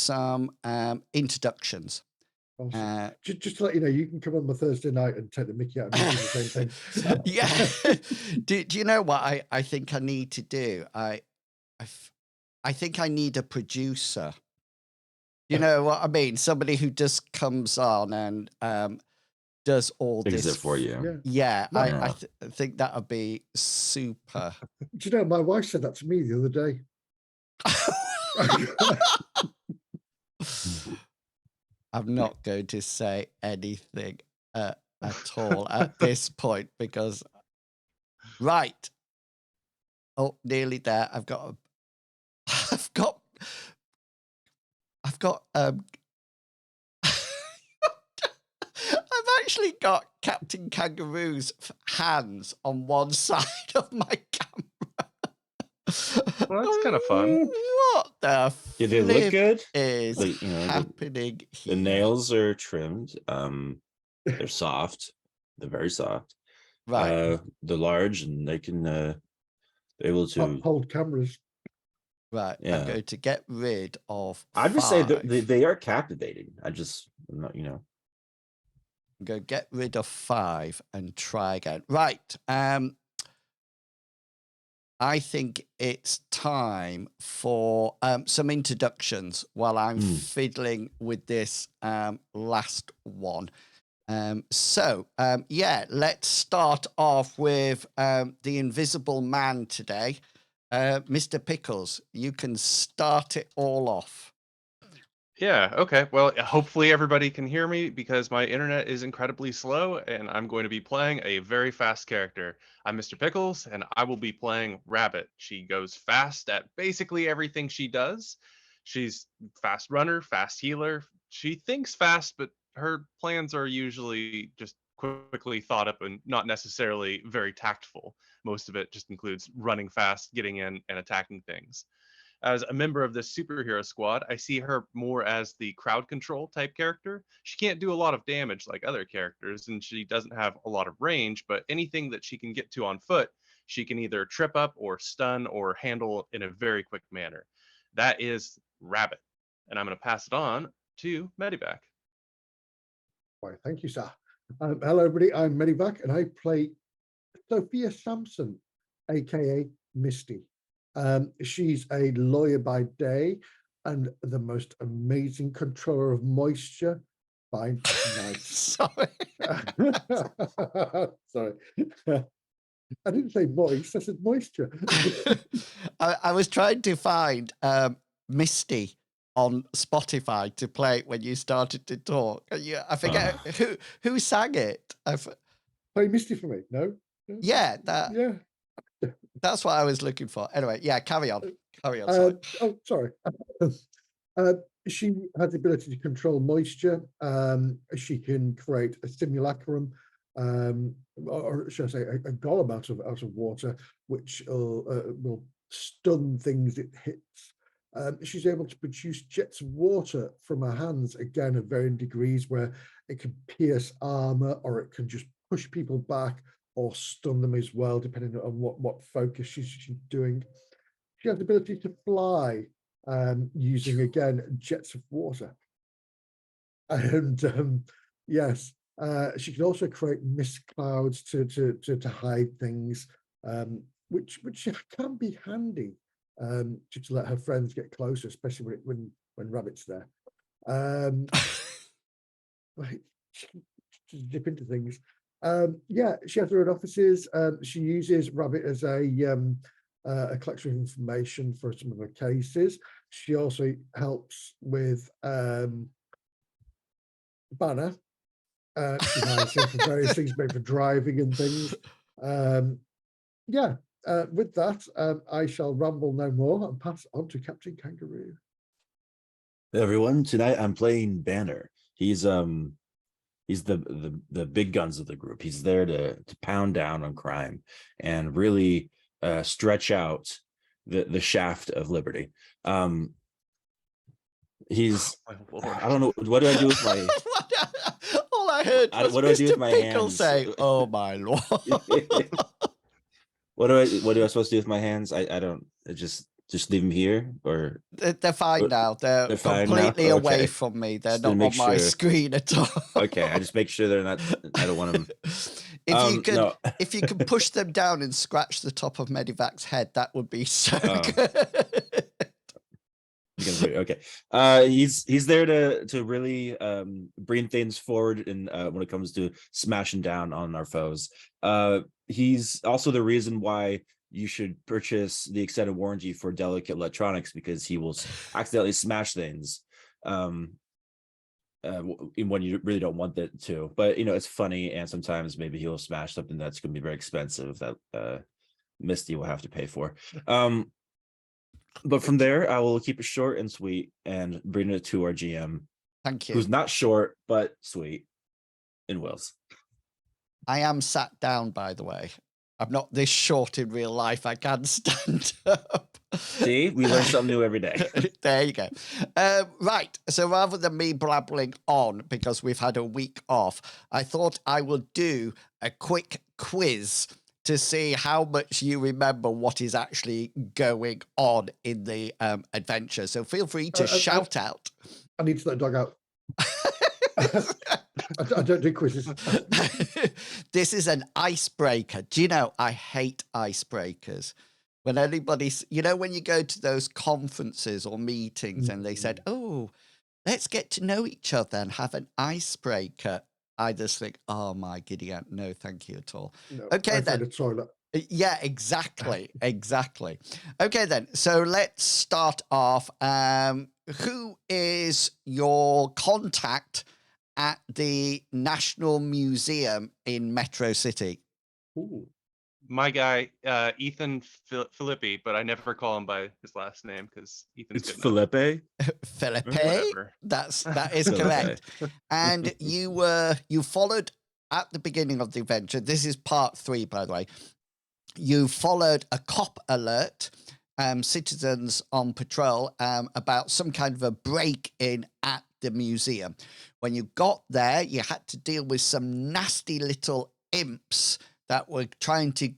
some introductions. Awesome. Just to let you know, you can come on my Thursday night and take the mickey out of me doing the same thing. Yeah. do you know what I think I need to do? I think I need a producer. You know what I mean? Somebody who just comes on and does all Fix this it for you. Yeah, No. I think that would be super. Do you know, my wife said that to me the other day. I'm not going to say anything at all at this point because right. Oh, nearly there. I've got I've actually got Captain Kangaroo's hands on one side of my camera. Well, that's kind of fun. What the Yeah, they look flip good. is Like, happening here? The nails are trimmed. They're soft. They're very soft. Right. They're large, and they can they're able to hold cameras. Right. Yeah. I'm going to get rid of I'd just say that 5. they are captivating. I'm not, I'm going to get rid of 5 and try again. Right. I think it's time for some introductions while I'm fiddling with this last one. Yeah, let's start off with the Invisible Man today. Mr. Pickles, you can start it all off. Yeah, okay. Well, hopefully everybody can hear me because my internet is incredibly slow and I'm going to be playing a very fast character. I'm Mr. Pickles and I will be playing Rabbit. She goes fast at basically everything she does. She's fast runner, fast healer. She thinks fast, but her plans are usually just quickly thought up and not necessarily very tactful. Most of it just includes running fast, getting in, and attacking things. As a member of this superhero squad, I see her more as the crowd control type character. She can't do a lot of damage like other characters, and she doesn't have a lot of range, but anything that she can get to on foot, she can either trip up or stun or handle in a very quick manner. That is Rabbit. And I'm going to pass it on to Medivac. Why, thank you, sir. Hello, everybody. I'm Medivac, and I play Sophia Sampson, aka Misty. She's a lawyer by day and the most amazing controller of moisture by night. Sorry. Sorry. I didn't say moist, I said moisture. I was trying to find Misty on Spotify to play when you started to talk. I forget who sang it. Play Misty for me, no? Yeah, Yeah. That's what I was looking for. Anyway, yeah, carry on. Sorry. Sorry. She has the ability to control moisture. She can create a simulacrum, or should I say, a golem out of water, which will stun things it hits. She's able to produce jets of water from her hands, again, at varying degrees, where it can pierce armor or it can just push people back or stun them as well, depending on what focus she's doing. She has the ability to fly, using, again, jets of water. And yes, she can also create mist clouds to hide things, which can be handy, to let her friends get closer, especially when Rabbit's there. Right, just dip into things. Yeah, she has her own offices. She uses Rabbit as a collection of information for some of her cases. She also helps with Banner. She hires him for various things, maybe for driving and things. Yeah, with that, I shall ramble no more and pass on to Captain Kangaroo. Hey everyone, tonight I'm playing Banner. He's the big guns of the group. He's there to pound down on crime and really stretch out the shaft of liberty. He's I don't know, what do I do with my all I heard was what do I do with Mr. my Pickle hands? say, "Oh my lord." What do I supposed to do with my hands? I don't, it just just leave them here, or They're fine now. They're they're fine now? completely away Okay. from me. They're Just to not make on my sure. screen at all. Okay, I just make sure they're not. I don't want them. If No. you could push them down and scratch the top of Medivac's head, that would be so Oh. good. Okay. He's there to really bring things forward in when it comes to smashing down on our foes. He's also the reason why you should purchase the extended warranty for delicate electronics, because he will accidentally smash things when you really don't want it to. But it's funny, and sometimes maybe he'll smash something that's going to be very expensive that Misty will have to pay for. But from there, I will keep it short and sweet and bring it to our GM. Thank you. Who's not short, but sweet. Inwils. I am sat down, by the way. I'm not this short in real life. I can stand up. See, we learn something new every day. There you go. Right. So rather than me blabbling on because we've had a week off, I thought I would do a quick quiz to see how much you remember what is actually going on in the adventure. So feel free to shout out. I need to let the dog out. I don't do quizzes. This is an icebreaker. Do you know, I hate icebreakers. When anybody's, when you go to those conferences or meetings and they said, oh, let's get to know each other and have an icebreaker, I just think, oh my giddy aunt, no, thank you at all. No, Okay, then. The toilet. Yeah, exactly. Exactly. Okay, then. So let's start off. Who is your contact at the National Museum in Metro City? Ooh. My guy, Ethan Filippi, but I never call him by his last name because Ethan's It's good enough. Felipe. Felipe. Whatever. That is Felipe. correct. And you followed at the beginning of the adventure. This is part 3, by the way. You followed a cop alert, citizens on patrol, about some kind of a break-in at the museum. When you got there, you had to deal with some nasty little imps that were trying to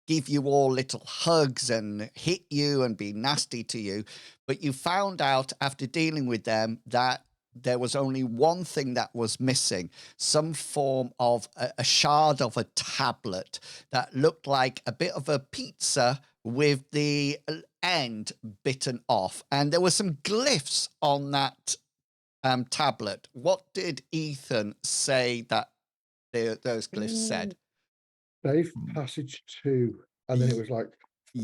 give you all little hugs and hit you and be nasty to you. But you found out after dealing with them that there was only one thing that was missing, some form of a shard of a tablet that looked like a bit of a pizza with the end bitten off. And there were some glyphs on that tablet. What did Ethan say that those glyphs said? Safe passage 2. And then it was like,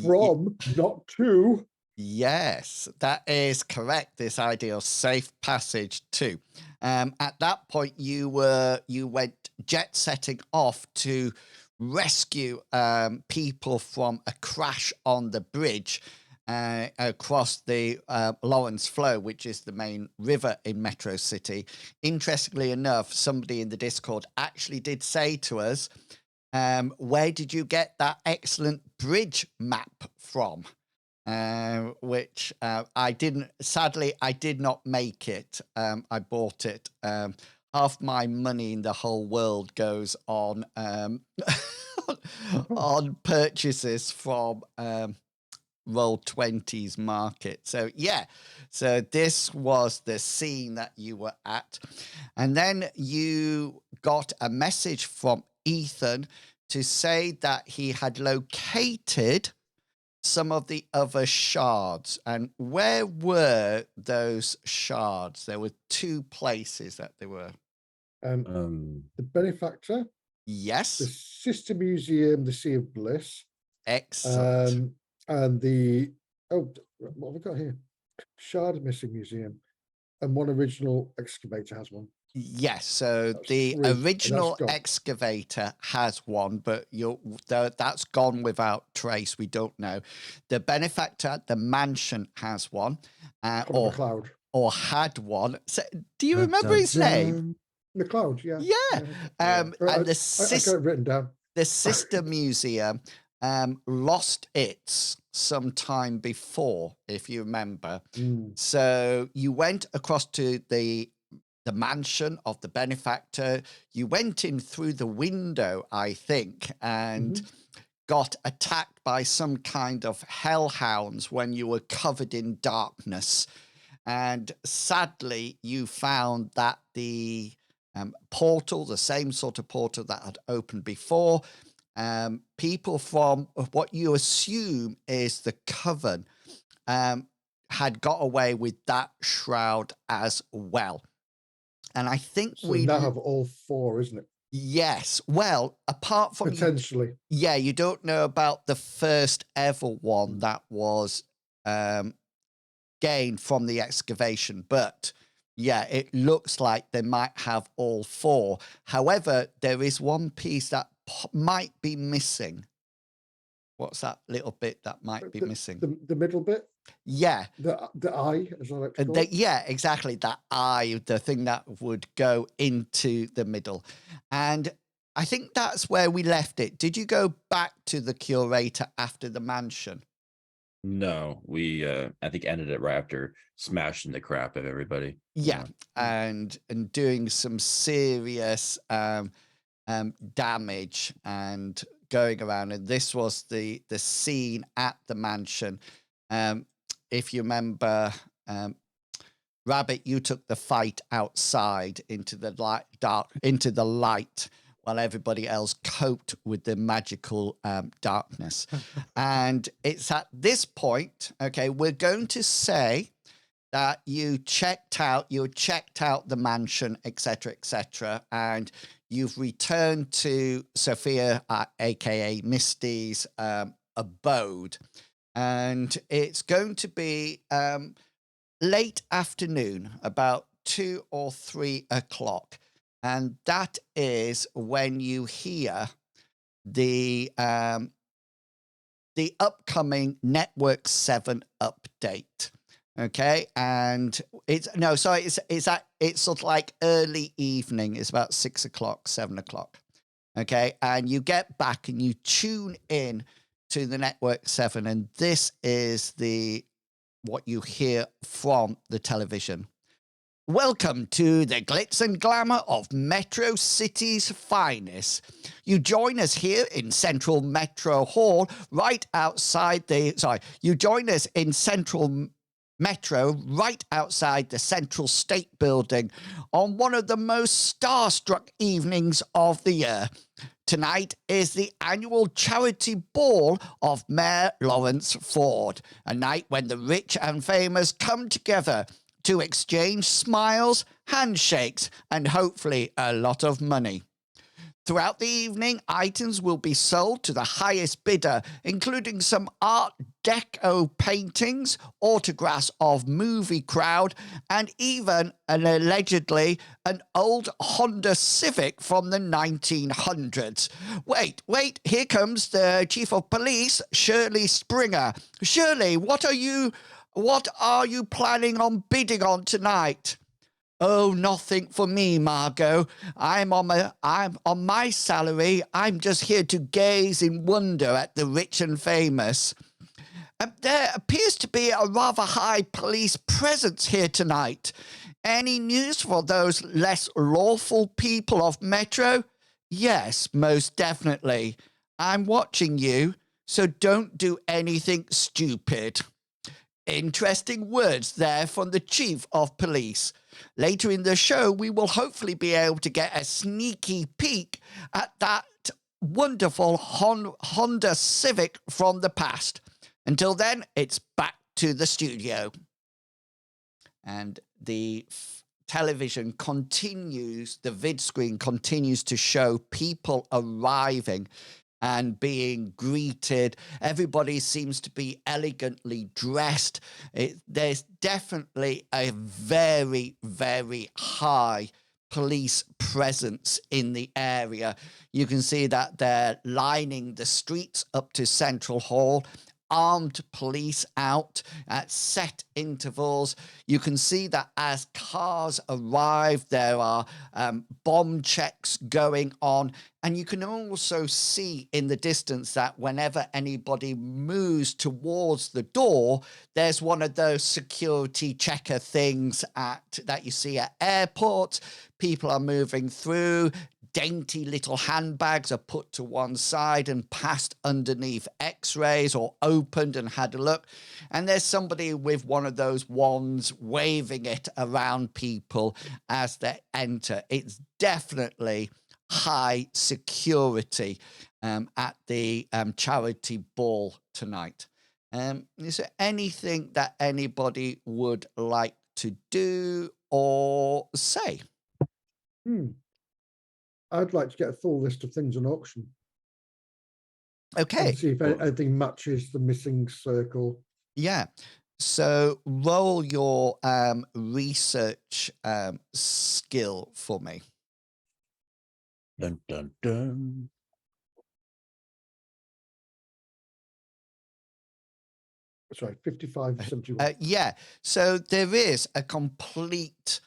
from, not to. Yes, that is correct. This idea of safe passage 2. At that point, you went jet setting off to rescue people from a crash on the bridge across the Lawrence Flow, which is the main river in Metro City. Interestingly enough, somebody in the Discord actually did say to us, where did you get that excellent bridge map from? Which I didn't, sadly, I did not make it. I bought it. Half my money in the whole world goes on on purchases from Roll20's market. So yeah, so this was the scene that you were at. And then you got a message from Ethan to say that he had located some of the other shards. And where were those shards? There were 2 places that they were. The Benefactor, the Yes. Sister Museum, the Sea of Bliss, Excellent. and the what have we got here? Shard Missing Museum, and one original excavator has one. Yes, so That's the 3, and original that's gone. excavator has one, but that's gone without trace. We don't know. The Benefactor at the mansion has one, McLeod. or had one. So, do you remember his name? McLeod, yeah. Yeah. And the I got it written down. The Sister Museum lost its some time before, if you remember. So you went across to the mansion of the Benefactor. You went in through the window, I think, and got attacked by some kind of hellhounds when you were covered in darkness. And sadly, you found that the portal, the same sort of portal that had opened before, people from what you assume is the Coven had got away with that shroud as well. And I think So now have all 4, isn't it? yes. Well, apart from Potentially. you don't know about the first ever one that was gained from the excavation, but yeah, it looks like they might have all 4. However, there is one piece that might be missing. What's that little bit that might be missing? The middle bit? Yeah. The eye, as I like to call it. Yeah, exactly. That eye, the thing that would go into the middle. And I think that's where we left it. Did you go back to the curator after the mansion? No, we I think ended it right after smashing the crap of everybody. Yeah, and doing some serious damage and going around. And this was the scene at the mansion. If you remember, Rabbit, you took the fight outside into the light, while everybody else coped with the magical darkness. And it's at this point, okay, we're going to say that you checked out the mansion, etc., and you've returned to Sophia, aka Misty's abode. And it's going to be late afternoon, about 2 or 3 o'clock. And that is when you hear the upcoming Network 7 update. Okay, and it's sort of like early evening. It's about 6 o'clock, 7 o'clock. Okay, and you get back and you tune in to the Network 7, and this is what you hear from the television. Welcome to the glitz and glamour of Metro City's finest. You join us here in Central Metro Hall, you join us in Central Metro, right outside the Central State Building, on one of the most starstruck evenings of the year. Tonight is the annual charity ball of Mayor Lawrence Ford, a night when the rich and famous come together to exchange smiles, handshakes, and hopefully a lot of money. Throughout the evening, items will be sold to the highest bidder, including some Art Deco paintings, autographs of movie crowd, and even allegedly an old Honda Civic from the 1900s. Wait, here comes the Chief of Police, Shirley Springer. Shirley, what are you planning on bidding on tonight? Oh, nothing for me, Margot. I'm on my salary. I'm just here to gaze in wonder at the rich and famous. There appears to be a rather high police presence here tonight. Any news for those less lawful people of Metro? Yes, most definitely. I'm watching you, so don't do anything stupid. Interesting words there from the Chief of Police. Later in the show, we will hopefully be able to get a sneaky peek at that wonderful Honda Civic from the past. Until then, it's back to the studio. And the television continues, the vid screen continues to show people arriving and being greeted. Everybody seems to be elegantly dressed. There's definitely a very, very high police presence in the area. You can see that they're lining the streets up to Central Hall, armed police out at set intervals. You can see that as cars arrive, there are bomb checks going on. And you can also see in the distance that whenever anybody moves towards the door, there's one of those security checker things that you see at airports. People are moving through. dainty little handbags are put to one side and passed underneath x-rays or opened and had a look. And there's somebody with one of those wands waving it around people as they enter. It's definitely high security at the charity ball tonight. Is there anything that anybody would like to do or say? I'd like to get a full list of things on auction Okay. and see if anything matches the missing circle. Yeah. So roll your research skill for me. Dun, dun, dun. Sorry, 55, 71. Yeah. So there is a complete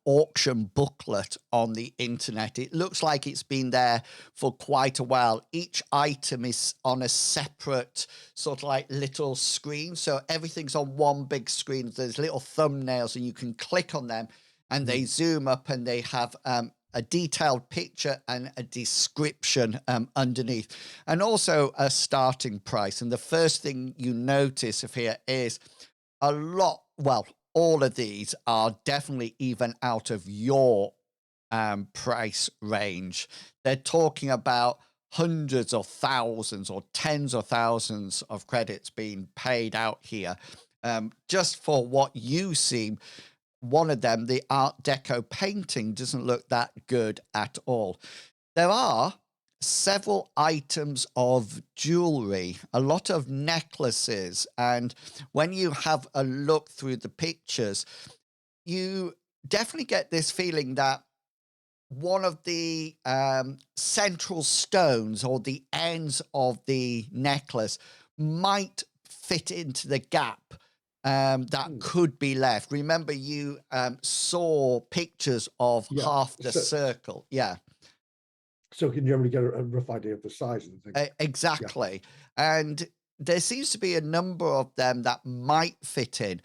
auction booklet on the internet. It looks like it's been there for quite a while. Each item is on a separate sort of like little screen. So everything's on one big screen. There's little thumbnails and you can click on them and they zoom up and they have a detailed picture and a description underneath, and also a starting price. And the first thing you notice of here is a lot, well, all of these are definitely even out of your price range. They're talking about hundreds of thousands or tens of thousands of credits being paid out here just for what you seem. One of them, the Art Deco painting, doesn't look that good at all. There are several items of jewelry, a lot of necklaces, and when you have a look through the pictures, you definitely get this feeling that one of the central stones or the ends of the necklace might fit into the gap that could be left. Remember, you saw pictures of half the circle. Yeah. So can generally get a rough idea of the size and things. Exactly. Yeah. And there seems to be a number of them that might fit in,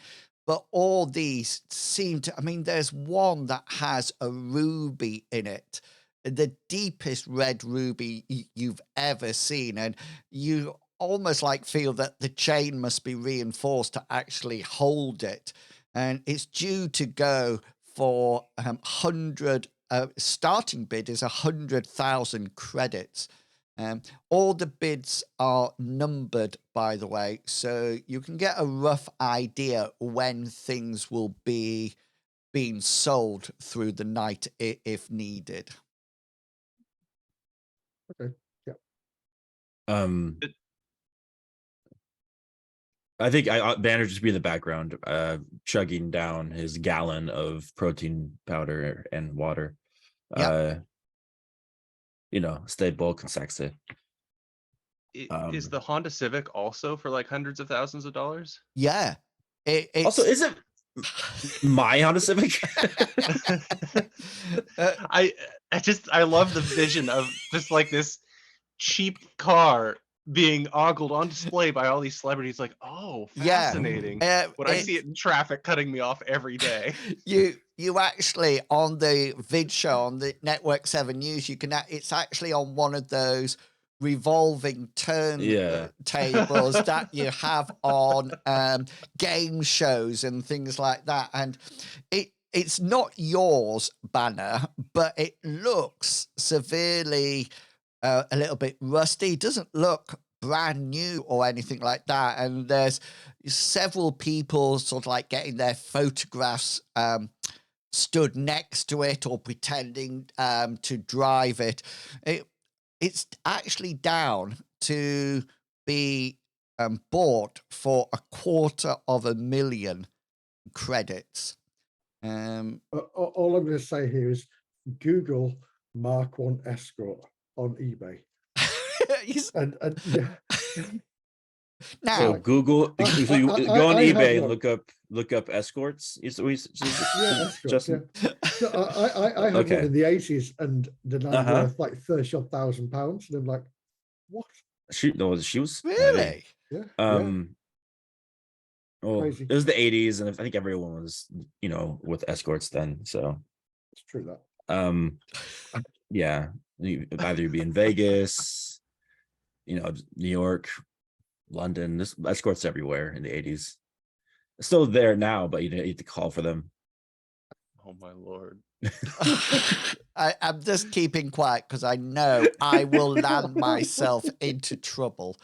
but all these seem to, I mean, there's one that has a ruby in it, the deepest red ruby you've ever seen. And you almost like feel that the chain must be reinforced to actually hold it. And it's due to go for 100, starting bid is 100,000 credits. All the bids are numbered, by the way, so you can get a rough idea when things will be being sold through the night if needed. Okay. Yeah. I think Banner just be in the background, chugging down his gallon of protein powder and water. Yeah. Stay bulk and sexy. Is the Honda Civic also for like hundreds of thousands of dollars? Yeah. Also, is it my Honda Civic? I love the vision of just like this cheap car being ogled on display by all these celebrities. Like, oh, fascinating. When I see it in traffic cutting me off every day. You actually, on the vid show on the Network 7 News, it's actually on one of those revolving tables that you have on game shows and things like that. And it's not yours, Banner, but it looks severely a little bit rusty. It doesn't look brand new or anything like that. And there's several people sort of like getting their photographs stood next to it or pretending to drive it. It's actually down to be bought for $250,000 credits. All I'm going to say here is Google Mark 1 escort on eBay. and yeah. Now, so Google, so you go on eBay, look up escorts. Escorts, Justin. Yeah. So I had one in the 80s, and the nine worth like £30,000, and I'm like, what? She was really? Yeah. Well, crazy. It was the 80s, and I think everyone was, with escorts then. So it's true that. Yeah, either you'd be in Vegas, New York, London. This escorts everywhere in the 80s. Still there now, but you need to call for them. Oh my lord. I'm just keeping quiet because I know I will land myself into trouble.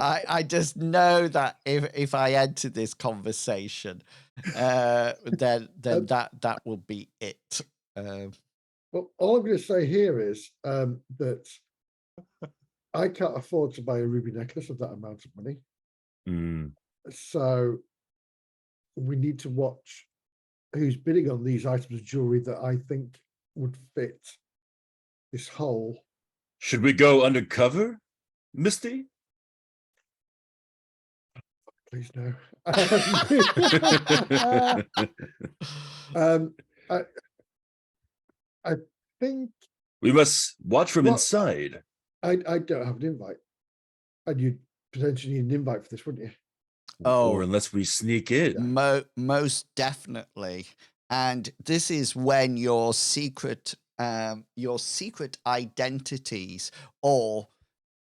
I just know that if I enter this conversation, then that will be it. Well, all I'm going to say here is that I can't afford to buy a ruby necklace of that amount of money. Mm. So we need to watch who's bidding on these items of jewelry that I think would fit this hole. Should we go undercover, Misty? Please no. I think We must watch from What? inside. I don't have an invite. And you'd potentially need an invite for this, wouldn't you? Or Oh, unless we sneak in. most definitely. And this is when your secret identities or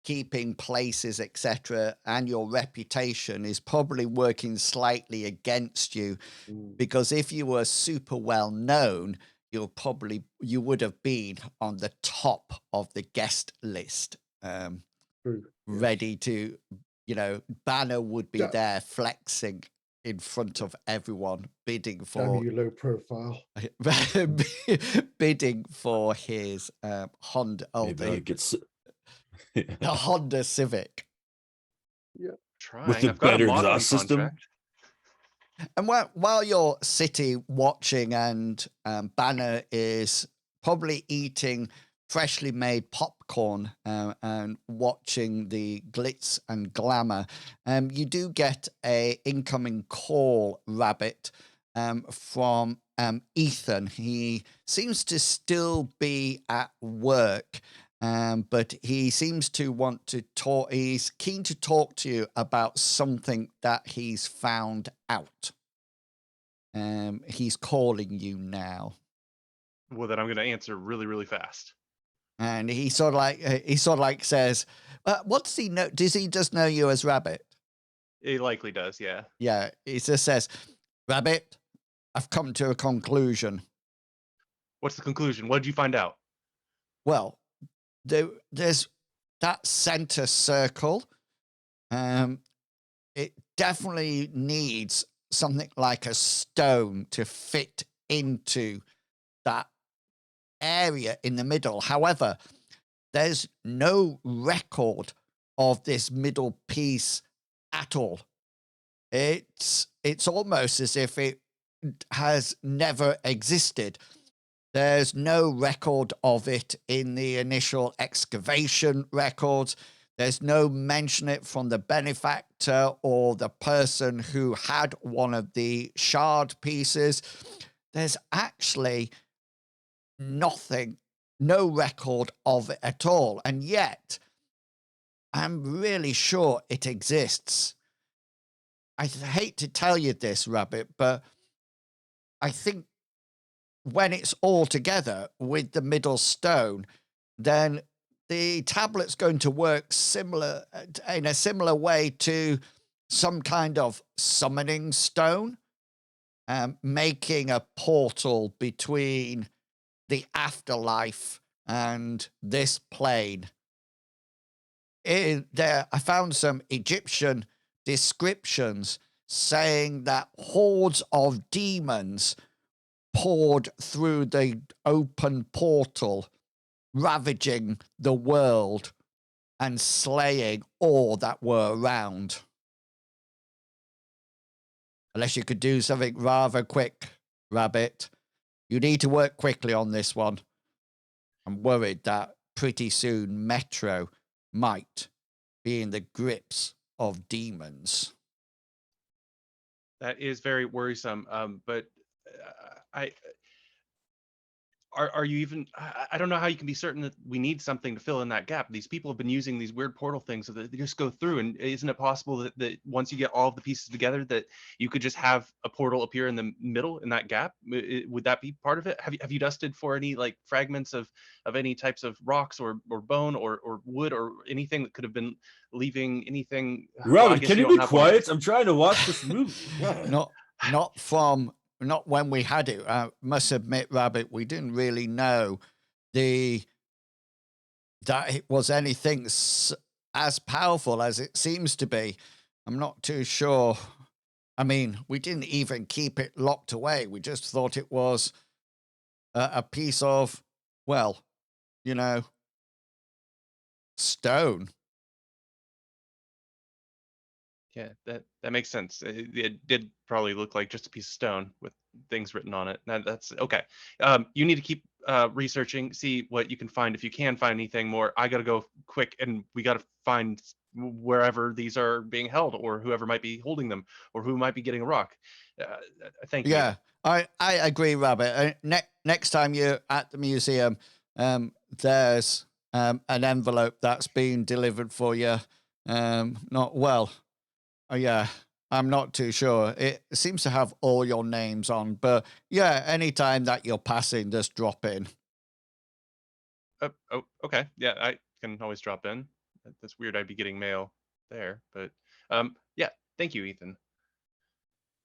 keeping places, etc., and your reputation is probably working slightly against you, because if you were super well known, you would have been on the top of the guest list, True. ready to, Banner would be Yeah. there flexing in front of everyone, bidding Damn for you, low profile. bidding for his Honda, Maybe I'll get the Honda Civic. Yeah. Trying. the I've got a better modeling exhaust system. contract. And while you're sitting watching, and Banner is probably eating freshly made popcorn and watching the glitz and glamour, you do get a incoming call, Rabbit, from Ethan. He seems to still be at work, but he seems to want to talk. He's keen to talk to you about something that he's found out. He's calling you now, Well, then I'm going to answer really, really fast. and he sort of like says, "What does he know? Does he just know you as Rabbit?" It likely does, yeah. Yeah, he just says, "Rabbit, I've come to a conclusion." What's the conclusion? What did you find out? Well, there's that center circle. It definitely needs something like a stone to fit into that area in the middle. However, there's no record of this middle piece at all. It's almost as if it has never existed. There's no record of it in the initial excavation records. There's no mention it from the benefactor or the person who had one of the shard pieces. There's actually nothing, no record of it at all. And yet, I'm really sure it exists. I hate to tell you this, Rabbit, but I think when it's all together with the middle stone, then the tablet's going to work in a similar way to some kind of summoning stone, making a portal between the afterlife and this plane. I found some Egyptian descriptions saying that hordes of demons poured through the open portal, ravaging the world and slaying all that were around. Unless you could do something rather quick, Rabbit. You need to work quickly on this one. I'm worried that pretty soon Metro might be in the grips of demons. That is very worrisome. But are you even? I don't know how you can be certain that we need something to fill in that gap. These people have been using these weird portal things so that they just go through. And isn't it possible that once you get all of the pieces together, that you could just have a portal appear in the middle in that gap? Would that be part of it? Have you dusted for any like fragments of any types of rocks or bone or wood or anything that could have been leaving anything? Well, I Rabbit, guess can you you don't be have one. quiet? I'm trying to watch this movie. Not when we had it. I must admit, Rabbit, we didn't really know that it was anything as powerful as it seems to be. I'm not too sure. I mean, we didn't even keep it locked away. We just thought it was a piece of, well, you know, stone. Yeah, that makes sense. It did probably look like just a piece of stone with things written on it. That's okay. You need to keep researching, see what you can find. If you can find anything more, I gotta go quick, and we gotta find wherever these are being held, or whoever might be holding them, or who might be getting a rock. Thank you. Yeah, I agree, Rabbit. Next time you're at the museum, there's an envelope that's being delivered for you. Not well. Yeah, I'm not too sure. It seems to have all your names on, but yeah, anytime that you're passing, just drop in. Oh, okay. Yeah, I can always drop in. That's weird. I'd be getting mail there, but yeah. Thank you, Ethan.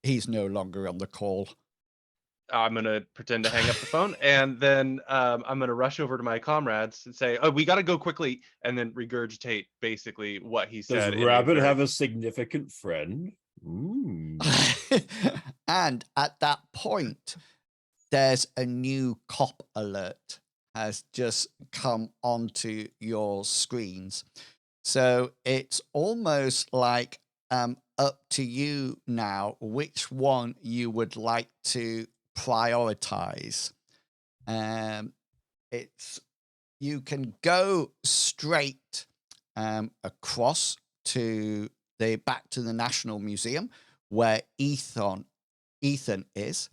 He's no longer on the call. I'm gonna pretend to hang up the phone, and then I'm gonna rush over to my comrades and say, "Oh, we got to go quickly," and then regurgitate basically what he Does said. Rabbit have a significant friend? And at that point, there's a new cop alert has just come onto your screens. So it's almost like up to you now which one you would like to prioritize. You can go straight across to back to the National Museum where Ethan is,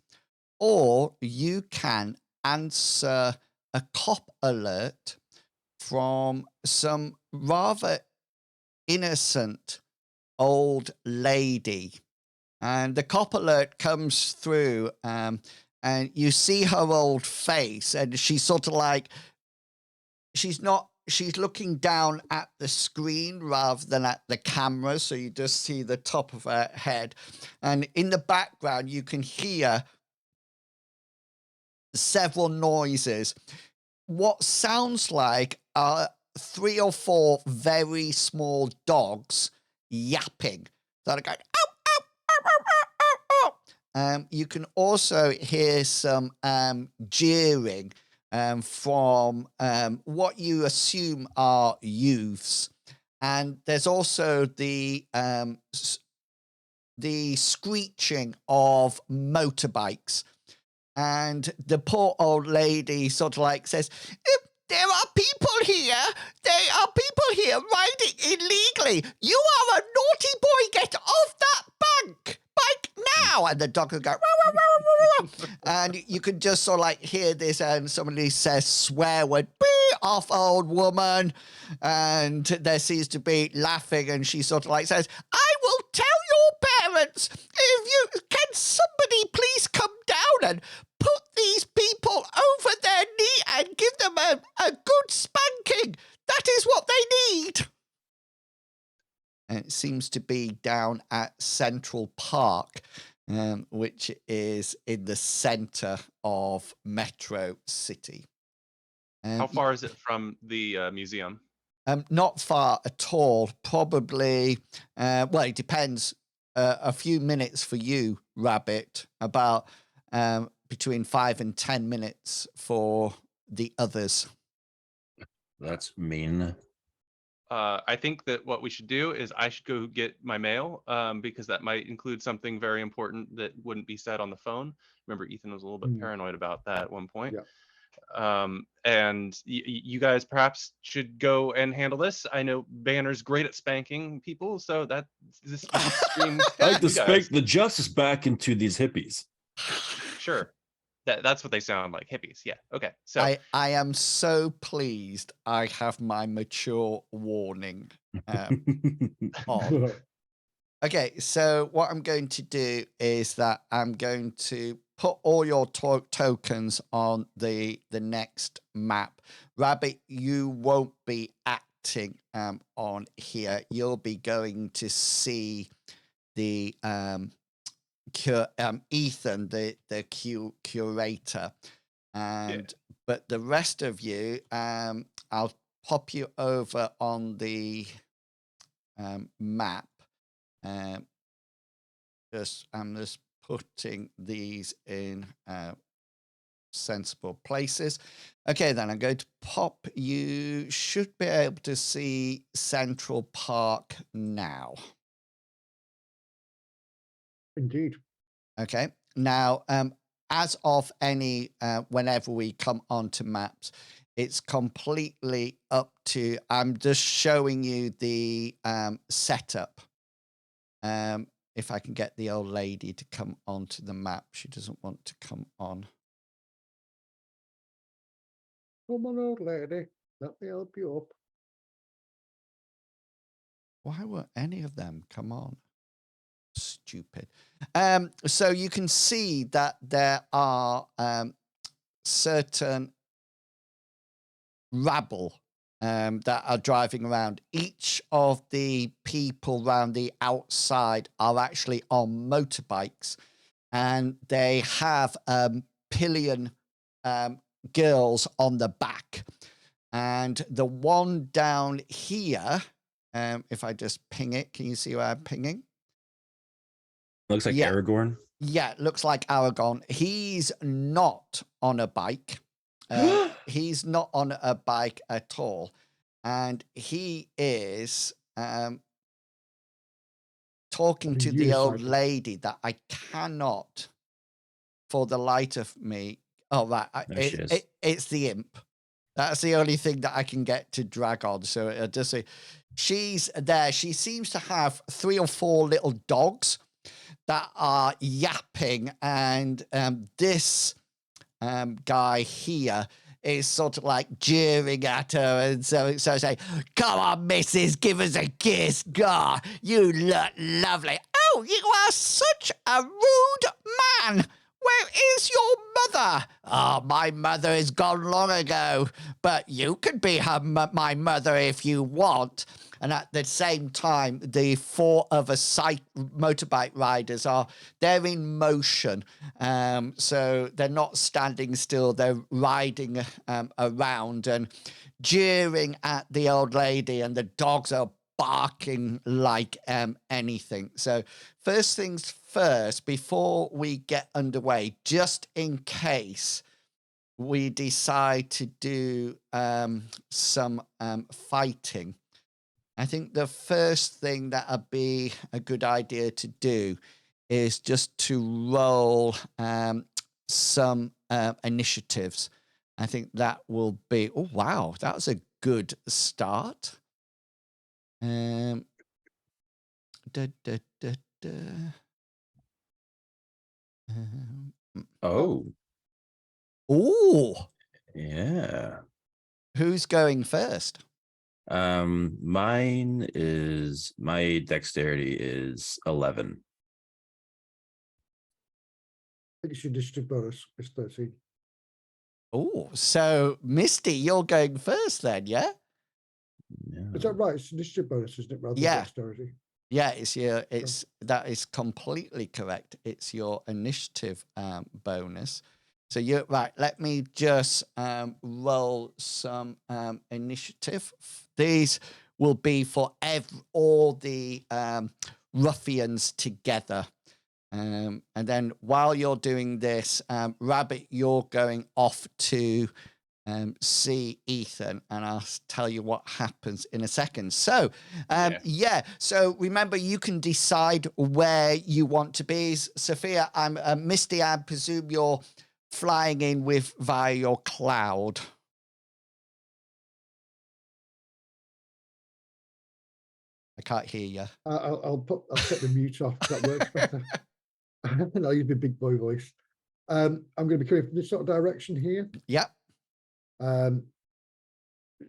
or you can answer a cop alert from some rather innocent old lady. And the cop alert comes through, and you see her old face, and she's sort of like, she's looking down at the screen rather than at the camera. So you just see the top of her head. And in the background, you can hear several noises. What sounds like 3 or 4 very small dogs yapping that are going, ow, ow, ow, ow, ow, ow. You can also hear some jeering from what you assume are youths. And there's also the screeching of motorbikes. And the poor old lady sort of like says, there are people here. There are people here riding illegally. You are a naughty boy. Get off that bike now. And the dog will go, wah, wah, wah, wah, wah. And you can just sort of like hear this, and somebody says swear word, "Bee off, old woman." And there seems to be laughing, and she sort of like says, I will tell your parents. Can somebody please come down and put these people over their knee and give them a good spanking? That is what they need. And it seems to be down at Central Park, which is in the center of Metro City. How far is it from the museum? Not far at all. Probably, well, it depends. A few minutes for you, Rabbit. About between 5 and 10 minutes for the others. That's mean. I think that what we should do is I should go get my mail, because that might include something very important that wouldn't be said on the phone. Remember, Ethan was a little bit paranoid about that at one point. Yeah. And you guys perhaps should go and handle this. I know Banner's great at spanking people, so this screams. I like to you guys. spank the justice back into these hippies. Sure. That's what they sound like, hippies. Yeah. Okay. So I am so pleased I have my mature warning on. Okay, so what I'm going to do is that I'm going to put all your tokens on the next map. Rabbit, you won't be acting on here. You'll be going to see the Ethan, the curator, and but the rest of you, I'll pop you over on the map. I'm just putting these in sensible places. Okay, then I'm going to pop. You should be able to see Central Park now. Indeed. Okay. Now, as of whenever we come onto maps, it's completely up to. I'm just showing you the setup. If I can get the old lady to come onto the map, she doesn't want to come on. Come on, old lady. Let me help you up. Why won't any of them come on? Stupid. So you can see that there are certain rabble that are driving around. Each of the people around the outside are actually on motorbikes, and they have pillion girls on the back. And the one down here, if I just ping it, can you see where I'm pinging? Looks like Yeah. Aragorn. Yeah, it looks like Aragon. He's not on a bike. He's not on a bike at all. And he is talking to the old lady that I cannot, for the light of me. Oh, right. There she is. It's the imp. That's the only thing that I can get to drag on. So it'll just say, she's there. She seems to have 3 or 4 little dogs that are yapping, and this guy here is sort of like jeering at her, and so say, "Come on, missus, give us a kiss. God, you look lovely. Oh, you are such a rude man. Where is your mother? Oh, my mother is gone long ago, but you could be my mother if you want." And at the same time, the 4 other motorbike riders they're in motion. So they're not standing still. They're riding around and jeering at the old lady, and the dogs are barking like anything. So first things first, before we get underway, just in case we decide to do some fighting, I think the first thing that would be a good idea to do is just to roll some initiatives. I think that will be, oh, wow, that was a good start. Da, da, da, da. Oh. Oh. Yeah. Who's going first? My dexterity is 11. I think it's your district bonus. It's 13. Oh, so Misty, you're going first then, yeah? Is that right? It's district bonus, isn't it? Rather than dexterity. Yeah, that is completely correct. It's your initiative bonus. So you're right. Let me just roll some initiative. These will be for all the ruffians together. And then while you're doing this, Rabbit, you're going off to see Ethan, and I'll tell you what happens in a second. So, so remember, you can decide where you want to be. Sophia, Misty, I presume you're flying in via your cloud. I can't hear you. I'll set the mute off. That works better. I'll use my big boy voice. I'm going to be coming from this sort of direction here. Yep.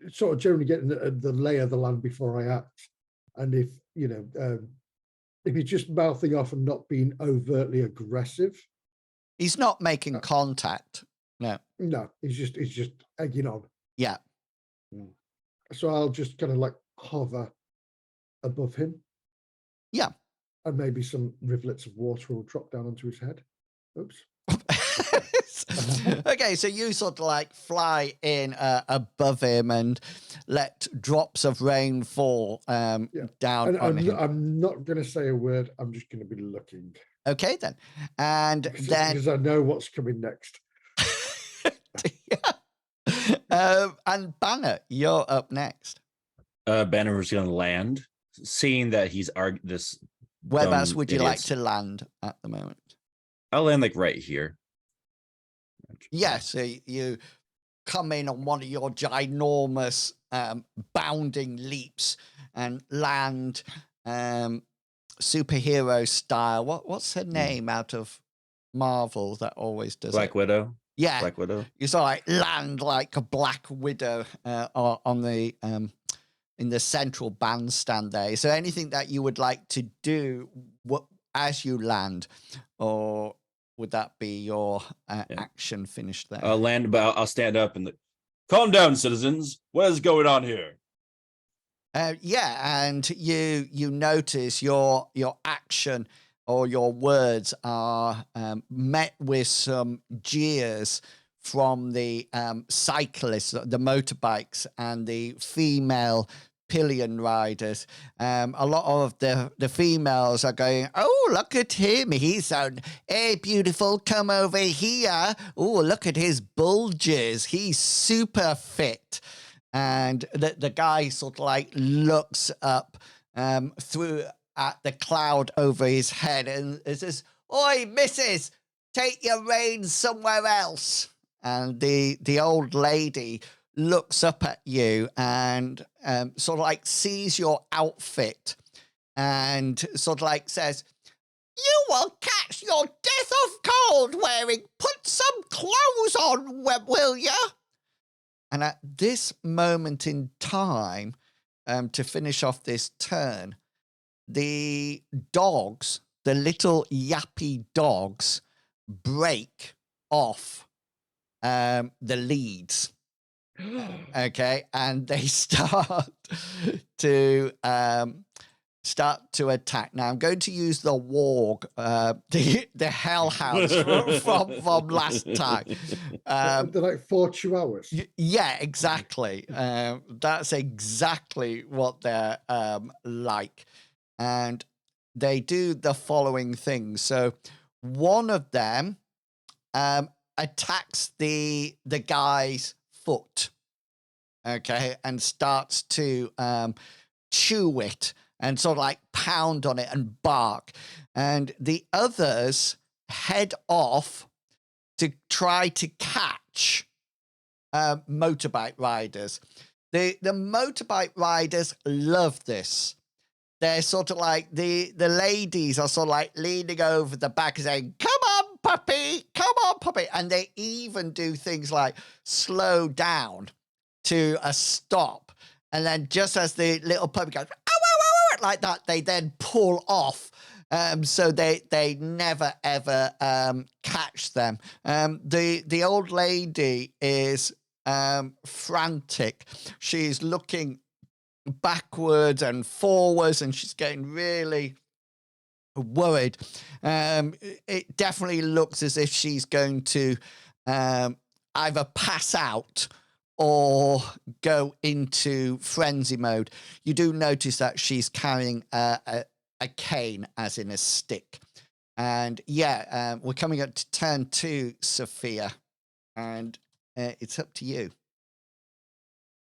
Sort of generally getting the lay of the land before I act, and if if he's just mouthing off and not being overtly aggressive, He's not making contact. No. no, he's just egging on. Yeah. So I'll just kind of like hover above him. Yeah. And maybe some rivulets of water will drop down onto his head. Oops. Okay, so you sort of like fly in above him and let drops of rain fall down And on him. I'm not going to say a word. I'm just going to be looking. Okay, then. And because I know what's coming next. And Banner, you're up next. Banner was going to land, seeing that he's this. Whereabouts would you like to land at the moment? I'll land like right here. Yes, so you come in on one of your ginormous bounding leaps and land superhero style. What's her name out of Marvel that always does Black Widow? Yeah. Black Widow. You sort of like land like a Black Widow on the in the central bandstand there. So anything that you would like to do as you land, or would that be your action finished there? I'll land, but I'll stand up and calm down, citizens. What is going on here? Yeah, and you notice your action or your words are met with some jeers from the cyclists, the motorbikes, and the female pillion riders. A lot of the females are going, "Oh, look at him. He's so, hey, beautiful, come over here. Oh, look at his bulges. He's super fit." And the guy sort of like looks up through at the cloud over his head and says, "Oi, missus, take your reins somewhere else." And the old lady looks up at you and sort of like sees your outfit and sort of like says, "You will catch your death of cold wearing. Put some clothes on, will you?" And at this moment in time, to finish off this turn, the dogs, the little yappy dogs, break off the leads. Okay, and they start to attack. Now I'm going to use the warg, the hellhounds from last time. They're like 4 chihuahuas. Yeah, exactly. That's exactly what they're like, and they do the following things. So one of them attacks the guy's foot, okay, and starts to chew it and sort of like pound on it and bark. And the others head off to try to catch motorbike riders. The motorbike riders love this. They're sort of like, the ladies are sort of like leaning over the back and saying, "Come on, puppy, come on, puppy." And they even do things like slow down to a stop. And then just as the little puppy goes, "Ow, ow, ow," like that, they then pull off. So they never, ever catch them. The old lady is frantic. She's looking backwards and forwards, and she's getting really worried. It definitely looks as if she's going to either pass out or go into frenzy mode. You do notice that she's carrying a cane, as in a stick. And yeah, we're coming up to turn 2, Sophia, and it's up to you.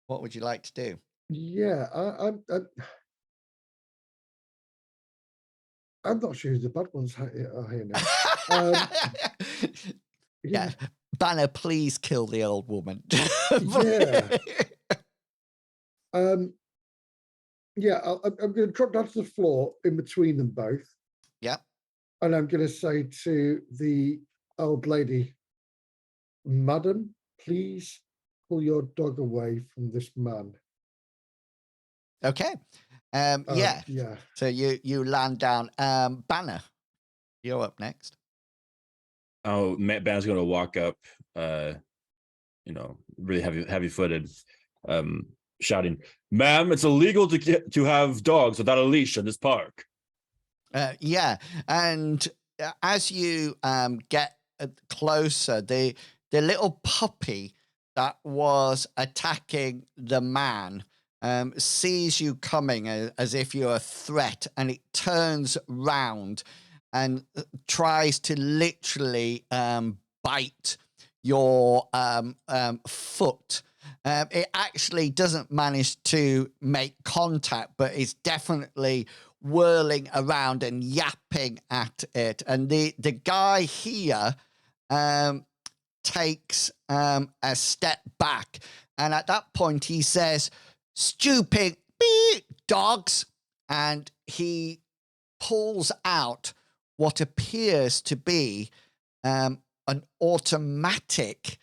What would you like to do? Yeah, I'm not sure who the bad ones are here now. Yeah, Banner, please kill the old woman. Yeah. Yeah, I'm going to drop down to the floor in between them both. Yep. And I'm going to say to the old lady, madam, please pull your dog away from this man. Okay. Yeah. Yeah. So you land down. Banner, you're up next. Oh, Ban's gonna walk up, really heavy footed, shouting, "Ma'am, it's illegal to have dogs without a leash in this park." Yeah, and as you get closer, the little puppy that was attacking the man sees you coming as if you're a threat, and it turns round and tries to literally bite your foot. It actually doesn't manage to make contact, but it's definitely whirling around and yapping at it. And the guy here takes a step back, and at that point he says, "Stupid dogs," and he pulls out what appears to be an automatic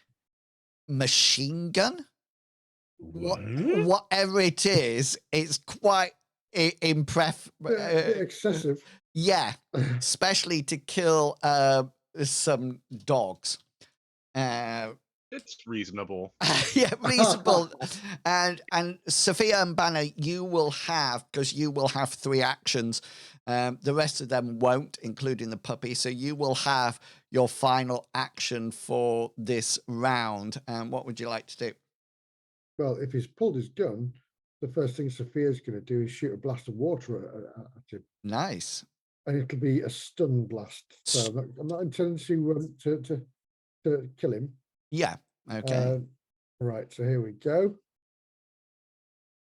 machine gun. Whatever it is, it's quite Excessive. Yeah, especially to kill some dogs. It's reasonable. Yeah, reasonable. And Sophia and Banner, you will have, because you will have 3 actions. The rest of them won't, including the puppy. So you will have your final action for this round. What would you like to do? Well, if he's pulled his gun, the first thing Sophia's going to do is shoot a blast of water at him. Nice. And it'll be a stun blast. So I'm not intending to kill him. Yeah. Okay. Right. So here we go.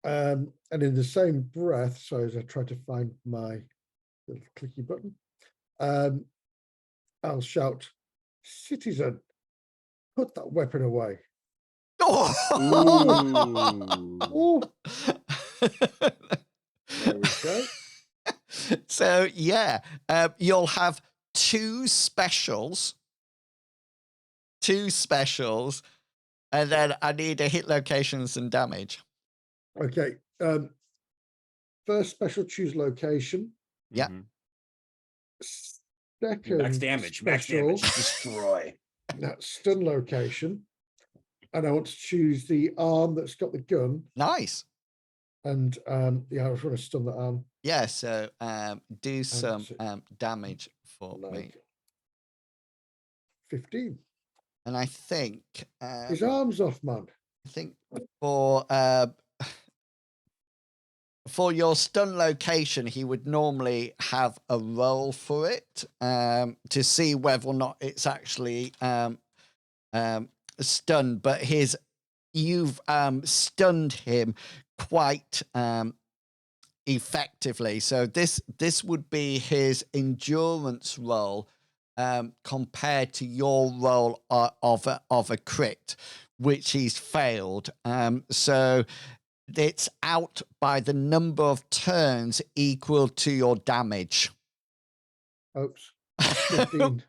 And in the same breath, so as I try to find my little clicky button, I'll shout, "Citizen, put that weapon away." Oh. There we go. So yeah, you'll have 2 specials, and then I need a hit locations and damage. Okay. First special, choose location. Yeah. Second Max damage, destroy. That's stun location. And I want to choose the arm that's got the gun. Nice. And I just want to stun the arm. Yeah, so do some damage for me. 15. And I think his arm's off, man. I think for your stun location, he would normally have a roll for it to see whether or not it's actually stunned. But you've stunned him quite effectively. So this would be his endurance roll compared to your roll of a crit, which he's failed. So it's out by the number of turns equal to your damage. Oops. 15.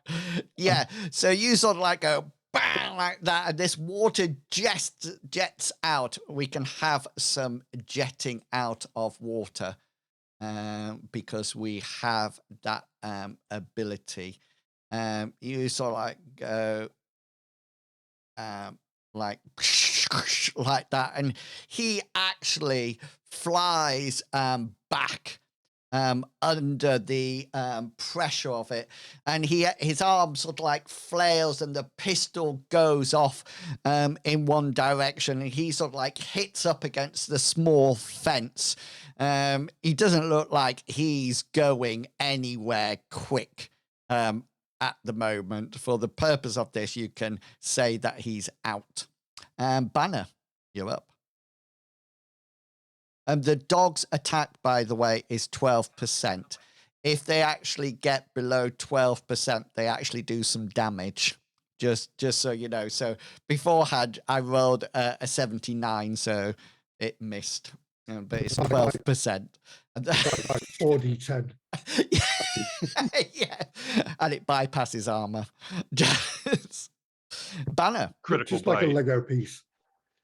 Yeah, so you sort of like go bang like that, and this water jets out. We can have some jetting out of water because we have that ability. You sort of like go like that, and he actually flies back under the pressure of it, and his arm sort of like flails, and the pistol goes off in one direction, and he sort of like hits up against the small fence. He doesn't look like he's going anywhere quick at the moment. For the purpose of this, you can say that he's out. Banner, you're up. The dog's attack, by the way, is 12%. If they actually get below 12%, they actually do some damage. Just so you know. So beforehand, I rolled a 79, so it missed. But it's 12%. And then- Like 4d10. yeah, and it bypasses armor. Just- Banner. Critical Just like a bite. Lego piece.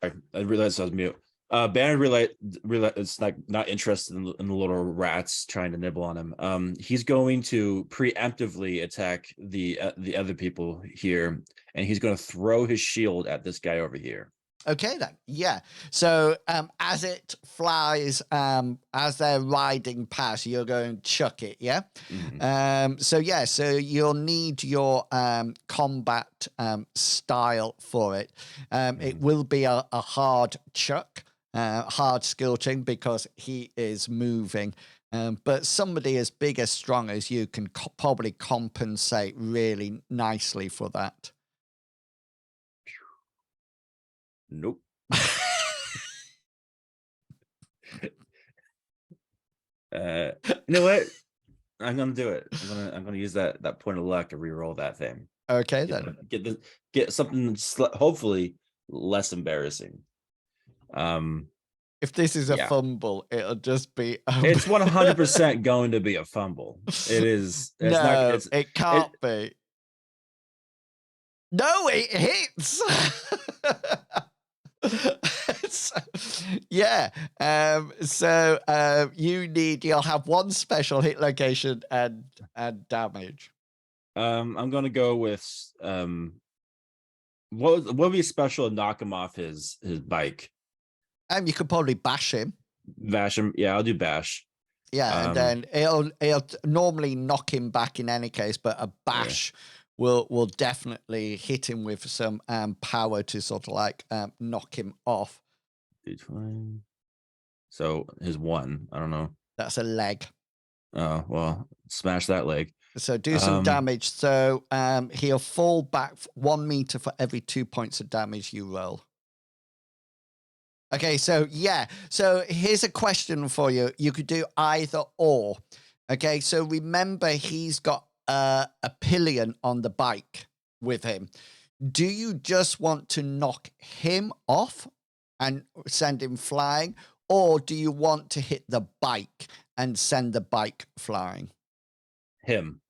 I realized I was mute. Banner realize it's not interested in the little rats trying to nibble on him. He's going to preemptively attack the other people here, and he's going to throw his shield at this guy over here. Okay then, yeah. So as it flies, as they're riding past, you're going to chuck it, yeah. So yeah, so you'll need your combat style for it. It will be a hard chuck, hard skilching because he is moving. But somebody as big as strong as you can probably compensate really nicely for that. Nope. You know what? I'm gonna do it. I'm gonna use that point of luck to re-roll that thing. Okay then. Get something hopefully less embarrassing. If this is a Yeah. fumble, it'll just be. It's 100% going to be a fumble. It is. It's No, not. it can't be. No, it hits. Yeah. So you'll have one special hit location and damage. I'm gonna go with what would be special to knock him off his bike? You could probably bash him. Bash him. Yeah, I'll do bash. Yeah, and then it'll normally knock him back in any case, but a bash will definitely hit him with some power to sort of like knock him off. So his one, I don't know. That's a leg. Oh well, smash that leg. So do some damage. So he'll fall back 1 meter for every 2 points of damage you roll. Okay, so yeah. So here's a question for you. You could do either or. Okay, so remember he's got a pillion on the bike with him. Do you just want to knock him off and send him flying? Or do you want to hit the bike and send the bike flying? Him.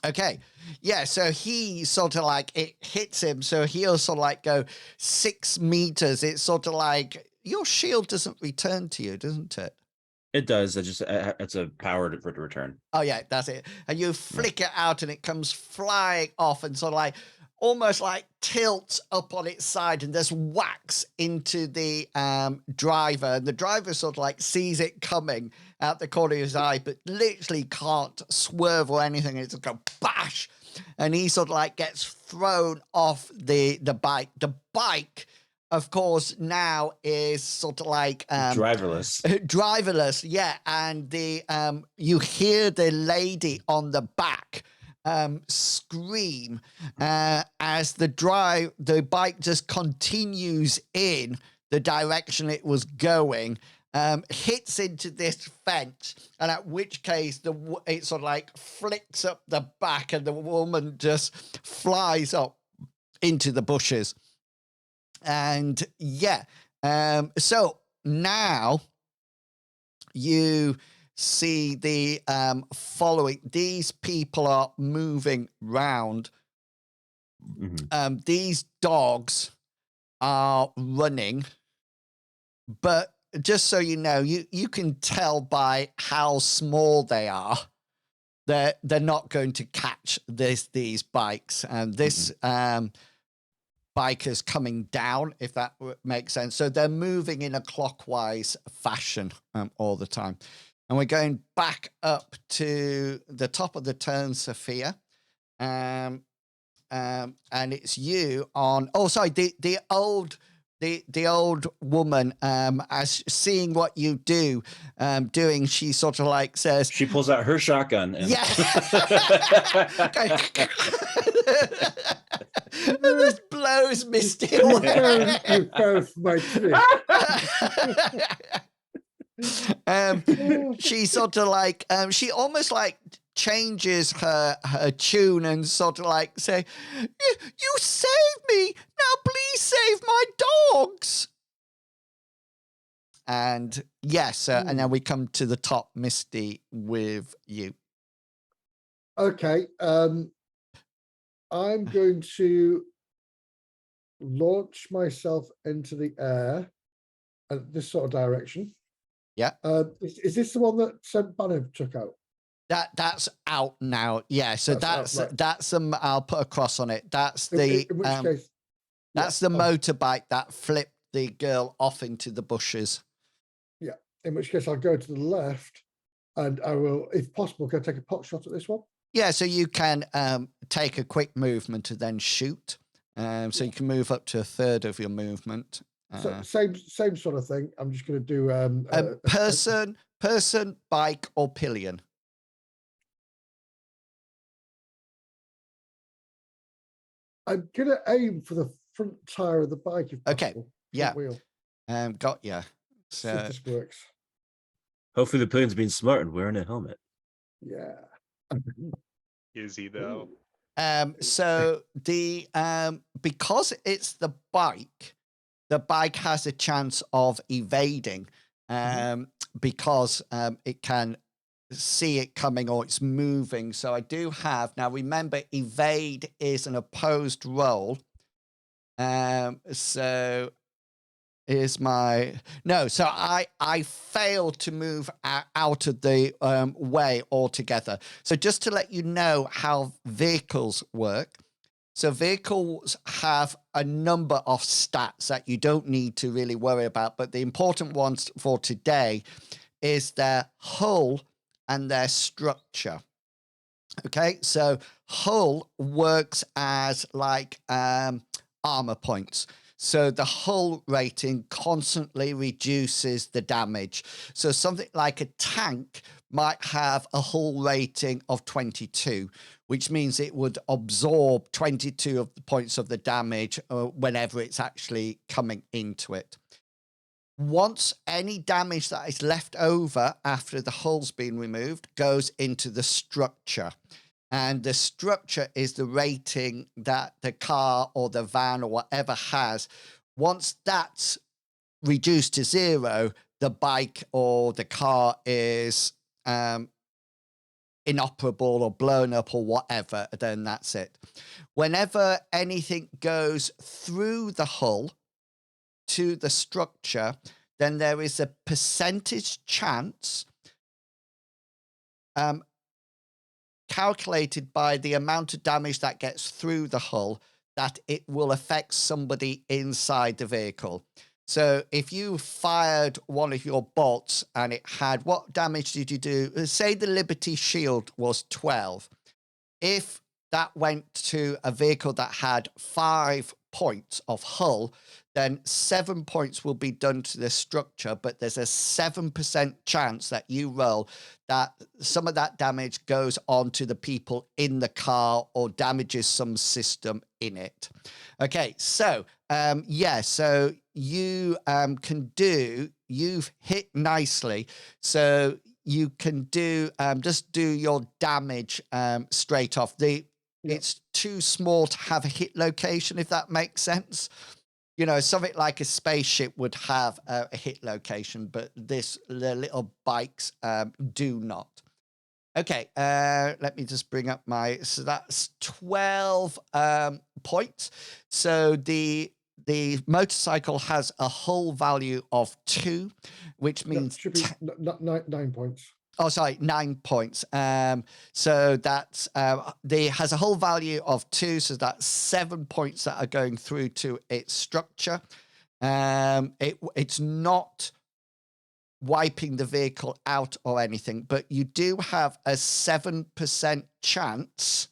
Okay. Yeah. So he sort of like it hits him. So he'll sort of like go 6 meters. It's sort of like your shield doesn't return to you, doesn't it? It does. It's a power for it to return. Oh, yeah. That's it. And you flick it out and it comes flying off and sort of like almost like tilts up on its side and just whacks into the driver. And the driver sort of like sees it coming out the corner of his eye, but literally can't swerve or anything. It's just go bash. And he sort of like gets thrown off the bike. The bike, of course, now is sort of like driverless. Driverless, yeah. And the you hear the lady on the back scream as the bike just continues in the direction it was going, hits into this fence, and at which case it sort of like flicks up the back and the woman just flies up into the bushes. And yeah, so now you see the following. These people are moving round. These dogs are running, but just so you know, you can tell by how small they are that they're not going to catch these bikes. And this bikers coming down, if that makes sense. So they're moving in a clockwise fashion all the time. And we're going back up to the top of the turn, Sophia. And it's you on. Oh, sorry, the old woman, as seeing what you doing, she sort of like says, she pulls out her shotgun. And yeah. And this blows Misty away. You both my trick. She sort of like she almost like changes her tune and sort of like say, you saved me, now please save my dogs. And yes, and then we come to the top, Misty, with you. Okay. I'm going to launch myself into the air at this sort of direction. Yeah. Is this the one that Banner took out? That's out now. Yeah. So That's out, right. that's I'll put a cross on it. That's In the which case, that's the motorbike that flipped the girl off into the bushes. yeah. In which case, I'll go to the left, and I will, if possible, can I take a pot shot at this one? Yeah. So you can take a quick movement to then shoot. So you can move up to a third of your movement. So same sort of thing. I'm just going to do person, bike, or pillion. I'm going to aim for the front tire of the bike if possible. Okay. Yeah. Wheel. Got ya. See if So this works. Hopefully the pillion's been smart and wearing a helmet. Yeah. Is he though? so the because it's the bike has a chance of evading because it can see it coming or it's moving. So I do have, now remember, evade is an opposed roll. So is my so I failed to move out of the way altogether. So just to let you know how vehicles work. So vehicles have a number of stats that you don't need to really worry about, but the important ones for today is their hull and their structure. Okay, so hull works as like armor points. So the hull rating constantly reduces the damage. So something like a tank might have a hull rating of 22, which means it would absorb 22 of the points of the damage whenever it's actually coming into it. Once any damage that is left over after the hull's been removed goes into the structure. And the structure is the rating that the car or the van or whatever has. Once that's reduced to 0, the bike or the car is inoperable or blown up or whatever, then that's it. Whenever anything goes through the hull to the structure, then there is a percentage chance calculated by the amount of damage that gets through the hull that it will affect somebody inside the vehicle. So if you fired one of your bolts and it had, what damage did you do? Say the Liberty Shield was 12. If that went to a vehicle that had 5 points of hull, then 7 points will be done to the structure, but there's a 7% chance that you roll that some of that damage goes on to the people in the car or damages some system in it. Okay, so so you can do, you've hit nicely, so you can do just do your damage straight off. It's too small to have a hit location, if that makes sense. You know, something like a spaceship would have a hit location, but the little bikes do not. Okay, let me just bring up so that's 12 points. So the motorcycle has a hull value of 2, which means should be 9 points. Oh, sorry, 9 points. So that's has a whole value of 2, so that's 7 points that are going through to its structure. It's not wiping the vehicle out or anything, but you do have a 7% chance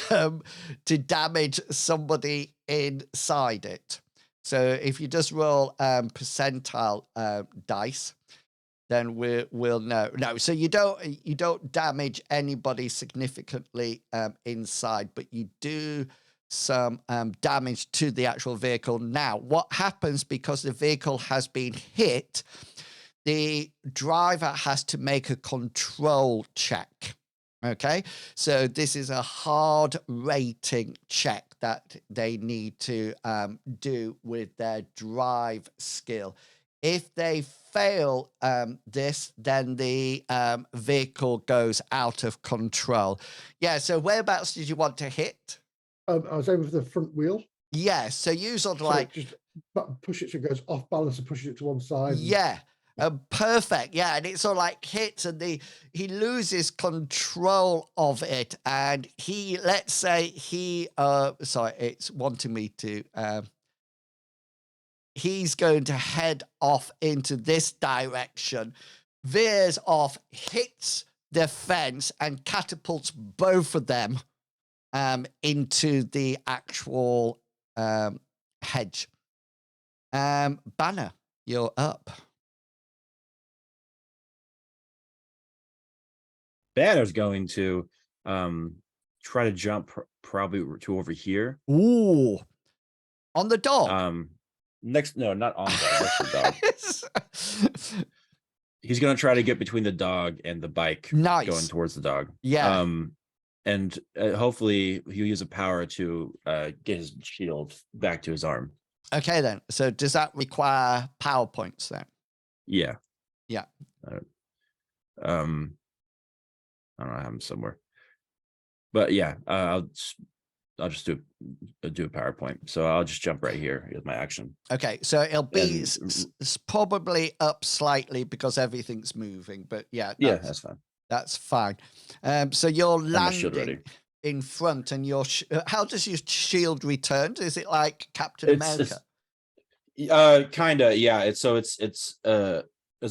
to damage somebody inside it. So if you just roll percentile dice, then we'll know. No, so you don't damage anybody significantly inside, but you do some damage to the actual vehicle. Now, what happens because the vehicle has been hit? The driver has to make a control check. Okay, so this is a hard rating check that they need to do with their drive skill. If they fail this, then the vehicle goes out of control. Yeah, so whereabouts did you want to hit? I was aiming for the front wheel. Yeah, so you sort of So like, just push it so it goes off balance and push it to one side. yeah, perfect. Yeah, and it sort of like hits, and he loses control of it, and he, let's say he, sorry, it's wanting me to, he's going to head off into this direction, veers off, hits the fence, and catapults both of them into the actual hedge. Banner, you're up. Banner's going to try to jump probably to over here. Ooh, on the dog. No, not on the dog. Next to the dog. He's gonna try to get between the dog and the bike. Nice. Going towards the dog. Yeah. And hopefully he'll use a power to get his shield back to his arm. Okay then. So does that require power points then? Yeah. Yeah. I don't know, I have them somewhere. But yeah, I'll just do a PowerPoint. So I'll just jump right here with my action. Okay, so it'll be probably up slightly because everything's moving, but yeah, that's fine. That's fine. So you're landing in front, and your how does your shield return? Is it like Captain America? Kinda, yeah. There's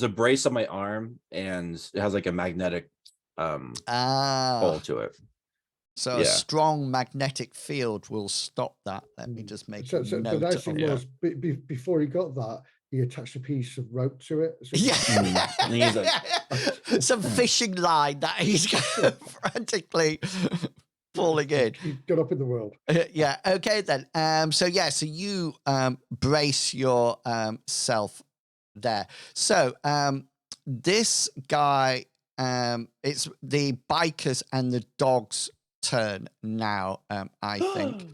a brace on my arm, and it has like a magnetic hole to it. So a strong magnetic field will stop that. Let me just make a note. The nice thing was, before he got that, he attached a piece of rope to it. So some fishing line that he's frantically pulling in. He got up in the world. Yeah. Okay then. So you brace your self there. So this guy, it's the bikers and the dogs turn now, I think.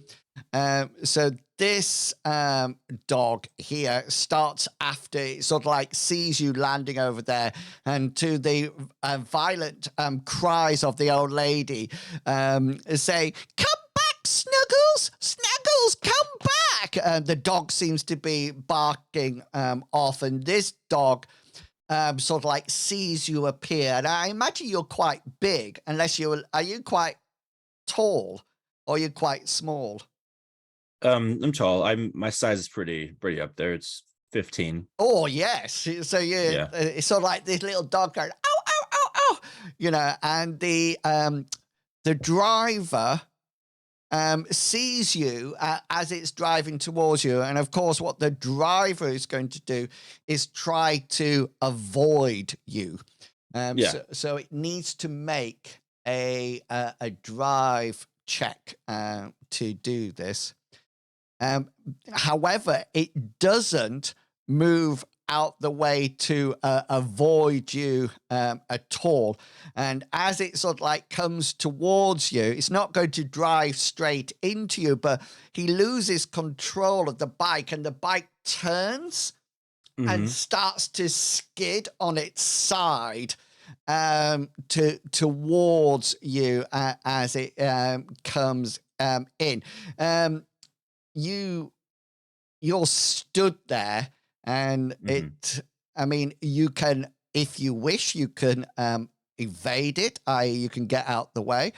So this dog here starts after it sort of like sees you landing over there, and to the violent cries of the old lady, say, "Come back, Snuggles! Snuggles, come back!" The dog seems to be barking off, and this dog sort of like sees you appear. And I imagine you're quite big, are you quite tall or you're quite small? I'm tall. My size is pretty up there. It's 15. Oh yes. So it's sort of like this little dog going, ow, ow, ow, ow, and the driver sees you as it's driving towards you, and of course what the driver is going to do is try to avoid you. So it needs to make a drive check to do this. However, it doesn't move out the way to avoid you at all. And as it sort of like comes towards you, it's not going to drive straight into you, but he loses control of the bike, and the bike turns and starts to skid on its side towards you as it comes in. You're stood there, and you can, if you wish, you can evade it, i.e. you can get out the way,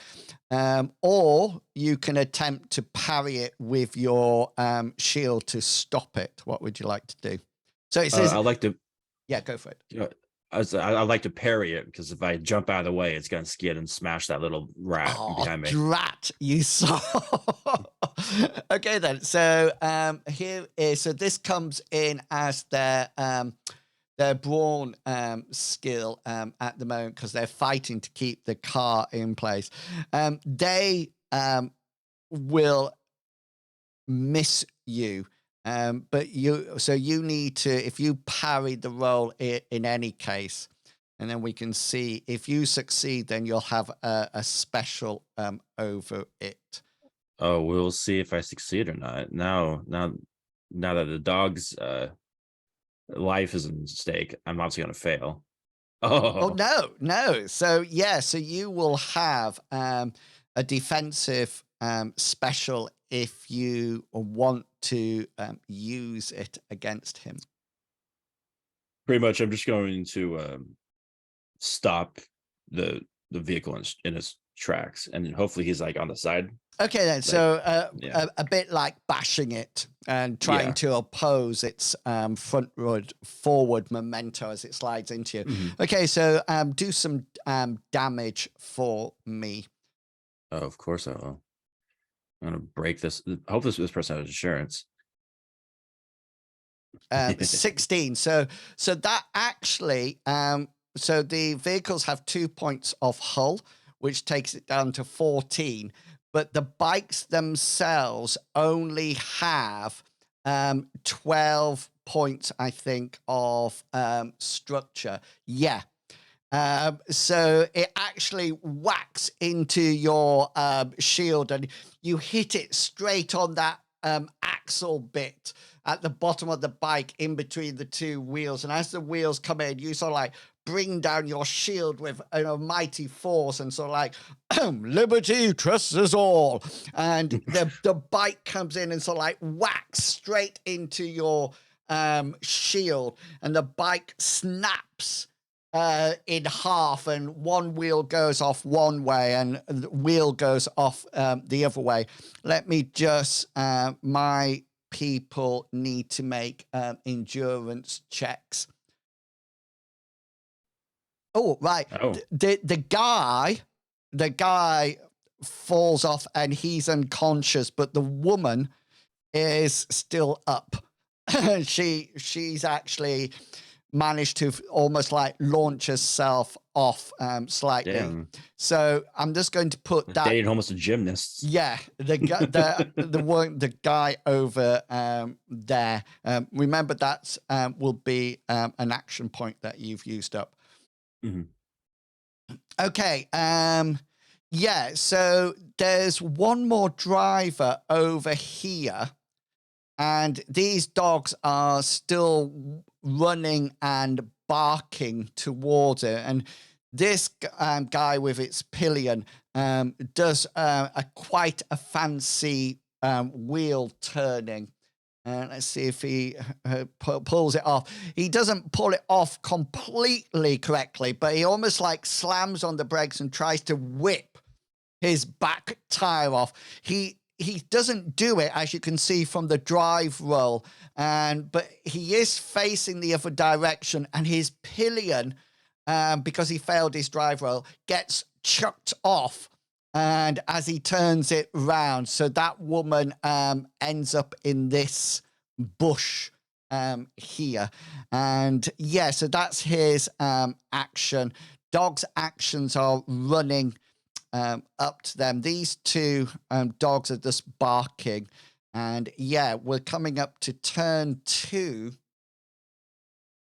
or you can attempt to parry it with your shield to stop it. What would you like to do? So it says, I'd like to. Yeah, go for it. I'd like to parry it, because if I jump out of the way, it's going to skid and smash that little rat behind me. Drat, you saw. Okay, then. So here is, so this comes in as their brawn skill at the moment, because they're fighting to keep the car in place. They will miss you. But you need to, if you parry the roll in any case, and then we can see if you succeed, then you'll have a special over it. Oh, we'll see if I succeed or not. Now that the dog's life is in stake. I'm obviously going to fail. Oh, Oh, no. So yeah, so you will have a defensive special if you want to use it against him. pretty much. I'm just going to stop the vehicle in its tracks, and hopefully he's like on the side. Okay, then. Like, So yeah. a bit like bashing it and trying Yeah. to oppose its forward memento as it slides into you. Mhm. Okay, so do some damage for me. Oh, of course I will. I'm gonna break this. Hope this person has insurance. 16. So that actually so the vehicles have 2 points of hull, which takes it down to 14, but the bikes themselves only have 12 points, I think, of structure. Yeah. So it actually whacks into your shield, and you hit it straight on that axle bit at the bottom of the bike in between the two wheels. And as the wheels come in, you sort of like bring down your shield with a mighty force and sort of like, liberty trusts us all. And the bike comes in and sort of like whacks straight into your shield, and the bike snaps in half, and one wheel goes off one way and the wheel goes off the other way. Let me just my people need to make endurance checks. Oh, right. Oh. The guy falls off and he's unconscious, but the woman is still up. She's actually managed to almost like launch herself off slightly. Damn. So I'm just going to put that. Dating almost a gymnast. Yeah, the guy over there. Remember that will be an action point that you've used up. Mhm. Okay. Yeah. So there's one more driver over here. And these dogs are still running and barking towards it. And this guy with its pillion does quite a fancy wheel turning. Let's see if he pulls it off. He doesn't pull it off completely correctly, but he almost like slams on the brakes and tries to whip his back tire off. He doesn't do it, as you can see from the drive roll, but he is facing the other direction, and his pillion, because he failed his drive roll, gets chucked off, and as he turns it round, so that woman ends up in this bush here. And yeah, so that's his action. Dog's actions are running up to them. These two dogs are just barking. And yeah, we're coming up to turn 2.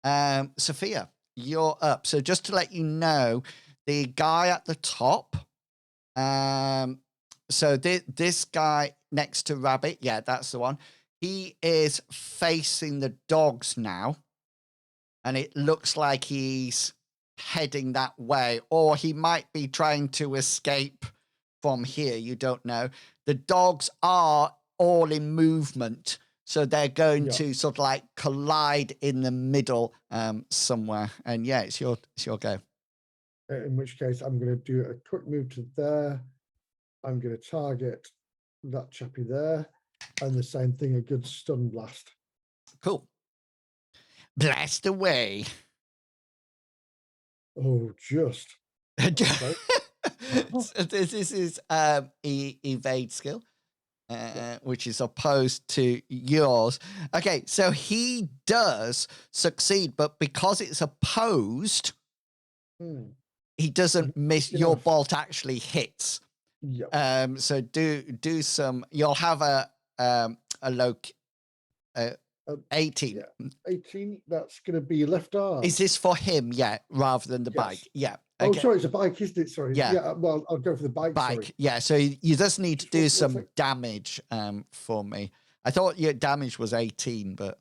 Sophia, you're up. So just to let you know, the guy at the top, so this guy next to Rabbit, yeah, that's the one. He is facing the dogs now. And it looks like he's heading that way, or he might be trying to escape from here. You don't know. The dogs are all in movement, so they're going to sort of like collide in the middle somewhere. And yeah, it's your go. In which case, I'm going to do a quick move to there. I'm going to target that chappy there, and the same thing, a good stun blast. Cool. Blast away. Oh, just. So this is evade skill, which is opposed to yours. Okay, so he does succeed, but because it's opposed, he doesn't miss. Your bolt actually hits. Yeah. So do some. You'll have a low 18. Yeah. 18. That's going to be left arm. Is this for him? Yeah, rather than the bike. Yeah. Okay. Oh, sorry, it's a bike, isn't it? Sorry. Yeah. Well, I'll go for the bike. Sorry. Yeah. So you just need to do some damage for me. I thought your damage was 18, but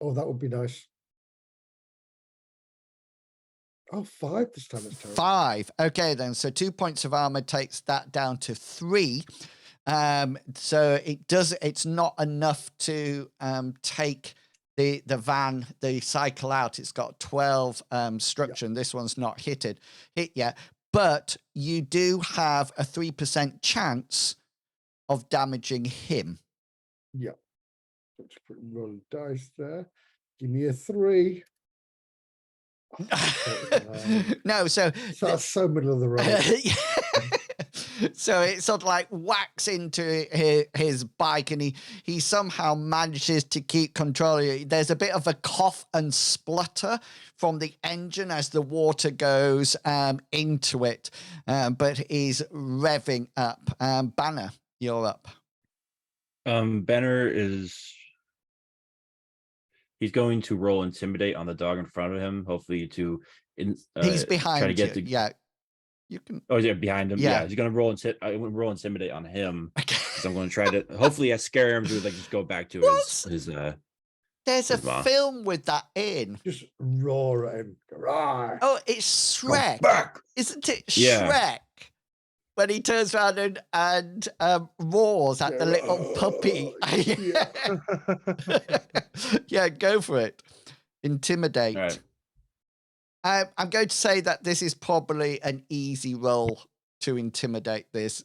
oh, that would be nice. Oh, 5 this time. It's terrible. 5. Okay, then. So 2 points of armor takes that down to 3. So it's not enough to take the van, the cycle out. It's got 12 structure, and this one's not hit yet. But you do have a 3% chance of damaging him. Yeah. Let's put roll dice there. Give me a 3. No, so that's so middle of the road. So it sort of like whacks into his bike, and he somehow manages to keep control of it. There's a bit of a cough and splutter from the engine as the water goes into it, but he's revving up. Banner, you're up. Banner he's going to roll intimidate on the dog in front of him, hopefully he's behind try to get you. Yeah. You can. Oh, yeah, behind him. Yeah. Yeah, he's gonna roll intimidate on him. Because I'm gonna try to hopefully scare him to like just go back to his There's a mom. film with that in. Just roar at him. Roar. Oh, it's Shrek, isn't it? Yeah. Shrek. When he turns around and roars at the little puppy. Yeah, go for it. Intimidate. All right. I'm going to say that this is probably an easy roll to intimidate this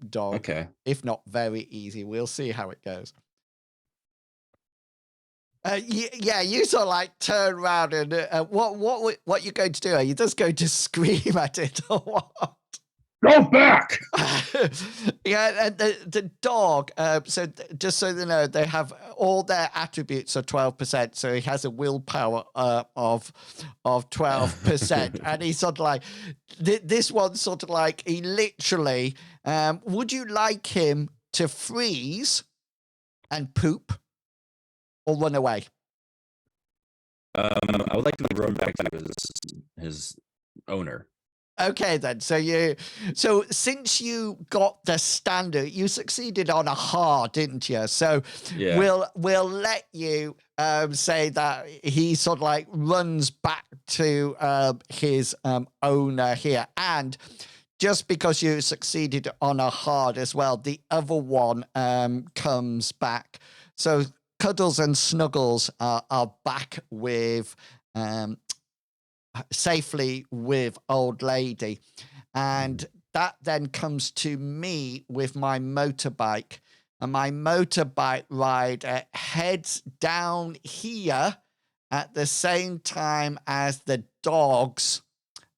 dog. Okay. If not very easy. We'll see how it goes. Yeah, you sort of like turn around and what you're going to do? Are you just going to scream at it or what? Go back! Yeah, and the dog, so just so they know, they have all their attributes are 12%, so he has a willpower of 12%. And he's sort of like, this one's sort of like, he literally, would you like him to freeze and poop or run away? I would like to run back to his owner. Okay, then. So since you got the standard, you succeeded on a hard, didn't you? So Yeah. we'll let you say that he sort of like runs back to his owner here, and just because you succeeded on a hard as well, the other one comes back. So Cuddles and Snuggles are back with. Safely with old lady, and that then comes to me with my motorbike, and my motorbike rider heads down here at the same time as the dogs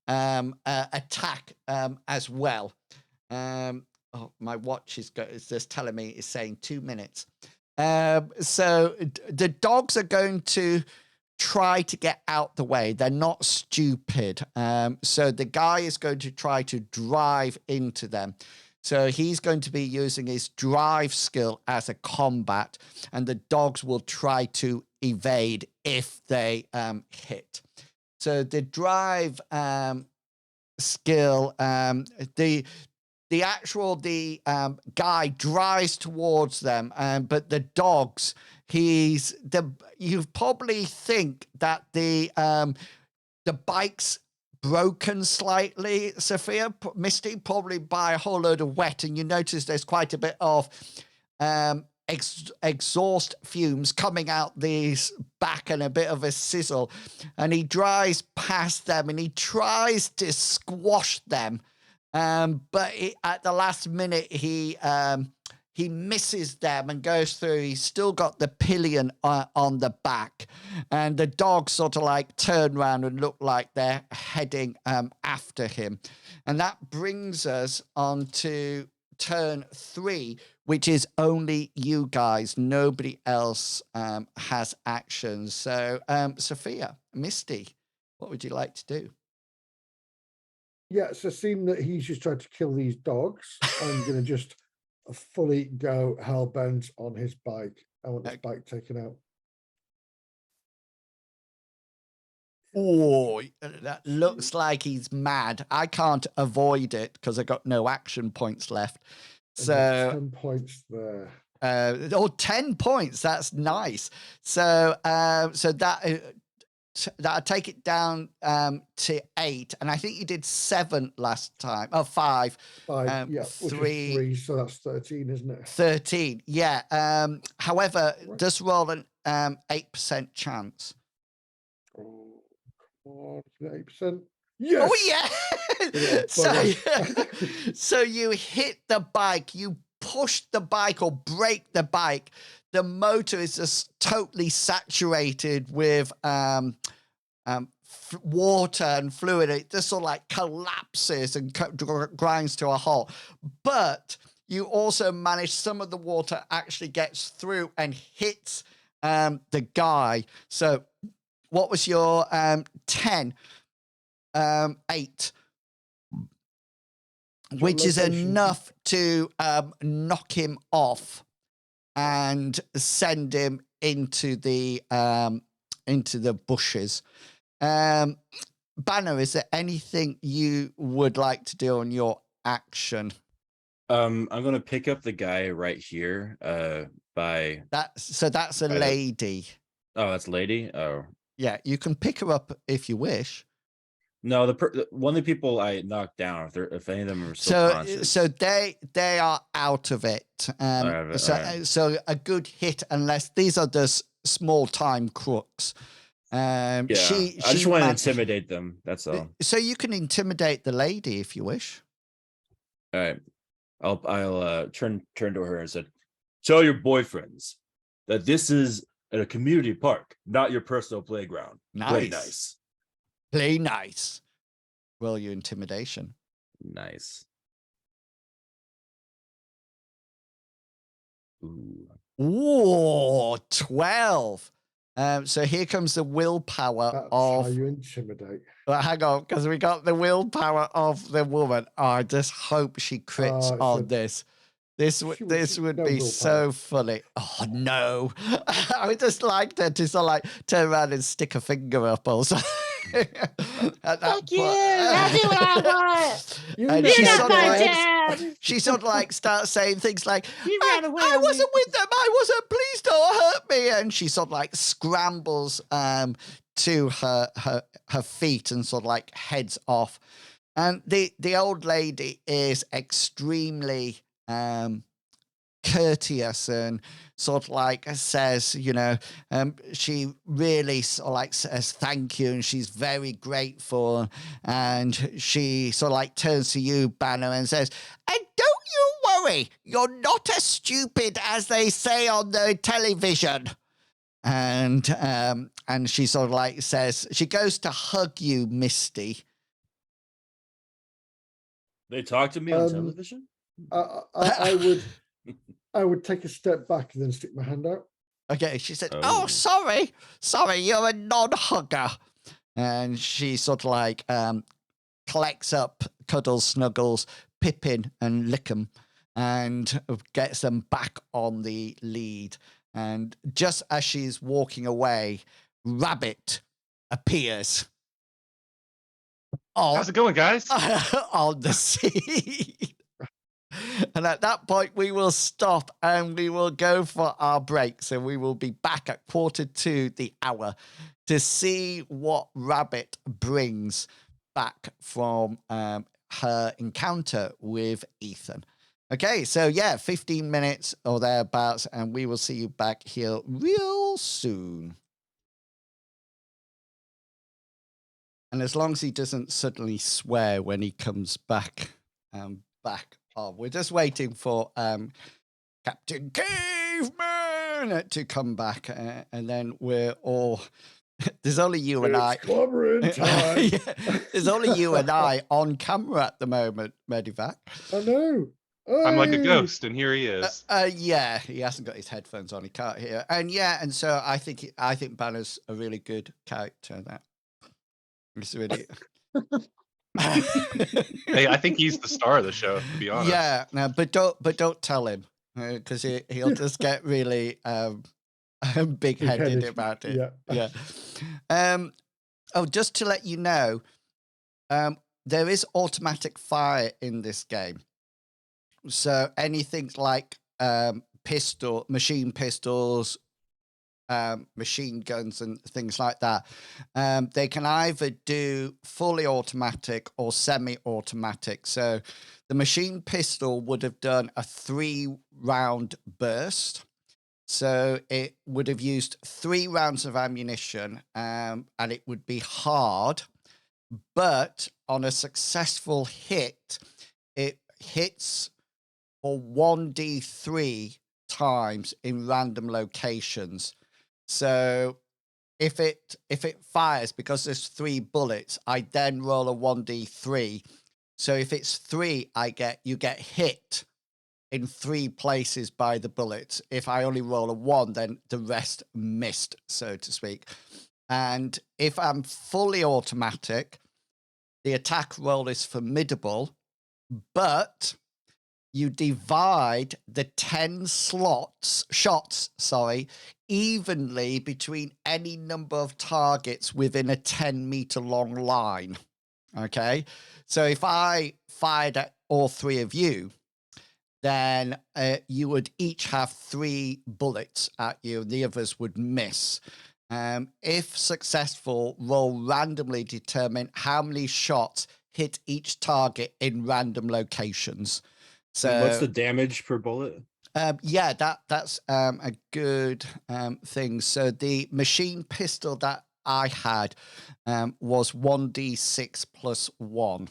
attack as well. Oh, my watch is just telling me it's saying 2 minutes. So the dogs are going to try to get out the way. They're not stupid. So the guy is going to try to drive into them. So he's going to be using his drive skill as a combat, and the dogs will try to evade if they hit. So the drive skill, the guy drives towards them, but the dogs, you probably think that the bike's broken slightly, Sophia, Misty, probably by a whole load of wet, and you notice there's quite a bit of exhaust fumes coming out these back and a bit of a sizzle, and he drives past them and he tries to squash them, but at the last minute he misses them and goes through. He's still got the pillion on the back, and the dogs sort of like turn around and look like they're heading after him. And that brings us on to turn 3, which is only you guys. Nobody else has actions. So, Sophia, Misty, what would you like to do? Yeah, so seeing that he's just tried to kill these dogs, I'm going to just fully go hell-bent on his bike. I want this bike taken out. Oh, that looks like he's mad. I can't avoid it because I got no action points left. So 10 points there. 10 points. That's nice. So that that'll take it down to 8, and I think you did 7 last time. Oh, 5. 5, yeah, which 3, is 3, so that's 13, isn't it? 13. Yeah. However, Right. just roll an 8% chance. Oh, come on, 8%. Yes. Oh yeah. Yeah, So you hit the bike, you push the bike or break the bike. The motor is just totally saturated with water and fluid. It just sort of like collapses and grinds to a halt. But you also manage, some of the water actually gets through and hits the guy. So what was your 10? 8, which is location? enough to knock him off and send him into the bushes. Banner, is there anything you would like to do on your action? I'm gonna pick up the guy right here. That's a By lady. Oh, that's lady. Oh, Yeah, you can pick her up if you wish. no, one of the people I knocked down. If any of them are still conscious. So they are out of it. So a good hit, unless these are just small time crooks. Yeah, I just want to intimidate them. That's all. So you can intimidate the lady if you wish. All right, I'll turn to her and said, "Tell your boyfriends that this is a community park, not your personal playground. Play nice. Play nice. Roll your intimidation. Nice. Ooh, 12. So here comes the willpower That's of. how you intimidate. Well, hang on, because we got the willpower of the woman. Oh, I just hope she crits on this. This would be so funny. Oh no! I would just like her to sort of like turn around and stick a finger up or something. Fuck you! I'll do what I want. And You're not my dad. she sort of like starts saying things like, You ran away. I wasn't with them. I wasn't. Please don't hurt me. And she sort of like scrambles to her feet and sort of like heads off. And the old lady is extremely courteous and sort of like says, she really sort of like says thank you, and she's very grateful, and she sort of like turns to you, Banner, and says, and don't you worry, you're not as stupid as they say on the television. And she sort of like says, she goes to hug you, Misty. They talk to me on television? I would take a step back and then stick my hand out. Okay, she said, oh, sorry, you're a non-hugger. And she sort of like collects up Cuddles, Snuggles, Pippin, and Lickum, and gets them back on the lead. And just as she's walking away, Rabbit appears. How's it going, guys? On the scene. And at that point, we will stop and we will go for our break. So we will be back at 1:45 the hour to see what Rabbit brings back from her encounter with Ethan. Okay, so yeah, 15 minutes or thereabouts, and we will see you back here real soon. And as long as he doesn't suddenly swear when he comes back, back on. We're just waiting for Captain Caveman to come back, and then we're all. There's only you and I. Clobbering time. Yeah, there's only you and I on camera at the moment, Medivac. I know. I'm like a ghost, and here he is. Yeah, he hasn't got his headphones on. He can't hear. And so I think Banner's a really good character. That it's really. Hey, I think he's the star of the show, to be honest. Yeah, no, but don't tell him, because he'll just get really big-headed about it. Yeah. Just to let you know, there is automatic fire in this game. So anything like machine pistols, machine guns and things like that. They can either do fully automatic or semi-automatic. So the machine pistol would have done a 3-round burst. So it would have used 3 rounds of ammunition, and it would be hard. But on a successful hit, it hits for 1d3 times in random locations. So if it fires, because there's 3 bullets, I then roll a 1d3. So if it's 3, you get hit in 3 places by the bullets. If I only roll a 1, then the rest missed, so to speak. And if I'm fully automatic, the attack roll is formidable, but you divide the 10 shots, evenly between any number of targets within a 10-meter long line. Okay, so if I fired at all 3 of you, then you would each have 3 bullets at you, and the others would miss. If successful, roll randomly determine how many shots hit each target in random locations. So And what's the damage per bullet? yeah, that's a good thing. So the machine pistol that I had was 1d6 plus 1.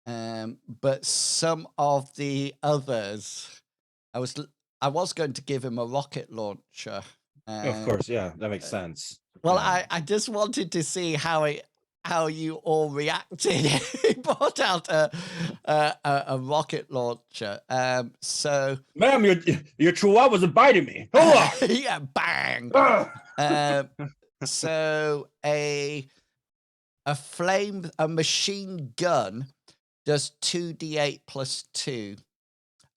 But some of the others, I was going to give him a rocket launcher. Of course, yeah, that makes sense. Well, Yeah. I just wanted to see how you all reacted. He brought out a rocket launcher. So Ma'am, your chihuahuas are biting me. Hold on. yeah, bang. Ah! So a machine gun does 2d8 plus 2.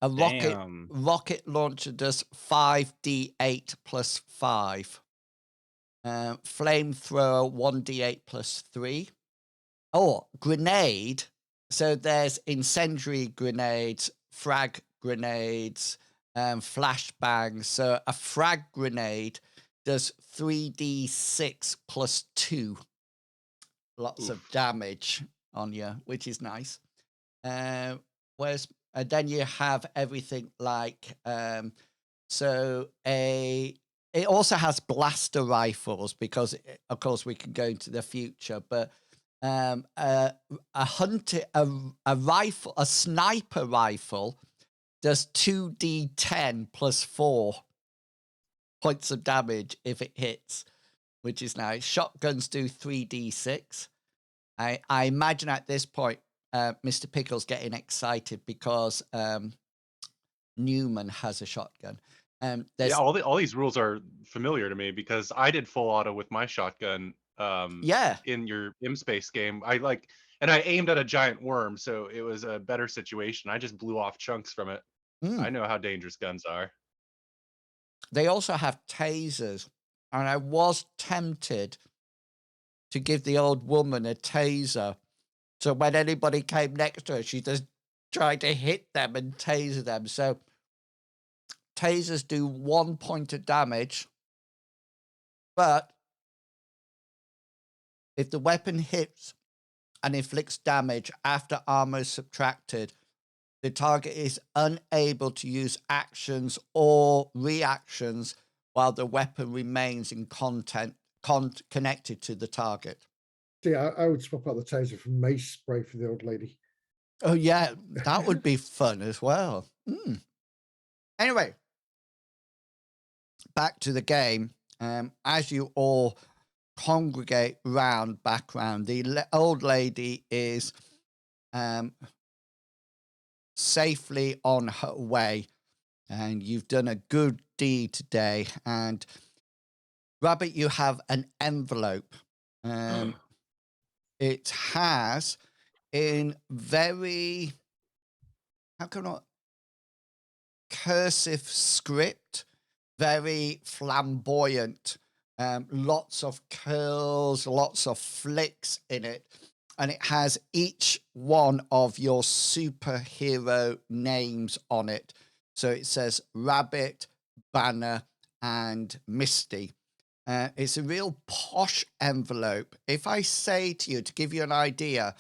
A Damn. rocket launcher does 5d8 plus 5. Flamethrower 1d8 plus 3. Oh, grenade. So there's incendiary grenades, frag grenades, flashbangs. So a frag grenade does 3d6 plus 2. Lots of damage on you, which is nice. Whereas then you have everything like it also has blaster rifles, because of course we can go into the future, but a sniper rifle does 2d10 plus 4 points of damage if it hits, which is nice. Shotguns do 3d6. I imagine at this point Mr. Pickle's getting excited because Newman has a shotgun. Yeah, all these rules are familiar to me because I did full auto with my shotgun. Yeah. In your M-Space game, and I aimed at a giant worm, so it was a better situation. I just blew off chunks from it. I know how dangerous guns are. They also have tasers, and I was tempted to give the old woman a taser, so when anybody came next to her, she just tried to hit them and taser them. So tasers do 1 point of damage, but if the weapon hits and inflicts damage after armor is subtracted, the target is unable to use actions or reactions while the weapon remains in connected to the target. See, I would swap out the taser for mace spray for the old lady. Oh yeah, that would be fun as well. Anyway, back to the game. As you all congregate background, the old lady is safely on her way, and you've done a good deed today. And Rabbit, you have an envelope. It has in very, cursive script, very flamboyant, lots of curls, lots of flicks in it, and it has each one of your superhero names on it. So it says Rabbit, Banner, and Misty. It's a real posh envelope. If I say to you, to give you an idea,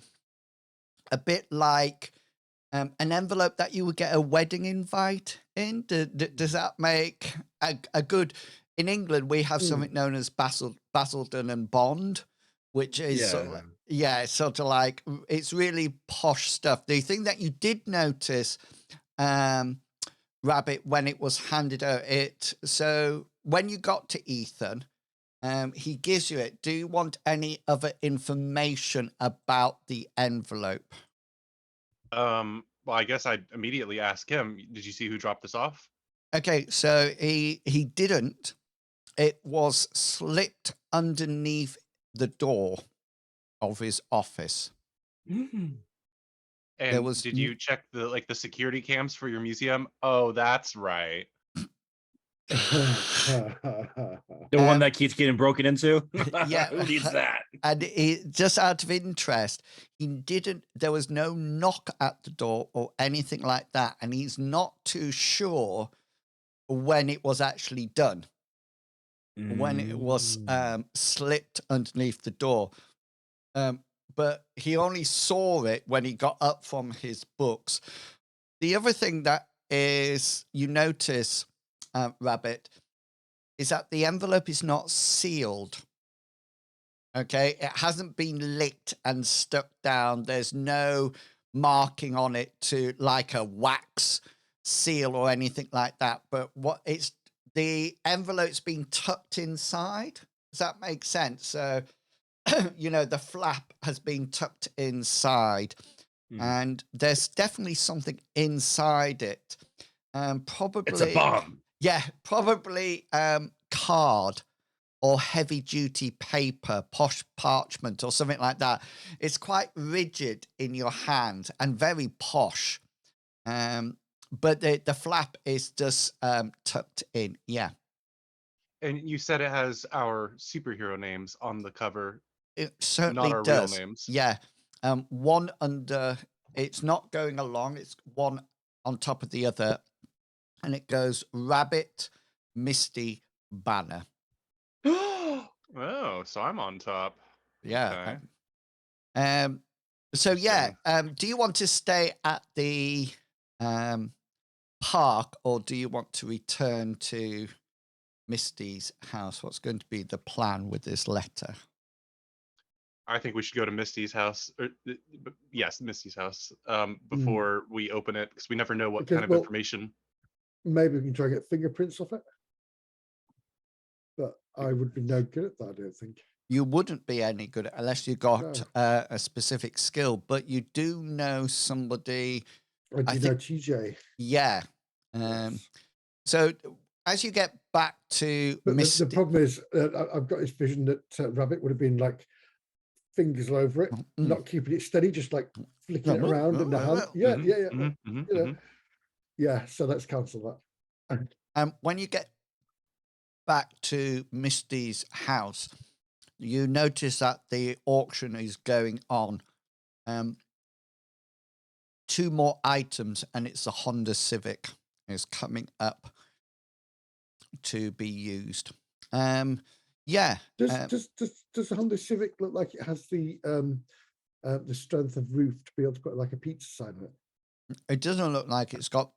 a bit like an envelope that you would get a wedding invite in. Does that make a good? In England, we have something known as Basildon and Bond, which is sort of it's sort of like, it's really posh stuff. The thing that you did notice, Rabbit, when it was handed out, so when you got to Ethan, he gives you it. Do you want any other information about the envelope? Well, I guess I'd immediately ask him, did you see who dropped this off? Okay, so he didn't. It was slipped underneath the door of his office. And was did you check the security cams for your museum? Oh, that's right. The one that keeps getting broken into? Yeah. Who needs that? And just out of interest, there was no knock at the door or anything like that. And he's not too sure when it was actually done, when it was slipped underneath the door. But he only saw it when he got up from his books. The other thing that is, you notice, Rabbit, is that the envelope is not sealed. Okay, it hasn't been licked and stuck down. There's no marking on it to like a wax seal or anything like that. But the envelope's been tucked inside. Does that make sense? So, the flap has been tucked inside, and there's definitely something inside it. Probably it's a bomb. Yeah, probably card or heavy duty paper, posh parchment or something like that. It's quite rigid in your hand and very posh. But the flap is just tucked in. Yeah. And you said it has our superhero names on the cover. It certainly not our does. real names. Yeah. One under, it's not going along. It's one on top of the other. And it goes Rabbit, Misty, Banner. Oh, so I'm on top. Yeah. Okay. So yeah, do you want to stay at the park, or do you want to return to Misty's house? What's going to be the plan with this letter? I think we should go to Misty's house. Yes, Misty's house. Before we open it, because we never know what kind of information. Maybe we can try and get fingerprints off it. But I would be no good at that, I don't think. You wouldn't be any good unless you got a specific skill, but you do know somebody. I do know TJ. Yeah. Yes. So as you get back to the problem is, I've got this vision that Rabbit would have been like fingers all over it, not keeping it steady, just like flicking it around in the hand. Yeah, so let's cancel that. When you get back to Misty's house, you notice that the auction is going on. 2 more items, and it's a Honda Civic is coming up to be used. Yeah. Does the Honda Civic look like it has the strength of roof to be able to put like a pizza sign on it? It doesn't look like it's got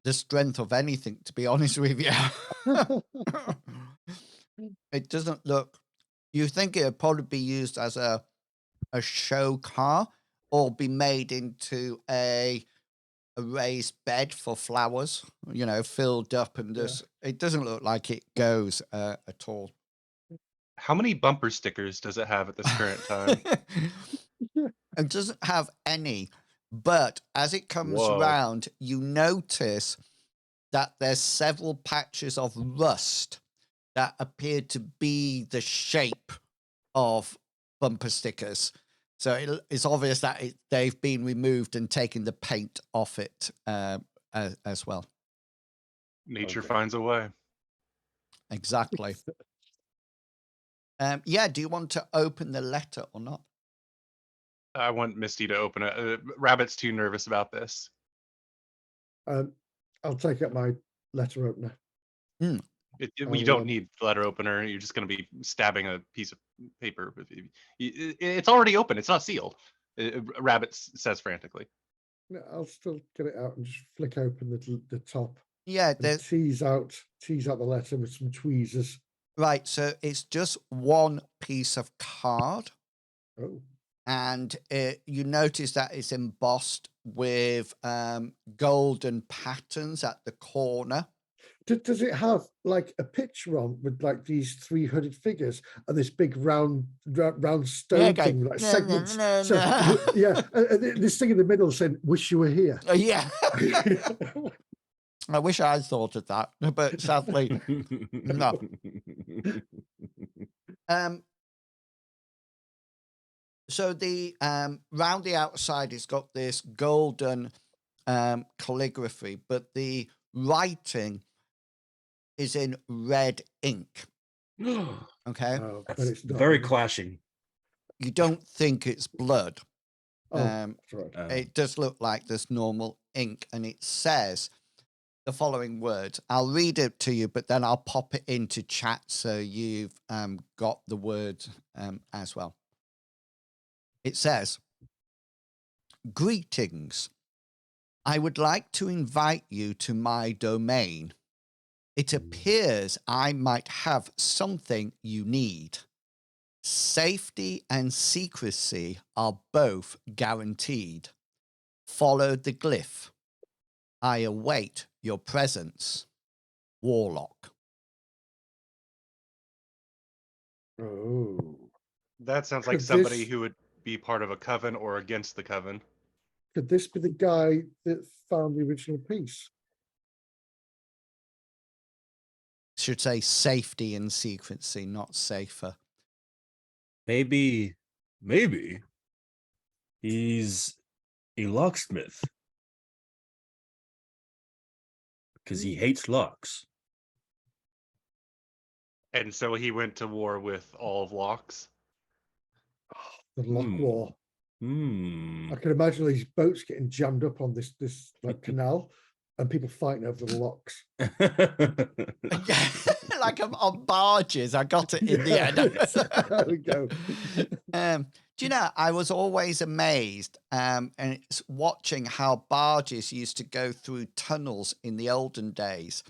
the strength of anything, to be honest with you. It doesn't look. You think it would probably be used as a show car, or be made into a raised bed for flowers, filled up, and just it doesn't look like it goes at all. How many bumper stickers does it have at this current time? It doesn't have any, but as it comes round, you notice that there's several patches of rust that appear to be the shape of bumper stickers. So it's obvious that they've been removed and taken the paint off it as well. Nature finds a way. Exactly. Yeah, do you want to open the letter or not? I want Misty to open it. Rabbit's too nervous about this. I'll take out my letter opener. Mm. You don't need the letter opener. You're just going to be stabbing a piece of paper. It's already open. It's not sealed. Rabbit says frantically. No, I'll still get it out and just flick open the top Yeah, and there's tease out the letter with some tweezers. right. So it's just one piece of card, Oh, and you notice that it's embossed with golden patterns at the corner. does it have like a picture on with like these 3 hooded figures and this big round stone Okay. thing, like No, segments? no, So no. yeah, this thing in the middle saying "Wish you were here." Yeah. I wish I thought of that, but sadly, no. So the round the outside, it's got this golden calligraphy, but the writing is in red ink. Okay, Oh, but That's it's not. very clashing. you don't think it's blood. Oh, that's right. It does look like this normal ink, and it says the following words. I'll read it to you, but then I'll pop it into chat so you've got the words as well. It says, "Greetings. I would like to invite you to my domain. It appears I might have something you need. Safety and secrecy are both guaranteed. Follow the glyph. I await your presence. Warlock." Oh, That sounds like Could somebody this- who would be part of a coven or against the coven. could this be the guy that found the original piece? Should say safety and secrecy, not safer. Maybe he's a locksmith because he hates locks. And so he went to war with all of Locks. The lock war. I can imagine these boats getting jammed up on this like canal, and people fighting over the locks. Like on barges. I got it in the end. There we go. Do you know, I was always amazed and it's watching how barges used to go through tunnels in the olden days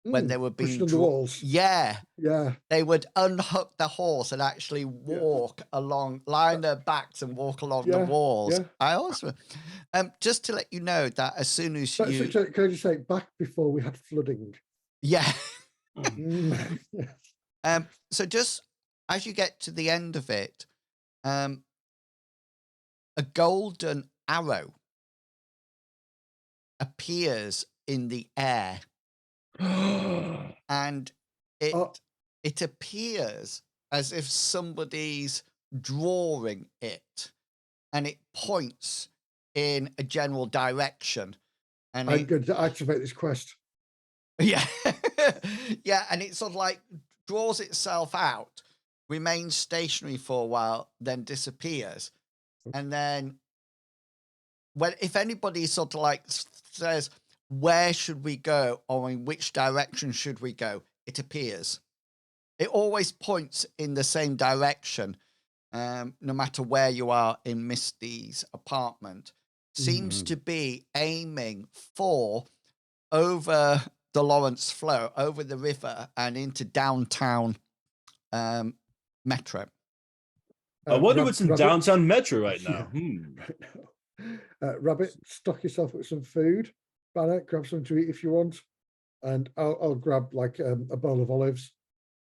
when they were being pushed on the walls. Yeah, Yeah, they would unhook the horse and actually walk along, lie on their backs and walk along the Yeah, walls. yeah. I also, just to let you know that as soon as so, you, can I just say, back before we had flooding. yeah. Yes. So just as you get to the end of it, a golden arrow appears in the air, and it appears as if somebody's drawing it, and it points in a general direction. And I'm going to activate this quest. yeah, yeah, and it sort of like draws itself out, remains stationary for a while, then disappears, and then if anybody sort of like says, "Where should we go?" or "In which direction should we go?" it appears. It always points in the same direction, no matter where you are in Misty's apartment. Seems to be aiming for over the Lawrence Flow, over the river, and into downtown Metro. I wonder what's in Rabbit, downtown Metro right now. Rabbit, stock yourself with some food. Banner, grab something to eat if you want, and I'll grab like a bowl of olives,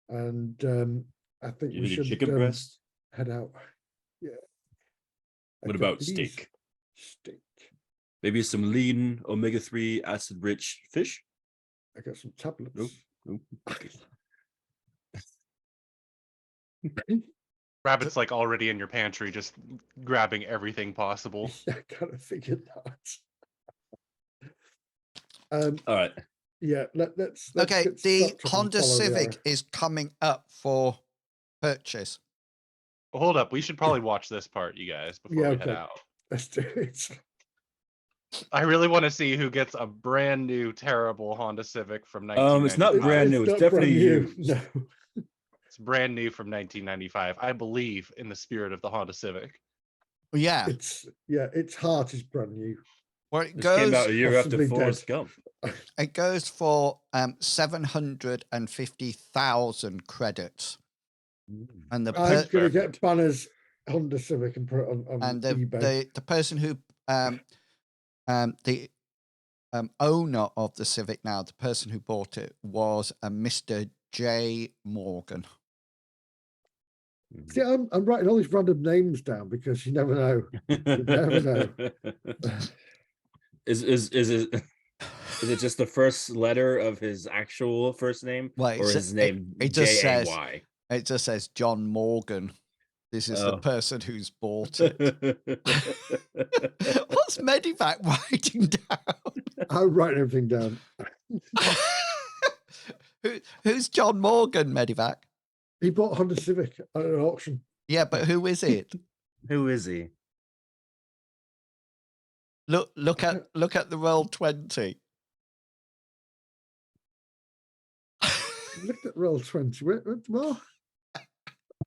and I think You we need a should chicken breast? head out. Yeah. What I've got about these. steak? Steak. Maybe some lean omega-3 acid-rich fish? I got some tablets. Nope. Rabbit's like already in your pantry, just grabbing everything possible. Yeah, I kind of figured that. All right. Yeah, let's Okay, get the stocked up and Honda follow the Civic arrow. is coming up for purchase. Well, hold up. We should probably watch this part, you guys, before Yeah, we head okay. out. Let's do it. I really want to see who gets a brand new terrible Honda Civic from It's not 1995. brand new. It's not definitely brand new. used. No. It's brand new from 1995. I believe in the spirit of the Honda Civic. Yeah. Its heart is brand new. Well, it This came out goes a year after possibly Forrest dead. Gump. it goes for 750,000 credits. And the I'm gonna fair. get Banner's Honda Civic and put it on and eBay. the person who the owner of the Civic now, the person who bought it was Mr. J. Morgan. See, I'm writing all these random names down because you never know. You never know. Is it just the first letter of his actual first name, Well, or his name it just says J-A-Y? it just says John Morgan. This is the Oh. person who's bought it. What's Medivac writing down? I'm writing everything down. Who's John Morgan, Medivac? He bought a Honda Civic at an auction. Yeah, but who is it? Who is he? Look at the roll 20. Look at roll 20. Wait, more.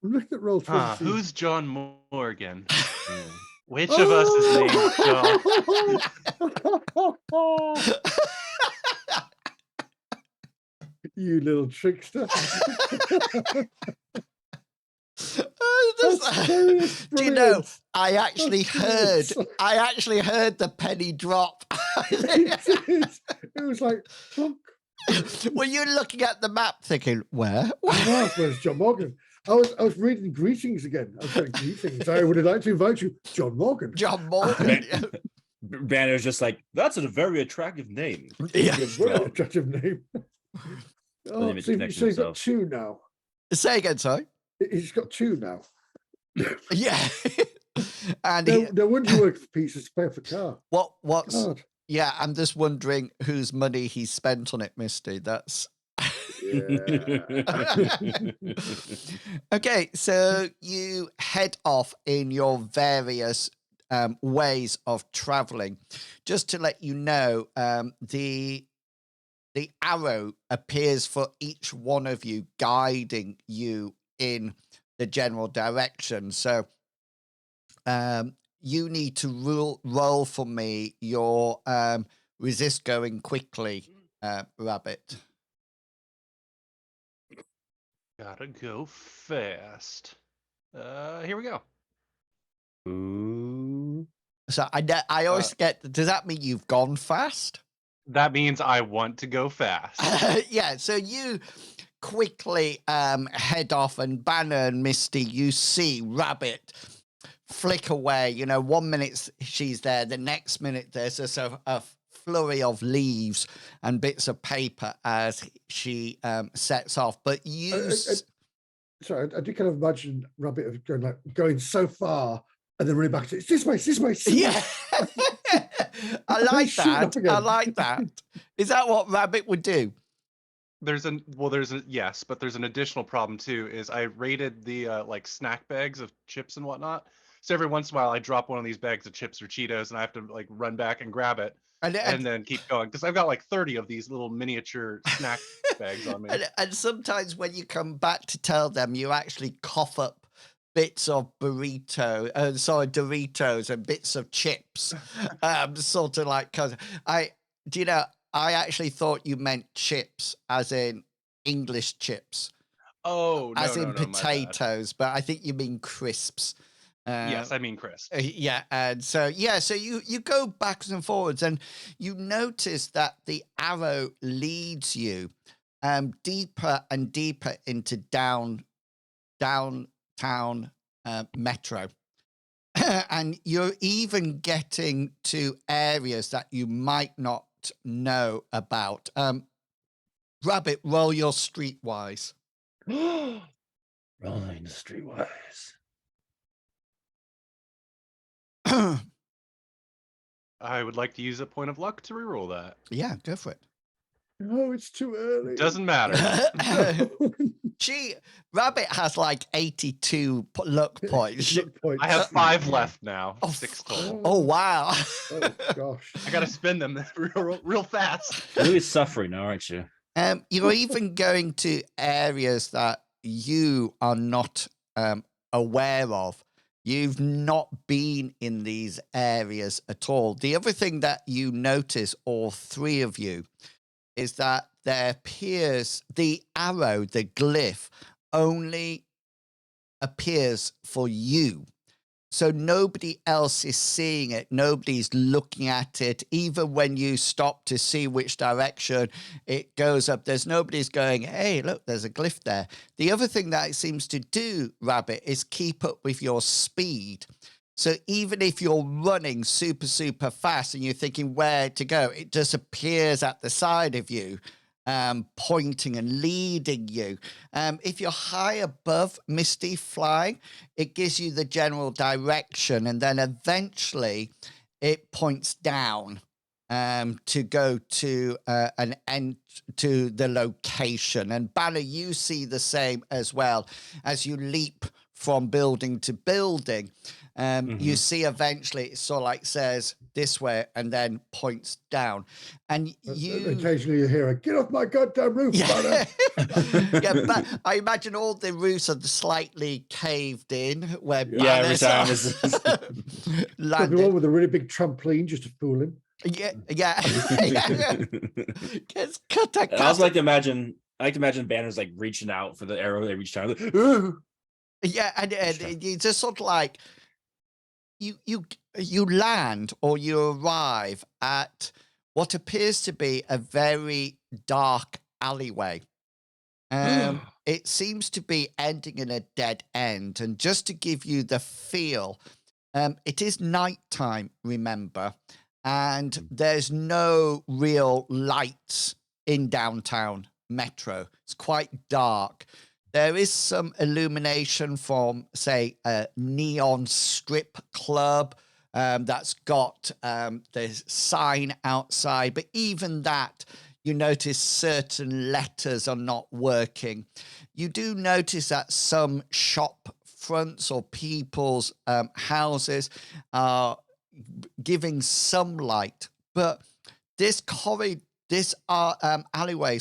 Look at roll 20. Who's John Morgan? Which of us is named John? You little trickster. Do you know, I actually heard the penny drop. It was like, look. Were you looking at the map thinking, where? Where's John Morgan? I was reading greetings again. I was saying greetings. I would like to invite you, John Morgan. John Morgan. Banner's just like, that's a very attractive name. Yeah. Very attractive name. Oh, image so connection he's got himself. 2 now. Say again, sorry. He's got 2 now. Yeah. And No wonder you work for pieces to pay for car. what's God. yeah, I'm just wondering whose money he spent on it, Misty. That's okay. So you head off in your various ways of traveling. Just to let you know, the arrow appears for each one of you, guiding you in the general direction. So you need to roll for me your resist going quickly, Rabbit. Gotta go fast. Here we go. Ooh. So I always get, does that mean you've gone fast? That means I want to go fast. Yeah, so you quickly head off, and Banner and Misty, you see Rabbit flick away. You know, 1 minute she's there, the next minute there's just a flurry of leaves and bits of paper as she sets off. But you... Sorry, I do kind of imagine Rabbit going so far and then running back to it's this way, it's this way. It's this way. Yeah. I like that. I like that. Is that what Rabbit would do? There's an yes, but there's an additional problem too. Is I raided the like snack bags of chips and whatnot. So every once in a while, I drop one of these bags of chips or Cheetos, and I have to like run back and grab it, and then keep going because I've got like 30 of these little miniature snack bags on me. And sometimes when you come back to tell them, you actually cough up bits of Doritos and bits of chips, sort of like, because I actually thought you meant chips as in English chips. Oh, no, as in no, my bad. Potatoes, but I think you mean crisps. Yes, I mean crisps. Yeah, and so you go backwards and forwards, and you notice that the arrow leads you deeper and deeper into downtown metro. And you're even getting to areas that you might not know about. Rabbit, roll your streetwise. Rolling streetwise. I would like to use a point of luck to reroll that. Yeah, go for it. No, it's too early. Doesn't matter. Gee, Rabbit has like 82 luck points. Look points. I have 5 left now. Oh, 6 total. Oh, wow. Oh gosh. I gotta spend them real fast. Really suffering, aren't you? You're even going to areas that you are not aware of. You've not been in these areas at all. The other thing that you notice, all three of you, is that there appears the arrow, the glyph, only appears for you. So nobody else is seeing it. Nobody's looking at it. Even when you stop to see which direction it goes up, there's nobody's going, hey, look, there's a glyph there. The other thing that it seems to do, Rabbit, is keep up with your speed. So even if you're running super, super fast and you're thinking where to go, it just appears at the side of you, pointing and leading you. If you're high above Misty flying, it gives you the general direction, and then eventually it points down to go to an end to the location. And Banner, you see the same as well as you leap from building to building. You see eventually it sort of like says this way and then points down. And you occasionally you hear a "get off my goddamn roof, Banner." Yeah, but I imagine all the roofs are slightly caved in where every time The landed. one with a really big trampoline just to fool him. Yeah. Gets cut. I also like to imagine Banner's like reaching out for the arrow they reached out. Yeah, and you just sort of like you land or you arrive at what appears to be a very dark alleyway. It seems to be ending in a dead end. And just to give you the feel, it is nighttime, remember, and there's no real lights in downtown Metro. It's quite dark. There is some illumination from, say, a neon strip club that's got the sign outside. But even that, you notice certain letters are not working. You do notice that some shop fronts or people's houses are giving some light. But this alleyway,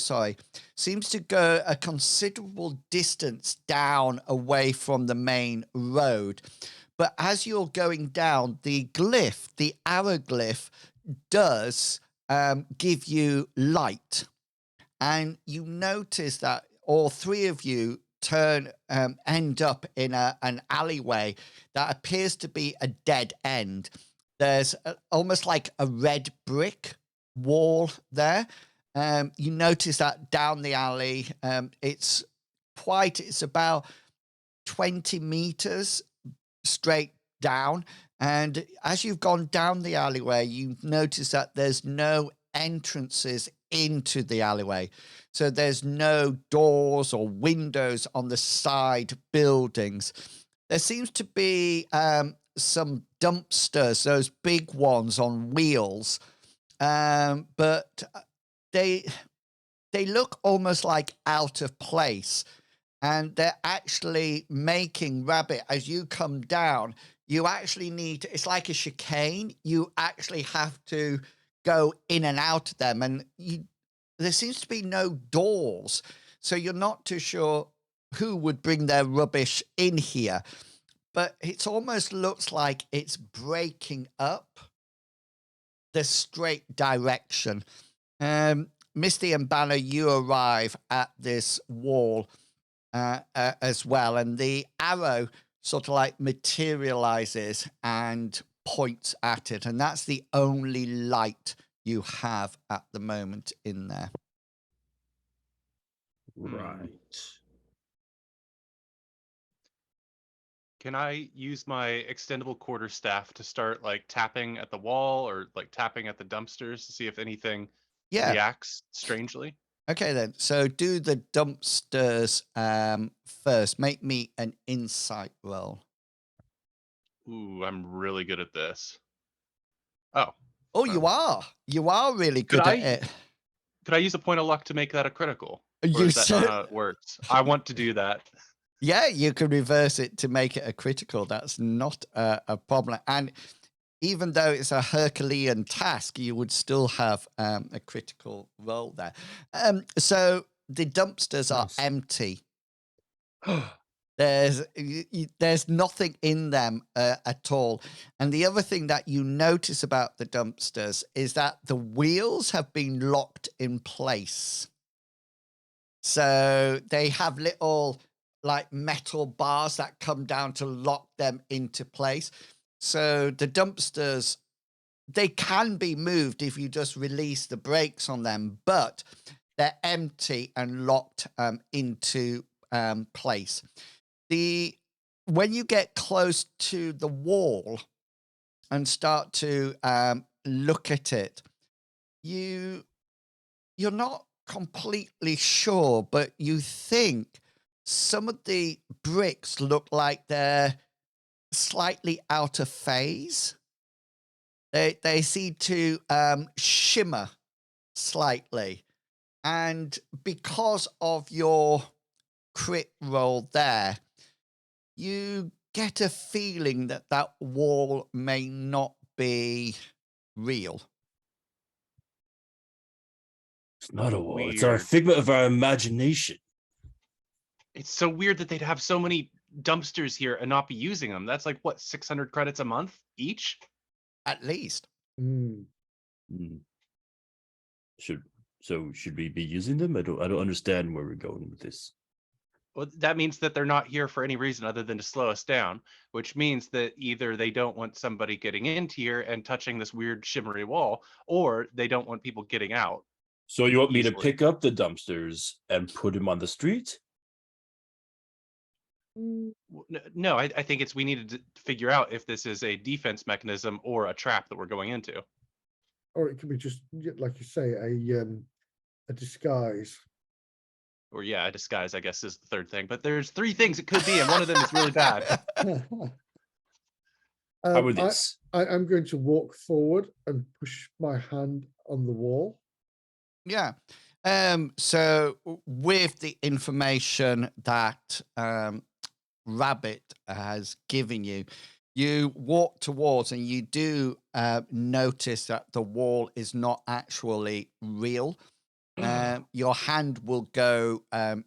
seems to go a considerable distance down away from the main road. But as you're going down, the glyph, the arrow glyph, does give you light. And you notice that all three of you end up in an alleyway that appears to be a dead end. There's almost like a red brick wall there. You notice that down the alley, it's about 20 meters straight down. And as you've gone down the alleyway, you notice that there's no entrances into the alleyway. So there's no doors or windows on the side buildings. There seems to be some dumpsters, those big ones on wheels. But they look almost like out of place, and they're actually making Rabbit, as you come down, you actually need, it's like a chicane. You actually have to go in and out of them, and there seems to be no doors. So you're not too sure who would bring their rubbish in here, but it almost looks like it's breaking up the straight direction. Misty and Banner, you arrive at this wall as well, and the arrow sort of like materializes and points at it, and that's the only light you have at the moment in there. Right. Can I use my extendable quarterstaff to start like tapping at the wall or like tapping at the dumpsters to see if anything reacts strangely? Okay then. So do the dumpsters first. Make me an insight roll. Ooh, I'm really good at this. Oh. Oh, you are. You are really good at it. Could I use a point of luck to make that a critical? Or You is that not said, how it works? I want to do that. yeah, you can reverse it to make it a critical. That's not a problem. And even though it's a Herculean task, you would still have a critical role there. So the dumpsters are Nice. empty. There's nothing in them at all. And the other thing that you notice about the dumpsters is that the wheels have been locked in place. So they have little like metal bars that come down to lock them into place. So the dumpsters, they can be moved if you just release the brakes on them, but they're empty and locked into place. When you get close to the wall and start to look at it, you're not completely sure, but you think some of the bricks look like they're slightly out of phase. They seem to shimmer slightly, and because of your crit roll there, you get a feeling that that wall may not be real. It's not a wall. It's our Weird. figment of our imagination. It's so weird that they'd have so many dumpsters here and not be using them. That's like what, 600 credits a month each? At least. Hmm. Hmm. Should we be using them? I don't understand where we're going with this. Well, that means that they're not here for any reason other than to slow us down, which means that either they don't want somebody getting into here and touching this weird shimmery wall, or they don't want people getting out. So you want me to Easily. pick up the dumpsters and put them on the street? No, I think we needed to figure out if this is a defense mechanism or a trap that we're going into. Or it could be just, like you say, a disguise. Or yeah, a disguise, I guess, is the third thing. But there's three things it could be, and one of them is really bad. How about this? I'm going to walk forward and push my hand on the wall. Yeah. So with the information that Rabbit has given you, you walk towards and you do notice that the wall is not actually real. Your hand will go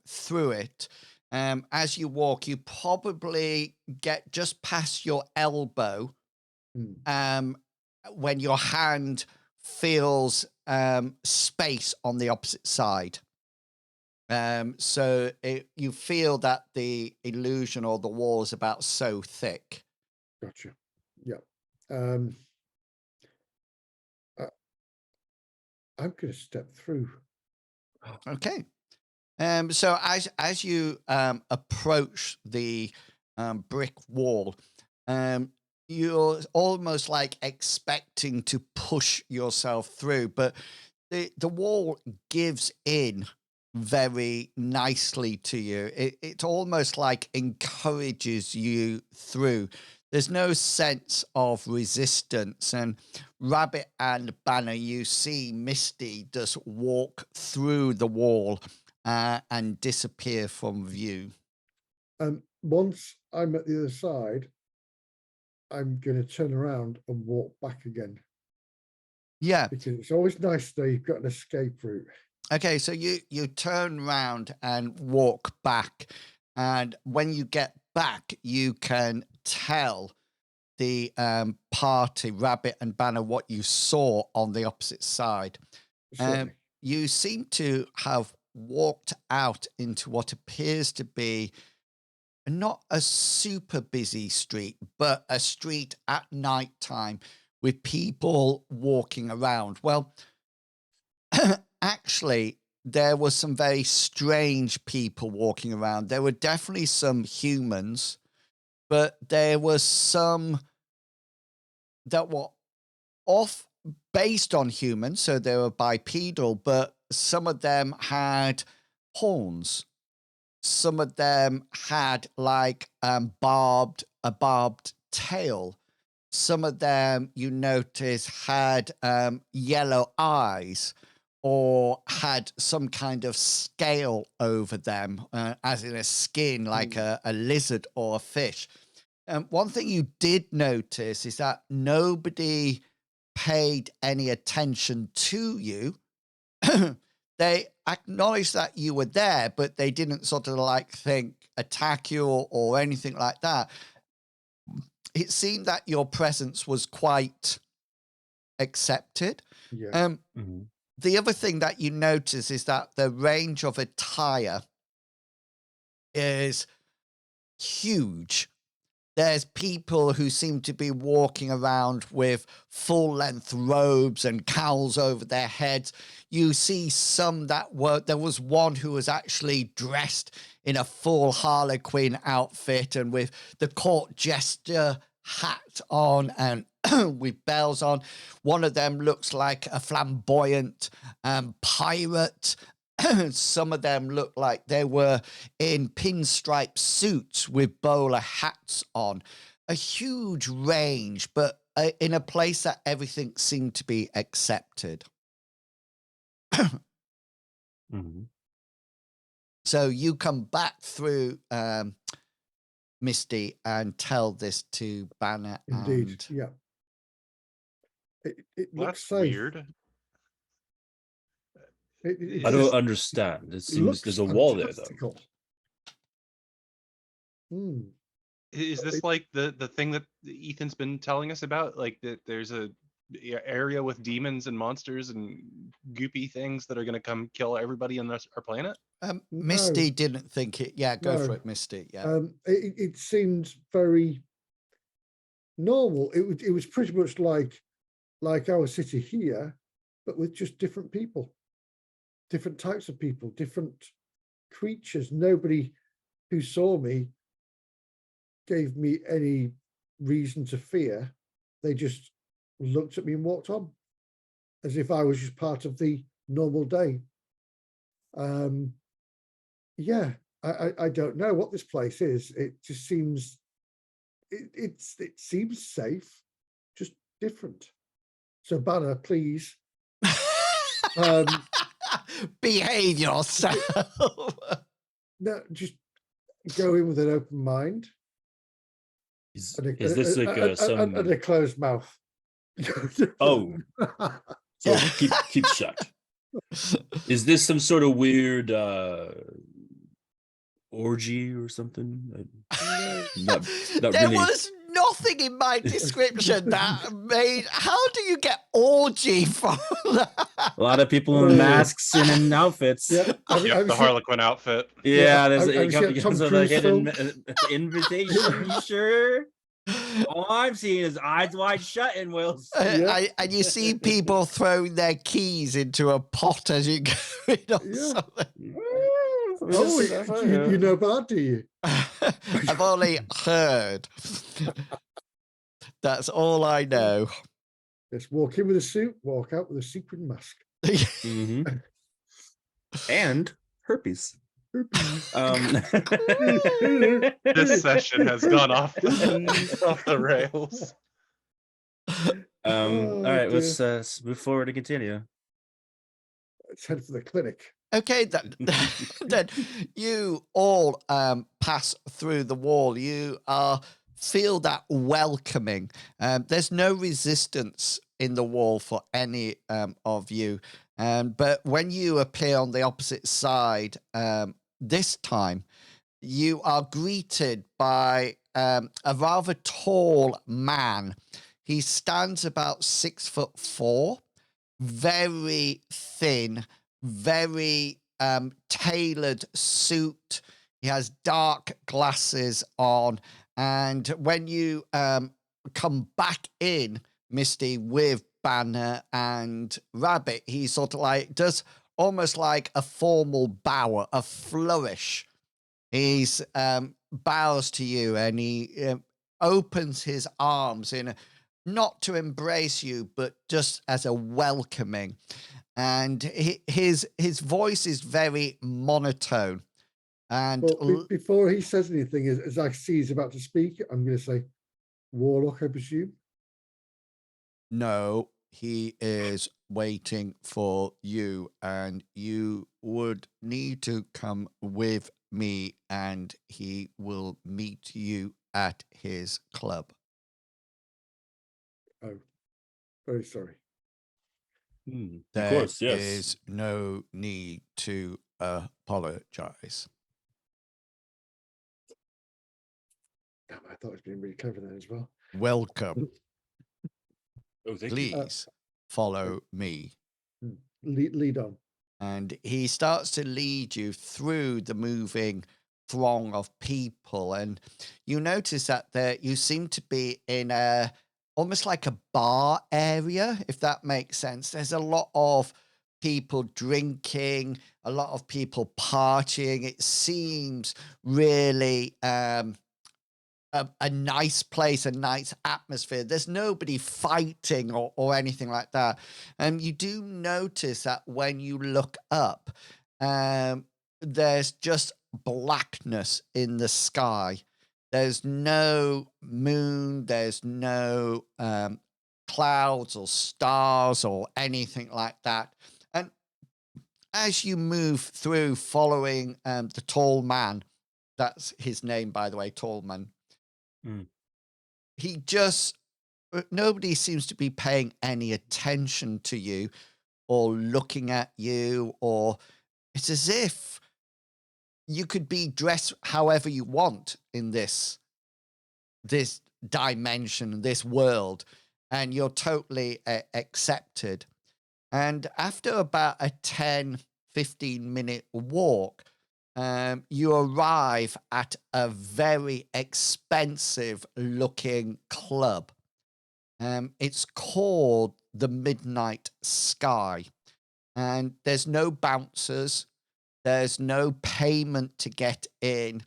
through it. As you walk, you probably get just past your elbow when your hand feels space on the opposite side. So you feel that the illusion or the wall is about so thick. Gotcha. Yeah. I'm going to step through. Okay. So as you approach the brick wall, you're almost like expecting to push yourself through, but the wall gives in very nicely to you. It almost like encourages you through. There's no sense of resistance. And Rabbit and Banner, you see Misty just walk through the wall and disappear from view. Once I'm at the other side, I'm going to turn around and walk back again. Yeah. Because it's always nice that you've got an escape route. Okay, so you turn round and walk back. And when you get back, you can tell the party, Rabbit and Banner, what you saw on the opposite side. Certainly. You seem to have walked out into what appears to be not a super busy street, but a street at night time with people walking around. Well, actually, there were some very strange people walking around. There were definitely some humans, but there were some that were based on humans, so they were bipedal, but some of them had horns. Some of them had like a barbed tail. Some of them, you notice, had yellow eyes, or had some kind of scale over them, as in a skin, like a lizard or a fish. One thing you did notice is that nobody paid any attention to you. They acknowledged that you were there, but they didn't sort of like think attack you or anything like that. It seemed that your presence was quite accepted. Yeah. The other thing that you notice is that the range of attire is huge. There's people who seem to be walking around with full-length robes and cowls over their heads. You see some that there was one who was actually dressed in a full Harlequin outfit and with the court jester hat on and with bells on. One of them looks like a flamboyant pirate. Some of them look like they were in pinstripe suits with bowler hats on. A huge range, but in a place that everything seemed to be accepted. So you come back through Misty and tell this to Banner. Indeed, yeah. It Well, looks that's safe. weird. I don't understand. It seems there's a wall there, though. Is this like the thing that Ethan's been telling us about? Like that there's a area with demons and monsters and goopy things that are going to come kill everybody on our planet? Misty didn't think it. Yeah, go for it, Misty. Yeah. It seemed very normal. It was pretty much like our city here, but with just different people, different types of people, different creatures. Nobody who saw me gave me any reason to fear. They just looked at me and walked on as if I was just part of the normal day. Yeah, I don't know what this place is. It just seems it seems safe, just different. So Banner, please behave yourself. No, just go in with an open mind. Is this like some and a closed mouth? Oh, so keep shut. Is this some sort of weird orgy or something? Not there really. was nothing in my description that made. How do you get orgy from that? A lot of people in masks and in outfits. Yeah, The Harlequin outfit. Yeah, there's have you seen Tom of the Cruise hidden invitation. You sure? All I'm seeing is eyes wide shut, inwils. And you see people throwing their keys into a pot as you go in or something. Oh, you know about, do you? I've only heard. That's all I know. Let's walk in with a suit, walk out with a sequin mask. And herpes. This session has gone off the rails. All right, let's move forward and continue. Let's head for the clinic. Okay, then you all pass through the wall. You feel that welcoming. There's no resistance in the wall for any of you. But when you appear on the opposite side, this time, you are greeted by a rather tall man. He stands about 6'4", very thin, very tailored suit. He has dark glasses on. And when you come back in, Misty, with Banner and Rabbit, he sort of like does almost like a formal bow, a flourish. He's bows to you and he opens his arms in not to embrace you, but just as a welcoming. And his voice is very monotone. And before he says anything, as I see he's about to speak, I'm going to say, Warlock, I presume? No, he is waiting for you, and you would need to come with me, and he will meet you at his club. Oh, very sorry. Of There course, yes. is no need to apologize. Damn, I thought I was being really clever then as well. Welcome. Oh, thank you. Please follow me. Lead on. And he starts to lead you through the moving throng of people. And you notice that there you seem to be in a almost like a bar area, if that makes sense. There's a lot of people drinking, a lot of people partying. It seems really a nice place, a nice atmosphere. There's nobody fighting or anything like that. And you do notice that when you look up, there's just blackness in the sky. There's no moon, there's no clouds or stars or anything like that. And as you move through following the tall man, that's his name, by the way, tall man, he just, nobody seems to be paying any attention to you or looking at you, or it's as if you could be dressed however you want in this dimension, this world, and you're totally accepted. And after about a 10-15 minute walk, you arrive at a very expensive looking club. It's called the Midnight Sky, and there's no bouncers, there's no payment to get in.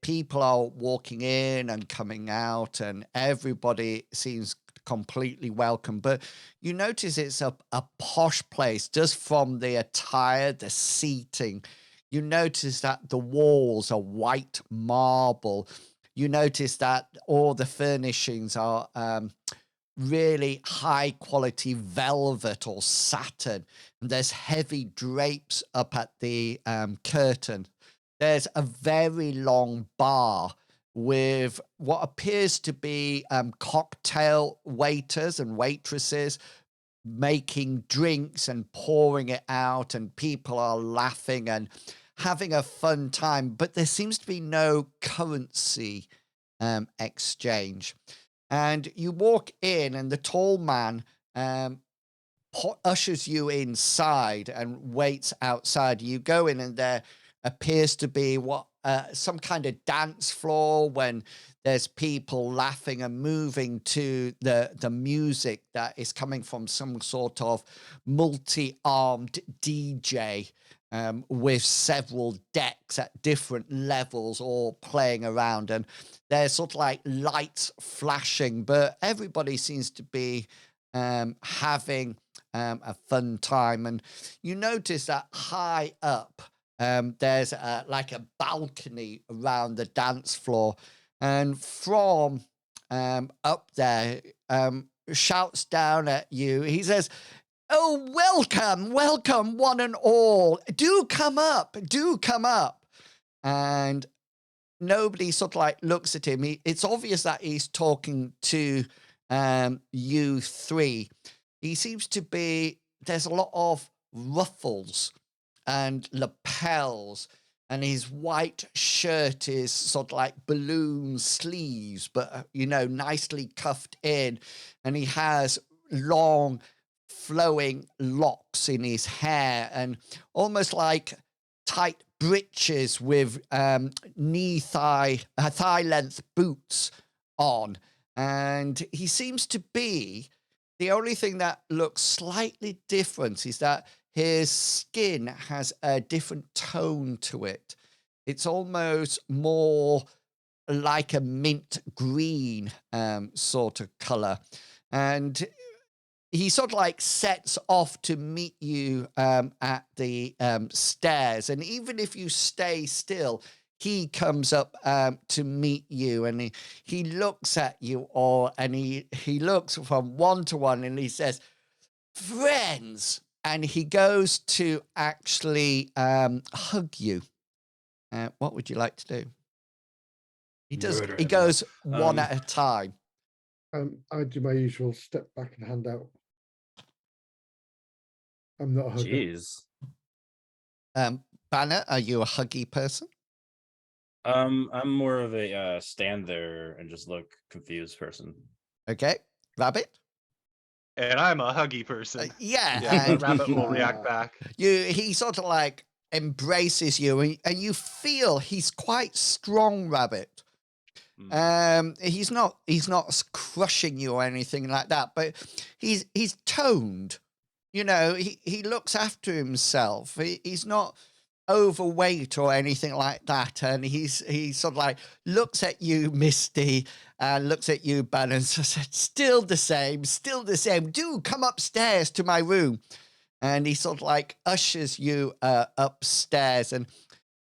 People are walking in and coming out, and everybody seems completely welcome. But you notice it's a posh place just from the attire, the seating. You notice that the walls are white marble. You notice that all the furnishings are really high quality velvet or satin. And there's heavy drapes up at the curtain. There's a very long bar with what appears to be cocktail waiters and waitresses making drinks and pouring it out, and people are laughing and having a fun time, but there seems to be no currency exchange. And you walk in, and the tall man ushers you inside and waits outside. You go in, and there appears to be some kind of dance floor when there's people laughing and moving to the music that is coming from some sort of multi-armed DJ with several decks at different levels all playing around. And there's sort of like lights flashing, but everybody seems to be having a fun time. And you notice that high up, there's like a balcony around the dance floor, and from up there shouts down at you. He says, "Oh, welcome one and all. Do come up. And nobody sort of like looks at him. It's obvious that he's talking to you three. He seems to be, there's a lot of ruffles and lapels, and his white shirt is sort of like balloon sleeves, but nicely cuffed in, and he has long flowing locks in his hair and almost like tight breeches with thigh length boots on. And he seems to be, the only thing that looks slightly different is that his skin has a different tone to it. It's almost more like a mint green sort of color. And he sort of like sets off to meet you at the stairs. And even if you stay still, he comes up to meet you, and he looks at you all, and he looks from one to one, and he says, friends. And he goes to actually hug you. What would you like to do? He does. Murder He him. goes one Um, at a time. I do my usual step back and hand out. I'm not a hugger. Jeez. Banner, are you a huggy person? I'm more of a stand there and just look confused person. Okay, Rabbit. And I'm a huggy person. Yeah, Yeah, and Rabbit will react back. he sort of like embraces you, and you feel he's quite strong, Rabbit. He's not crushing you or anything like that, but he's toned. You know, he looks after himself. He's not overweight or anything like that, and he sort of like looks at you, Misty, and looks at you, Banner, and says, still the same, do come upstairs to my room. And he sort of like ushers you upstairs, and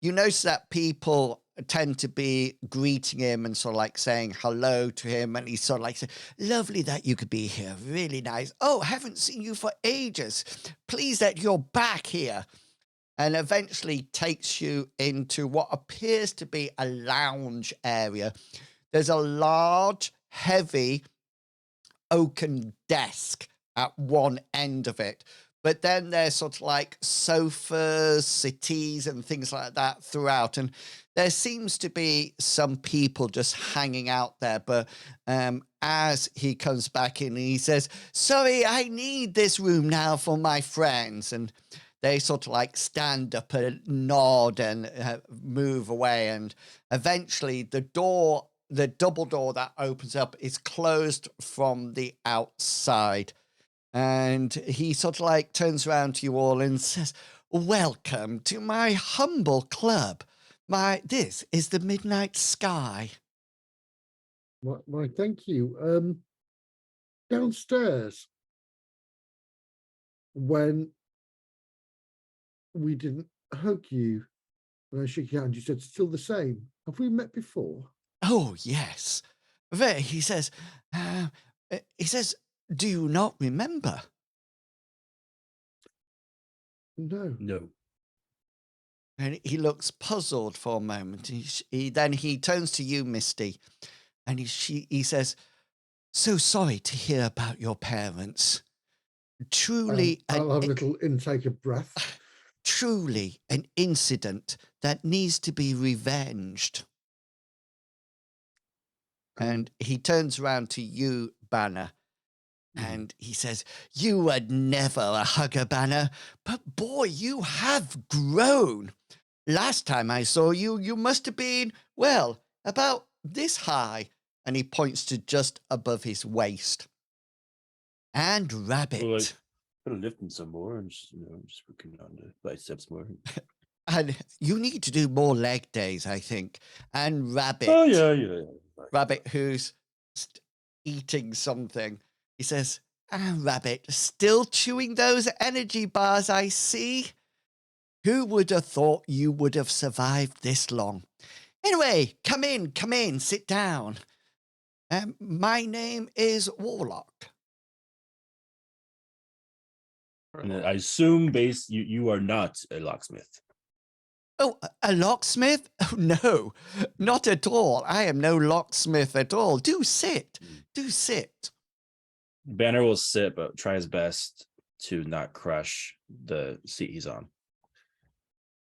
you notice that people tend to be greeting him and sort of like saying hello to him, and he's sort of like saying, lovely that you could be here, really nice. Oh, haven't seen you for ages, pleased that you're back here. And eventually takes you into what appears to be a lounge area. There's a large, heavy oaken desk at one end of it. But then there's sort of like sofas, settees, and things like that throughout. And there seems to be some people just hanging out there. But as he comes back in, he says, sorry, I need this room now for my friends. And they sort of like stand up and nod and move away. And eventually the double door that opens up is closed from the outside. And he sort of like turns around to you all and says, welcome to my humble club. This is the Midnight Sky. Why, thank you. Downstairs, when we didn't hug you, when I shook your hand, you said still the same. Have we met before? Oh, yes. He says, do you not remember? No. And he looks puzzled for a moment. Then he turns to you, Misty, and he says, so sorry to hear about your parents. Truly, I'll have a little intake of breath. Truly an incident that needs to be revenged. And he turns around to you, Banner, and he says, you were never a hugger, Banner, but boy, you have grown. Last time I saw you, you must have been, well, about this high. And he points to just above his waist. And Rabbit. Well, gotta lift him some more and just working on the biceps more. And you need to do more leg days, I think. And Rabbit. Oh, yeah. Rabbit, who's eating something. He says, Rabbit, still chewing those energy bars, I see. Who would have thought you would have survived this long? Anyway, come in, sit down. My name is Warlock. And I assume you are not a locksmith. Oh, a locksmith? Oh, no, not at all. I am no locksmith at all. Do sit. Banner will sit, but try his best to not crush the seat he's on.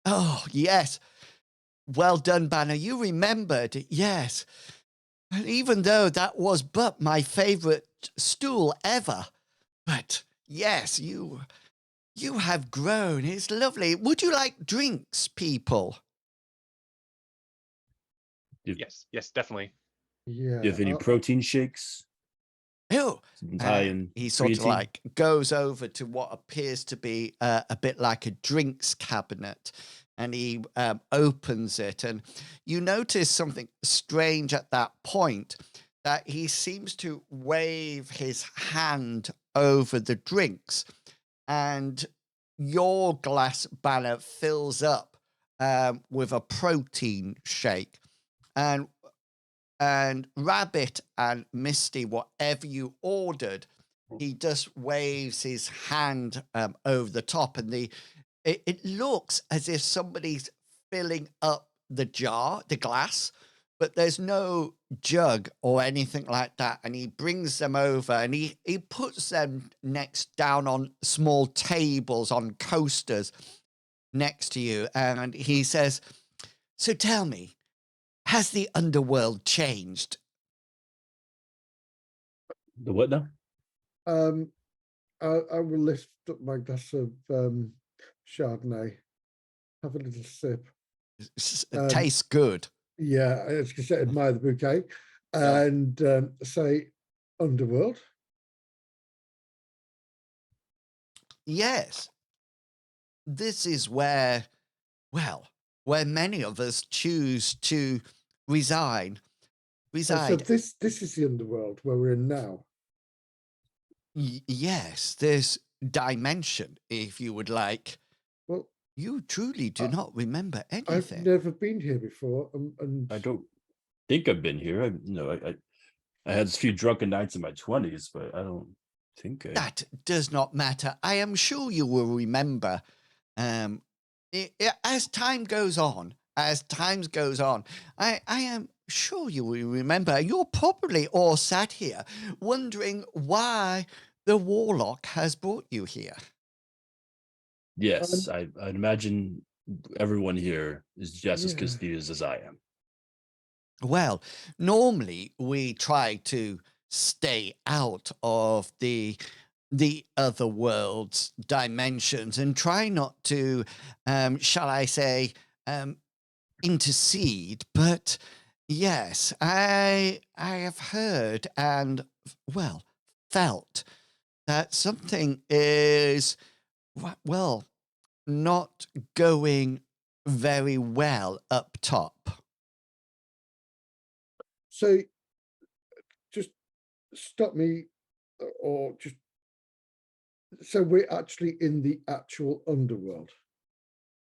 Oh, yes. Well done, Banner. You remembered. Yes. And even though that was but my favorite stool ever. But yes, you have grown. It's lovely. Would you like drinks, people? Yes, definitely. Yeah. Do you have any protein shakes? Oh, Italian he sort of creatine? like goes over to what appears to be a bit like a drinks cabinet, and he opens it, and you notice something strange at that point, that he seems to wave his hand over the drinks, and your glass, Banner, fills up with a protein shake, and Rabbit and Misty, whatever you ordered, he just waves his hand over the top, and it looks as if somebody's filling up the glass, but there's no jug or anything like that. And he brings them over, and he puts them down on small tables on coasters next to you, and he says, "So tell me, has the underworld changed?" The what now? I will lift up my glass of Chardonnay, have a little sip. It tastes good. Yeah, as you said, admire the bouquet, and say, underworld. Yes, this is where many of us choose to reside. So this is the underworld where we're in now. Yes, this dimension, if you would like. Well, you truly do not remember I've anything. never been here before, and I don't think I've been here. I had a few drunken nights in my 20s, but I don't think That does not matter. I am sure you will remember. As time goes on, I am sure you will remember. You're probably all sat here wondering why the Warlock has brought you here. Yes, I'd imagine everyone here is just as Yeah. confused as I am. Well, normally we try to stay out of the other world's dimensions and try not to, shall I say, intercede. But yes, I have heard and felt that something is not going very well up top. So just stop me, or just so we're actually in the actual underworld.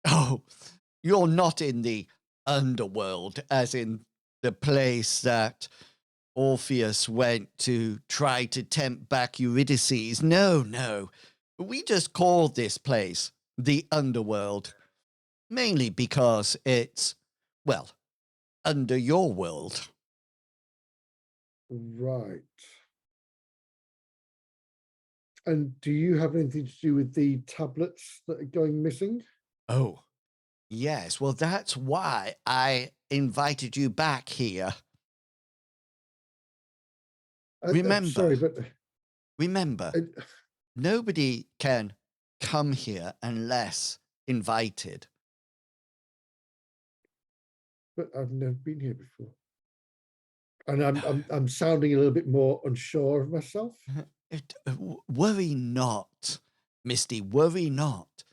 Oh, you're not in the underworld, as in the place that Orpheus went to try to tempt back Eurydice. No. We just call this place the underworld, mainly because it's, under your world. Right. And do you have anything to do with the tablets that are going missing? Oh, yes. Well, that's why I invited you back here. Remember, sorry, but nobody can come here unless invited. but I've never been here before, and I'm sounding a little bit more unsure of myself. Worry not, Misty. Worry not.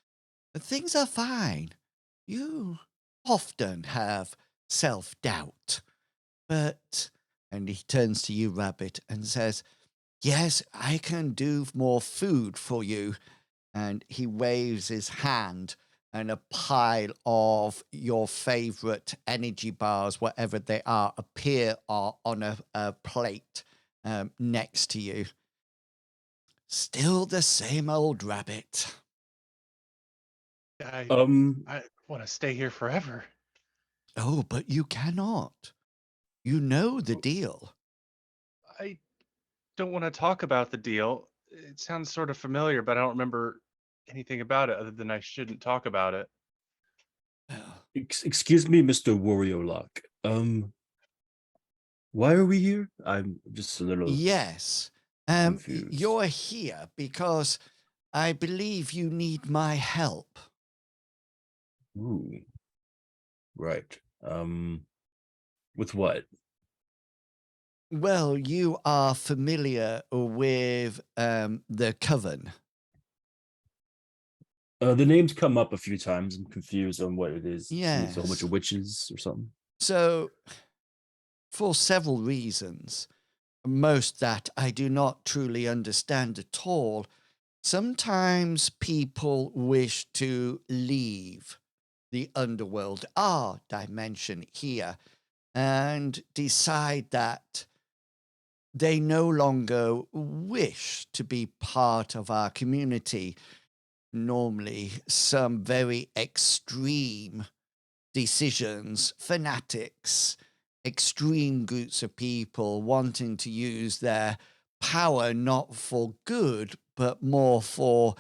Things are fine. You often have self-doubt, but, and he turns to you, Rabbit, and says, "Yes, I can do more food for you." And he waves his hand, and a pile of your favorite energy bars, whatever they are, appear on a plate next to you. Still the same old Rabbit. I want to stay here forever. Oh, but you cannot. You know the deal. I don't want to talk about the deal. It sounds sort of familiar, but I don't remember anything about it other than I shouldn't talk about it. Excuse me, Mr. Warlock. Why are we here? I'm just a little Yes. confused. You're here because I believe you need my help. Ooh. Right. With what? Well, you are familiar with the Coven. The name's come up a few times. I'm confused on what it is. Yes. It's a whole bunch of witches or something. So, for several reasons, most that I do not truly understand at all, sometimes people wish to leave the underworld, our dimension here, and decide that they no longer wish to be part of our community. Normally, some very extreme decisions, fanatics, extreme groups of people wanting to use their power not for good, but more for,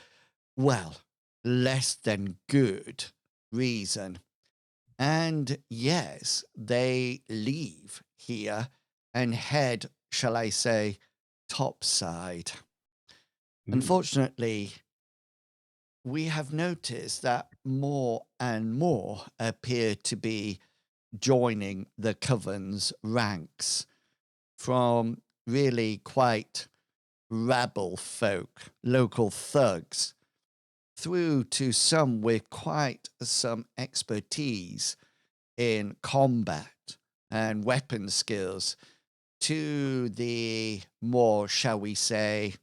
well, less than good reason. And yes, they leave here and head, shall I say, topside. Unfortunately, we have noticed that more and more appear to be joining the Coven's ranks, from really quite rabble folk, local thugs, through to some with quite some expertise in combat and weapon skills, to the more, shall we say,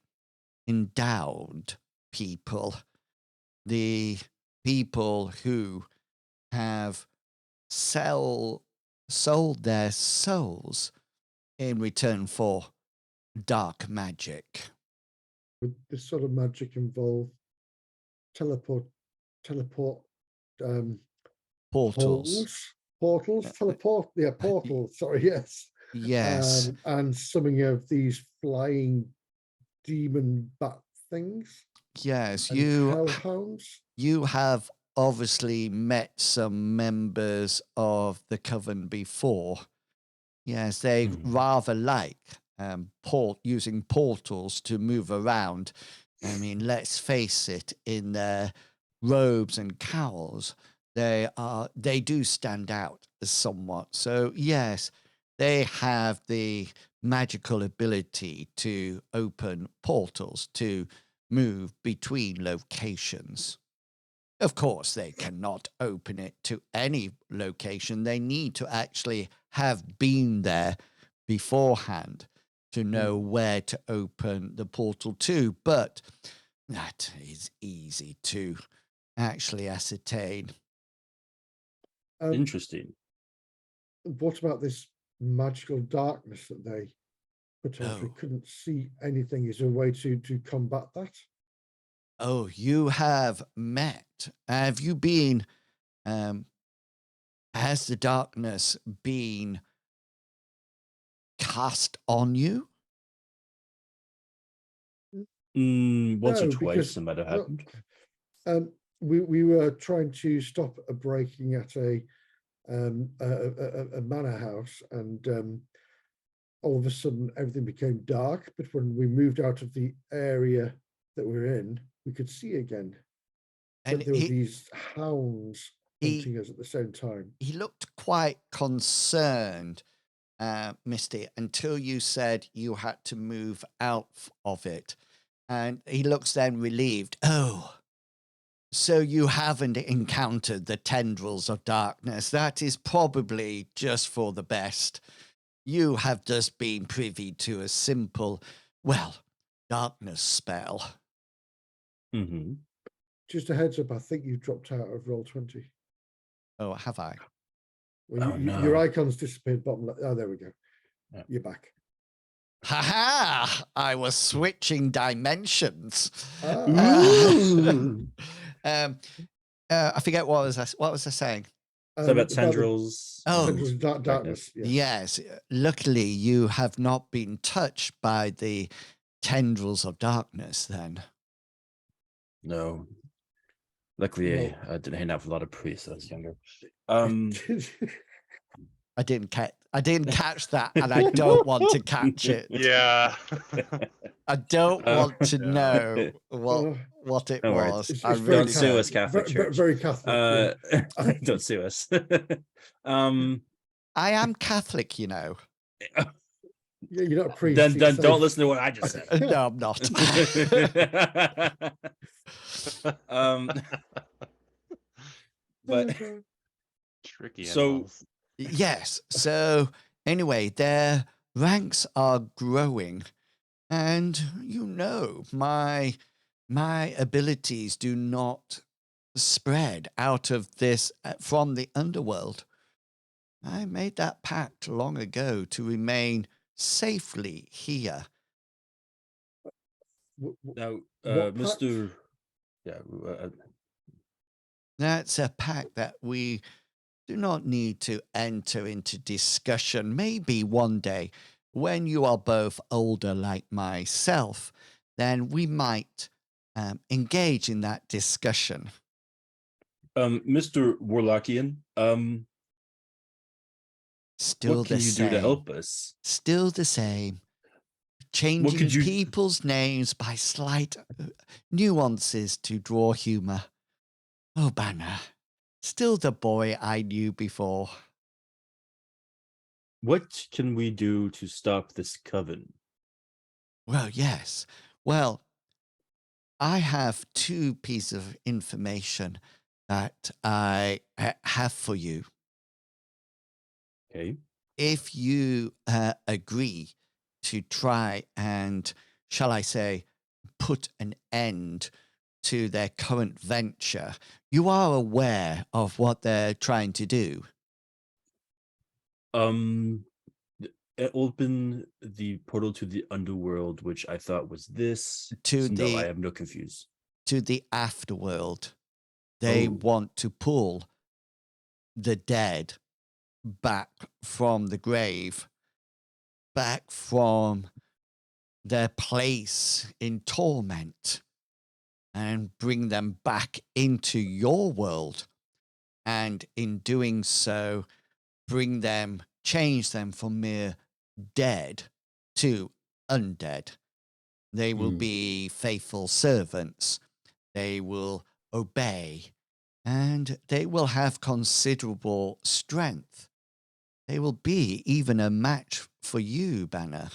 endowed people, the people who have sold their souls in return for dark magic. Would this sort of magic involve teleport Portals. portals, portals, sorry, yes. Yes. And something of these flying demon bat things. Yes, And hellhounds. you have obviously met some members of the Coven before. Yes, they rather like using portals to move around. I mean, let's face it, in their robes and cowls, they do stand out somewhat. So yes, they have the magical ability to open portals to move between locations. Of course, they cannot open it to any location. They need to actually have been there beforehand to know where to open the portal to. But that is easy to actually ascertain. Interesting. What about this magical darkness that they potentially couldn't see anything? Is there a way to combat that? Oh, you have met. Have you been, has the darkness been cast on you? Once or No, twice because it might have happened. we were trying to stop a breaking at a manor house, and all of a sudden everything became dark. But when we moved out of the area that we're in, we could see again. And but there were these hounds hunting us at the same time. He looked quite concerned, Misty, until you said you had to move out of it. And he looks then relieved. Oh, so you haven't encountered the tendrils of darkness. That is probably just for the best. You have just been privy to a simple, well, darkness spell. Just a heads up, I think you dropped out of Roll20. Oh, have I? Well, your icon's disappeared bottom left. Oh, there we go. Yeah. You're back. Ha! I was switching dimensions. I forget what was I saying? So about tendrils. Tendrils, darkness. Yes. Luckily, you have not been touched by the tendrils of darkness. Then. No. Luckily, I didn't hang out with a lot of priests when I was younger. I didn't catch that, and I don't want to catch it. Yeah. I don't want to know what it was. It's really don't sue us, Catholic Church. Very Catholic. Don't sue us. I am Catholic, you know. Yeah, you're not a priest. Then don't listen to what I just said. No, I'm not. But tricky. So yes. So anyway, their ranks are growing, and you know my abilities do not spread out of this from the underworld. I made that pact long ago to remain safely here. Now, What pact? Mr. Yeah, That's a pact that we do not need to enter into discussion. Maybe one day, when you are both older like myself, then we might engage in that discussion. Mr. Warlockian, Still what can the you do to same. help us? Still the same. What Changing could you? people's names by slight nuances to draw humor. Oh, Banner. Still the boy I knew before. What can we do to stop this coven? Well, yes. Well, I have two pieces of information that I have for you. Okay. If you agree to try and, shall I say, put an end to their current venture, you are aware of what they're trying to do. Open the portal to the underworld, which I thought was this. To So no, I the am no confused. to the afterworld. They Oh. want to pull the dead back from the grave, back from their place in torment, and bring them back into your world. And in doing so, change them from mere dead to undead. They will be faithful servants. They will obey, and they will have considerable strength. They will be even a match for you, Banner.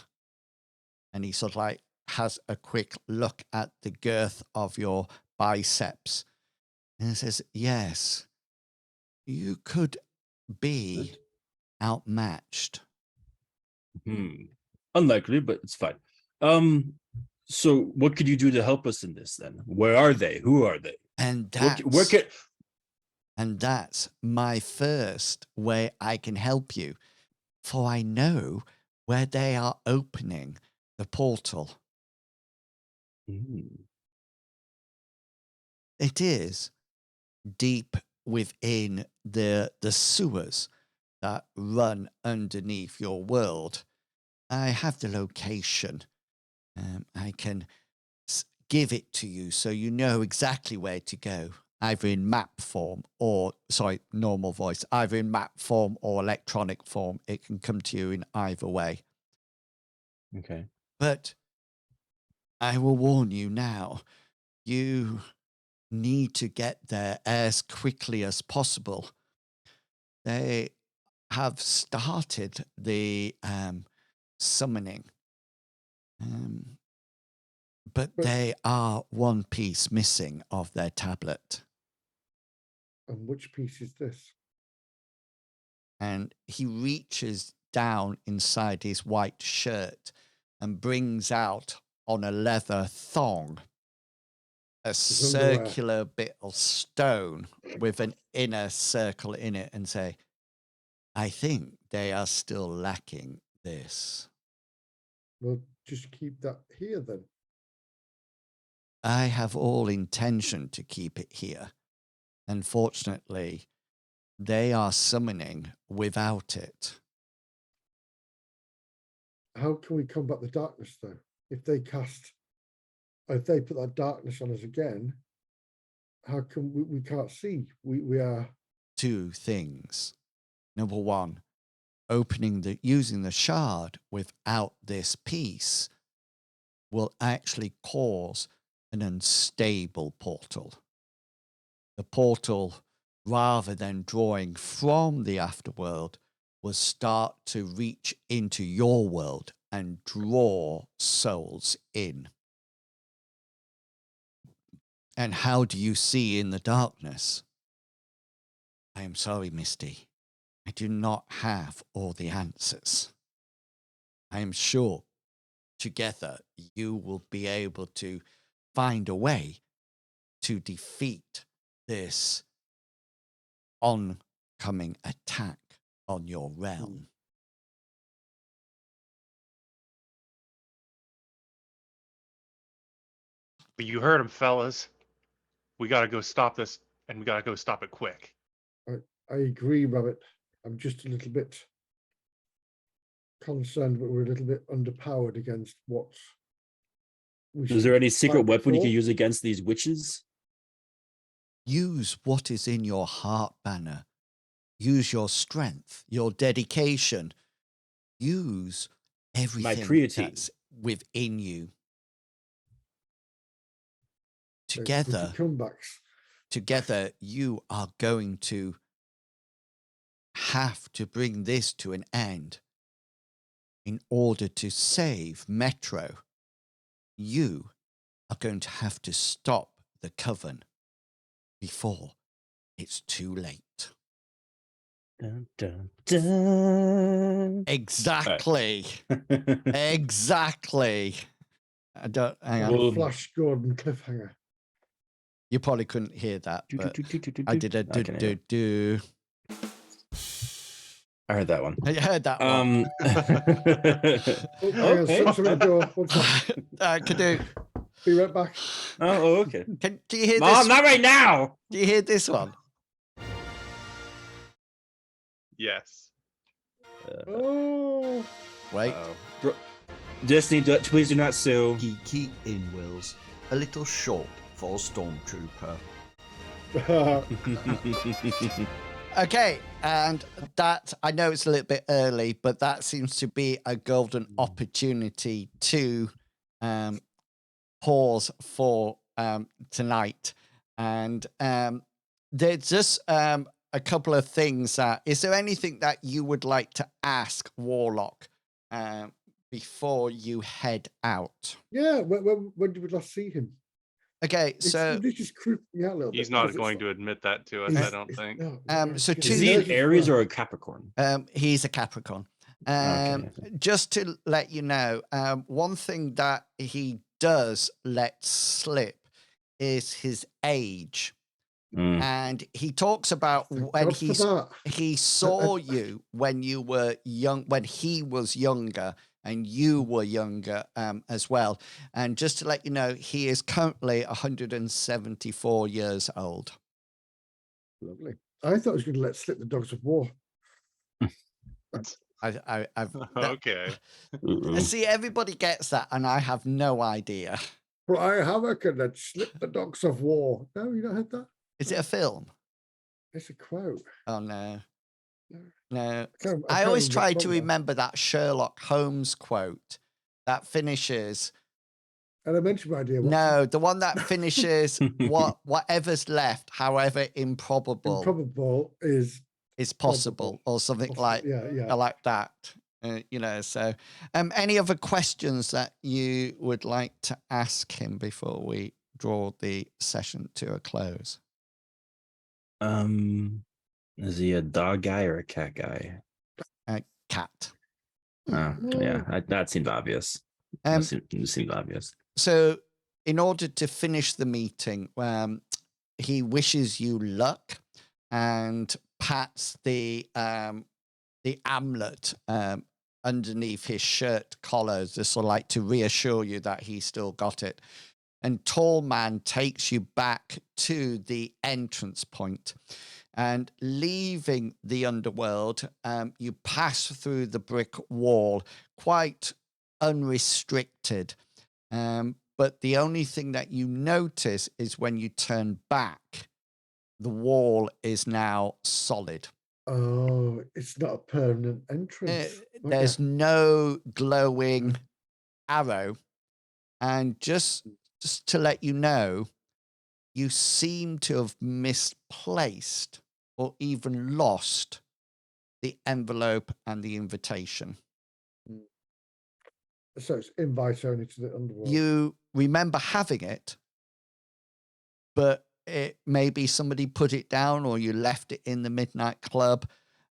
And he sort of like has a quick look at the girth of your biceps and says, yes, you could be Good. outmatched. Unlikely, but it's fine. So what could you do to help us in this then? Where are they? Who are they? And Where can? that's my first way I can help you, for I know where they are opening the portal. It is deep within the sewers that run underneath your world. I have the location. I can give it to you so you know exactly where to go, either in map form or, normal voice, either in map form or electronic form. It can come to you in either way. Okay. But I will warn you now, you need to get there as quickly as possible. They have started the summoning, but they are one piece missing of their tablet. And which piece is this? And he reaches down inside his white shirt and brings out on a leather thong a circular bit of stone with an inner circle in it, and say, I think they are still lacking this. Well, just keep that here then. I have all intention to keep it here. Unfortunately, they are summoning without it. How can we combat the darkness though? If they put that darkness on us again, how can we can't see? We are Two things. Number one, using the shard without this piece will actually cause an unstable portal. The portal, rather than drawing from the afterworld, will start to reach into your world and draw souls in. And how do you see in the darkness? I am sorry, Misty. I do not have all the answers. I am sure together you will be able to find a way to defeat this oncoming attack on your realm. But you heard him, fellas. We gotta go stop this, and we gotta go stop it quick. I agree, Rabbit. I'm just a little bit concerned, but we're a little bit underpowered against what we Is there any secret fight weapon you before. can use against these witches? Use what is in your heart, Banner. Use your strength, your dedication. Use everything creatine. that's within you. With Together, your comebacks. together, you are going to have to bring this to an end. In order to save Metro, you are going to have to stop the Coven before it's too late. Dun, dun, dun. Exactly. Exactly. I don't. Hang on. Well, Flash Gordon cliffhanger. You probably couldn't hear that, do, do, but do, do, do, do, I do. did a I can hear do. it. I heard that one. I heard that one. Oh, hang on, something at the door. What's that? Can do. Be right back. Oh, okay. Do you hear Mom, this? not right now. Do you hear this one? Yes. Oh, Wait. Disney, please do not sue. Geeky inwils. A little short for Stormtrooper. Okay, and that, I know it's a little bit early, but that seems to be a golden opportunity to pause for tonight. And there's just a couple of things. Is there anything that you would like to ask Warlock before you head out? yeah. When did we last see him? Okay, so This is creeping me out a little bit. He's not because it's going to admit that to us, I don't think. No, So it's two- Is he an nervous as Aries well. or a Capricorn? he's a Capricorn. Okay. Just to let you know, one thing that he does let slip is his age. Mm. And he talks about Thank when God for that. he saw you when you were young, when he was younger and you were younger as well. And just to let you know, he is currently 174 years old. Lovely. I thought I was going to let slip the dogs of war. I've Okay. see, everybody gets that, and I have no idea. But I have a can let slip the dogs of war. No, you don't have that. Is it a film? It's a quote. Oh no, No. no. Can't I always remember try what to one now. remember that Sherlock Holmes quote that finishes. Elementary idea. What? No, the one that finishes whatever's left, however improbable, Improbable is is possible, or something like yeah. that. So any other questions that you would like to ask him before we draw the session to a close? Is he a dog guy or a cat guy? Cat. Oh, yeah, that seemed obvious. Seemed obvious. So in order to finish the meeting, he wishes you luck and pats the amulet underneath his shirt collar, just sort of like to reassure you that he's still got it. And Tall Man takes you back to the entrance point. And leaving the underworld, you pass through the brick wall, quite unrestricted. But the only thing that you notice is when you turn back, the wall is now solid. Oh, it's not a permanent entrance. There's no glowing arrow. And just to let you know, you seem to have misplaced or even lost the envelope and the invitation. So it's invite only to the underworld. You remember having it, but it maybe somebody put it down or you left it in the midnight club,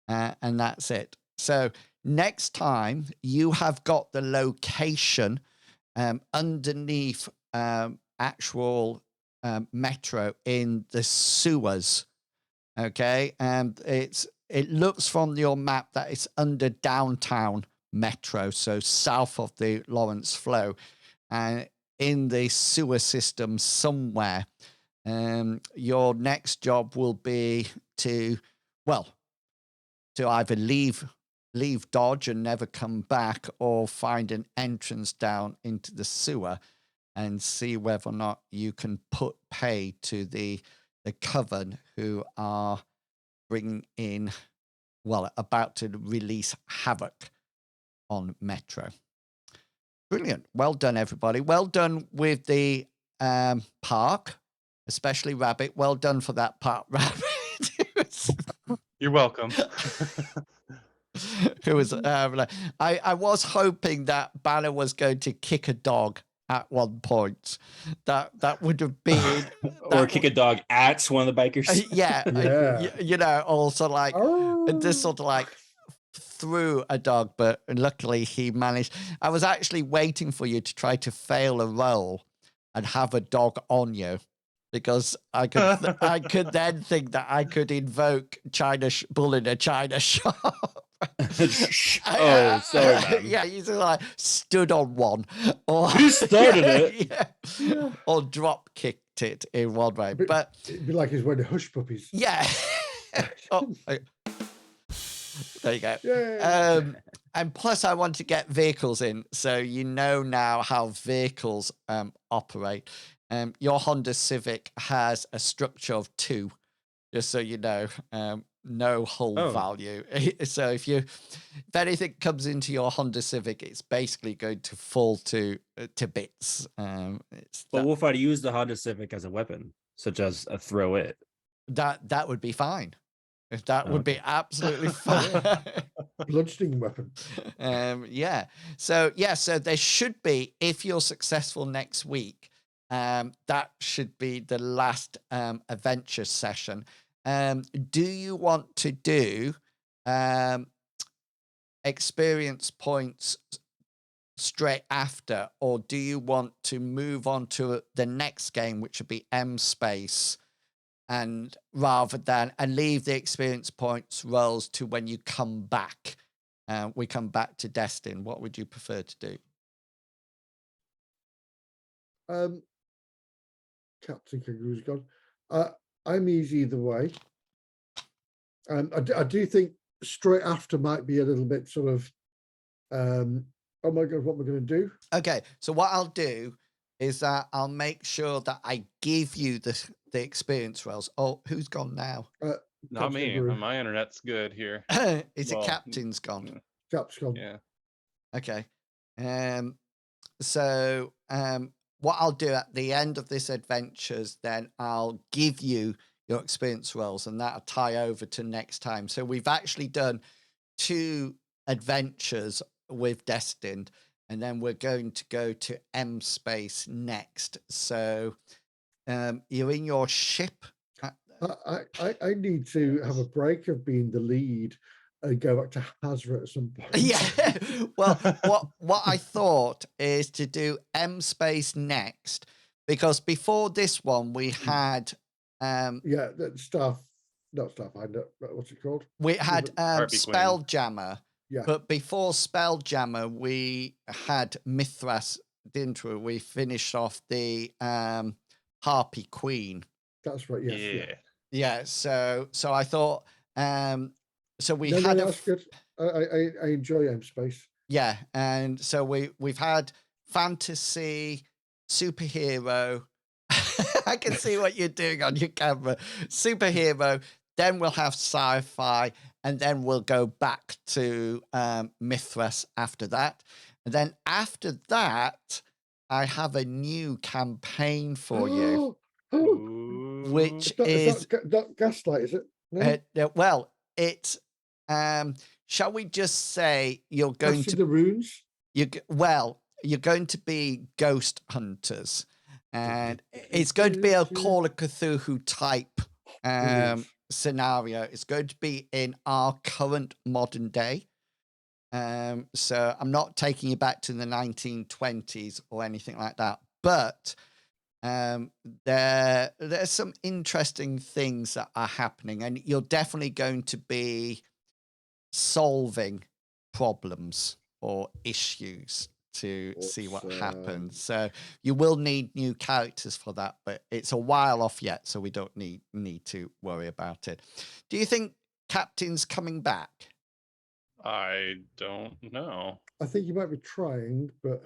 and that's it. So next time you have got the location underneath actual Metro in the sewers. Okay, and it looks from your map that it's under downtown Metro, so south of the Lawrence Flow, and in the sewer system somewhere. Your next job will be to either leave Dodge and never come back, or find an entrance down into the sewer and see whether or not you can put pay to the Coven, who are bringing in, about to release Havoc on Metro. Brilliant. Well done, everybody. Well done with the park, especially Rabbit. Well done for that part, Rabbit. You're welcome. Who was I was hoping that Banner was going to kick a dog at one point. That would have been Or kick a dog at one of the bikers. Yeah. Also like this Oh. sort of like threw a dog, but luckily he managed. I was actually waiting for you to try to fail a roll and have a dog on you, because I could then think that I could invoke bull in a China shop. Oh, sorry, man. Yeah, you just like stood on one, or You started it. yeah, or drop kicked it in one way. But It'd be like he's wearing hush puppies. yeah. Oh, there you go. Yay. And plus, I want to get vehicles in, so you know now how vehicles operate. Your Honda Civic has a structure of 2, just so you know. No hull value. So if anything comes into your Honda Civic, it's basically going to fall to bits. But what if I use the Honda Civic as a weapon, such as a throw it? That would be fine. If that would be absolutely fine. Bludgeoning weapon. Yeah. So there should be, if you're successful next week, that should be the last adventure session. Do you want to do experience points straight after, or do you want to move on to the next game, which would be M Space, and leave the experience points rolls to when you come back? We come back to Destined. What would you prefer to do? Captain Kangaroo's gone. I'm easy either way. I do think straight after might be a little bit sort of, oh my God, what am I going to do? Okay, so what I'll do is that I'll make sure that I give you the experience rolls. Oh, who's gone now? Not me. Kangaroo. My internet's good here. Is it Captain's gone? Cap's gone. Yeah. Okay. So what I'll do at the end of this adventures, then I'll give you your experience rolls, and that'll tie over to next time. So we've actually done 2 adventures with Destined, and then we're going to go to M Space next. So you're in your ship. I need to have a break of being the lead and go back to Hazra at some point. Yeah. Well, what I thought is to do M Space next, because before this one we had that stuff. Not stuff. I know what's it called. we had Harpy Queen. Spelljammer. Yeah. But before Spelljammer, we had Mithras, didn't we? We finished off the Harpy Queen. That's right. Yes. Yeah. So I thought. So we No, had that's good. I enjoy M Space. Yeah, and so we've had fantasy, superhero. I can see what you're doing on your camera. Superhero. Then we'll have sci-fi, and then we'll go back to Mithras after that. And then after that, I have a new campaign for you, which is not Gaslight, is it? No? well, it's shall we just say you're going to the runes? You're going to be ghost hunters, and it's going to be a Call of Cthulhu type scenario. It's going to be in our current modern day. So I'm not taking you back to the 1920s or anything like that, but there's some interesting things that are happening, and you're definitely going to be solving problems or issues. to see what Awesome. happens. So you will need new characters for that, but it's a while off yet, so we don't need to worry about it. Do you think Captain's coming back? I don't know. I think you might be trying, but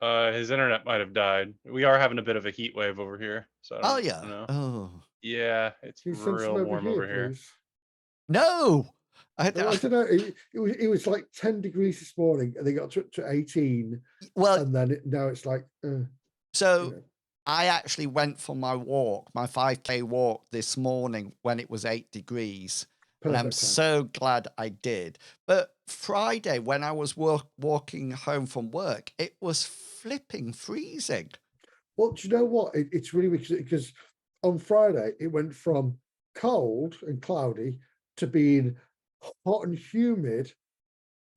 His internet might have died. We are having a bit of a heat wave over here, so I Oh don't yeah. know. Oh Yeah, it's can you send some real over warm here, over here. please? no. I don't know. It was like 10 degrees this morning, and they got to 18, Well, and then now it's like, so you know. I actually went for my walk, my 5K walk this morning when it was 8 degrees. And I'm Perfect time. so glad I did. But Friday, when I was walking home from work, it was flipping freezing. Well, do you know what? It's really weird because on Friday it went from cold and cloudy to being hot and humid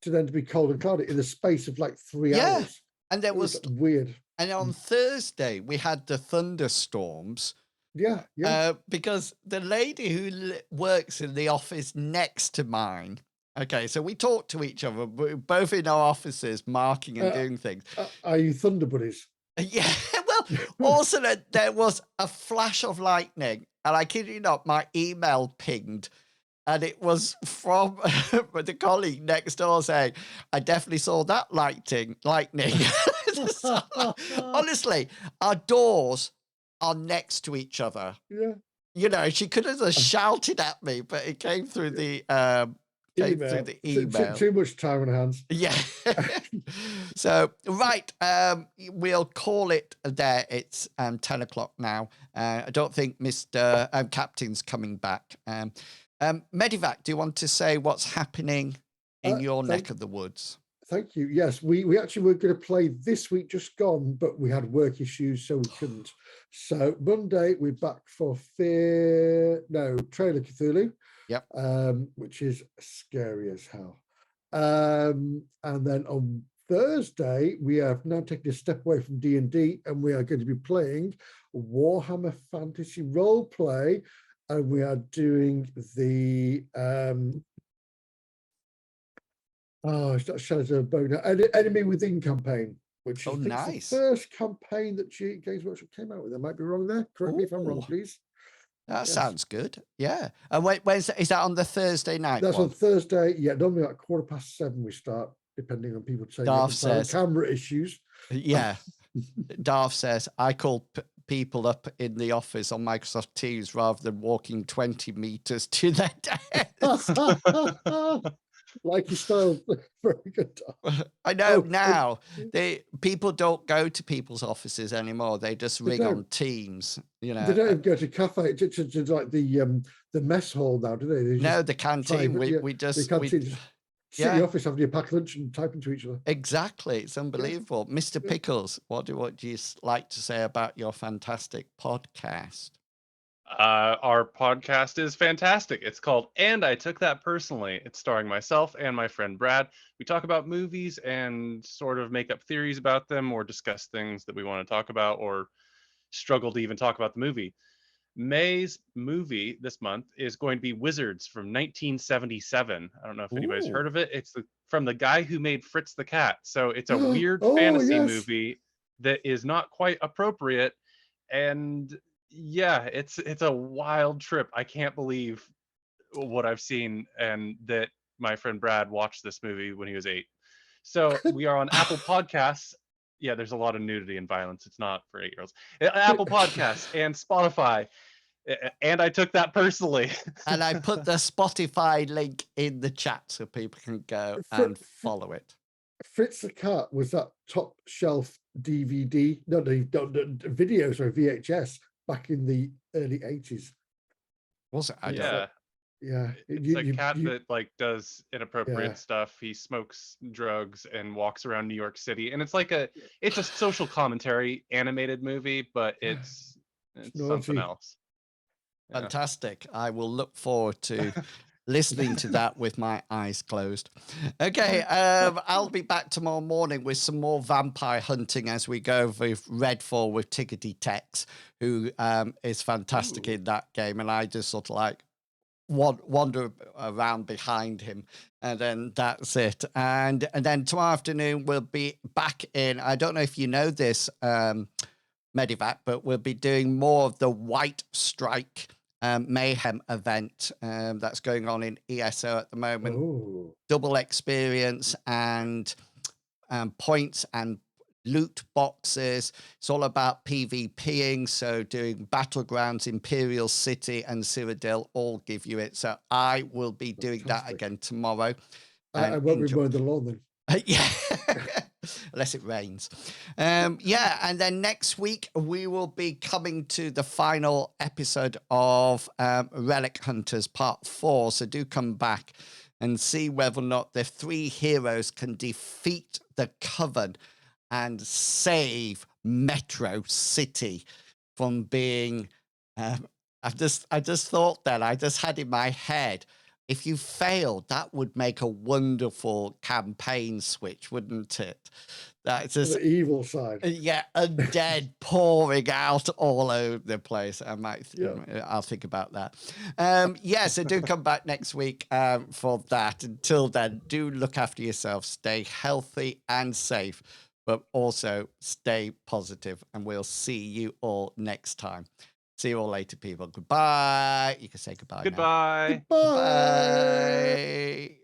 to then to be cold and cloudy in the space of like 3 Yeah. hours. And there It was was, weird. and on Thursday, we had the thunderstorms. Yeah. Because the lady who works in the office next to mine, okay, so we talk to each other, we're both in our offices, marking and doing things. Are you Thunder Buddies? Yeah, well, also there was a flash of lightning, and I kid you not, my email pinged, and it was from the colleague next door saying, I definitely saw that lightning. Honestly, our doors are next to each other. Yeah. You know, she could have just shouted at me, but it came through the email. Too much time on hands. Yeah. So right, we'll call it there. It's 10 o'clock now. I don't think Mr. Captain's coming back. Medivac, do you want to say what's happening in your neck of the woods? Thank you. Yes, we actually were going to play this week just gone, but we had work issues, so we couldn't. So Monday we're back for Trailer Cthulhu. Yep. Which is scary as hell. And then on Thursday we have now taken a step away from D&D, and we are going to be playing Warhammer Fantasy Roleplay, and we are doing the it's not Shadows of Bona, Enemy Within campaign, which is nice. the first campaign that Games Workshop came out with. I might be wrong there. Correct me if I'm wrong, Ooh. please. That sounds good. Yeah. And is that on the Thursday night? That's on Thursday. Yeah, normally at 7:15 we start, depending on people saying Darth says camera issues. Yeah. Darth says, I call people up in the office on Microsoft Teams rather than walking 20 meters to their desk. Like your style. Very good. I know now people don't go to people's offices anymore. They just rig on Teams. You know, they don't even go to cafe to like the mess hall now, do they? No, the canteen. We just sit in the office having your packed lunch and typing to each other. Exactly, it's unbelievable. Mr. Pickles, what do you like to say about your fantastic podcast? Our podcast is fantastic. It's called And I Took That Personally. It's starring myself and my friend Brad. We talk about movies and sort of make up theories about them, or discuss things that we want to talk about, or struggle to even talk about the movie. May's movie this month is going to be Wizards from 1977. I don't know if anybody's heard of it. It's from the guy who made Fritz the Cat. So it's a weird fantasy movie that is not quite appropriate. And yeah, it's a wild trip. I can't believe what I've seen, and that my friend Brad watched this movie when he was 8. So we are on Apple Podcasts. Yeah, there's a lot of nudity and violence. It's not for 8-year-olds. Apple Podcasts and Spotify. And I took that personally. And I put the Spotify link in the chat so people can go and follow it. Fritz the Cat was that top shelf DVD, not the videos or VHS back in the early 80s. Was it? Yeah. It's a cat that like does inappropriate stuff. He smokes drugs and walks around New York City, and it's a social commentary animated movie, but it's something else. Fantastic. I will look forward to listening to that with my eyes closed. Okay, I'll be back tomorrow morning with some more vampire hunting as we go with Redfall with Tickety Tex, who is fantastic in that game. And I just sort of like, wander around behind him, and then that's it. And then tomorrow afternoon we'll be back in. I don't know if you know this, Medivac, but we'll be doing more of the White Strike Mayhem event that's going on in ESO at the moment. Oh, Double experience and points and loot boxes. It's all about PvPing. So doing Battlegrounds, Imperial City, and Cyrodiil all give you it. So I will be doing that Fantastic. again tomorrow. I And won't be enjoy- mowing the lawn then. yeah. Unless it rains. Yeah, and then next week we will be coming to the final episode of Relic Hunters Part 4. So do come back and see whether or not the 3 heroes can defeat the Coven and save Metro City from being. I just thought that I just had in my head, if you failed, that would make a wonderful campaign switch, wouldn't it? That's just The evil side. yeah, undead pouring out all over the place. I might, Yeah. I'll think about that. Yeah, so do come back next week for that. Until then, do look after yourself, stay healthy and safe, but also stay positive, and we'll see you all next time. See you all later, people. Goodbye. You can say goodbye now. Goodbye. Goodbye. Bye.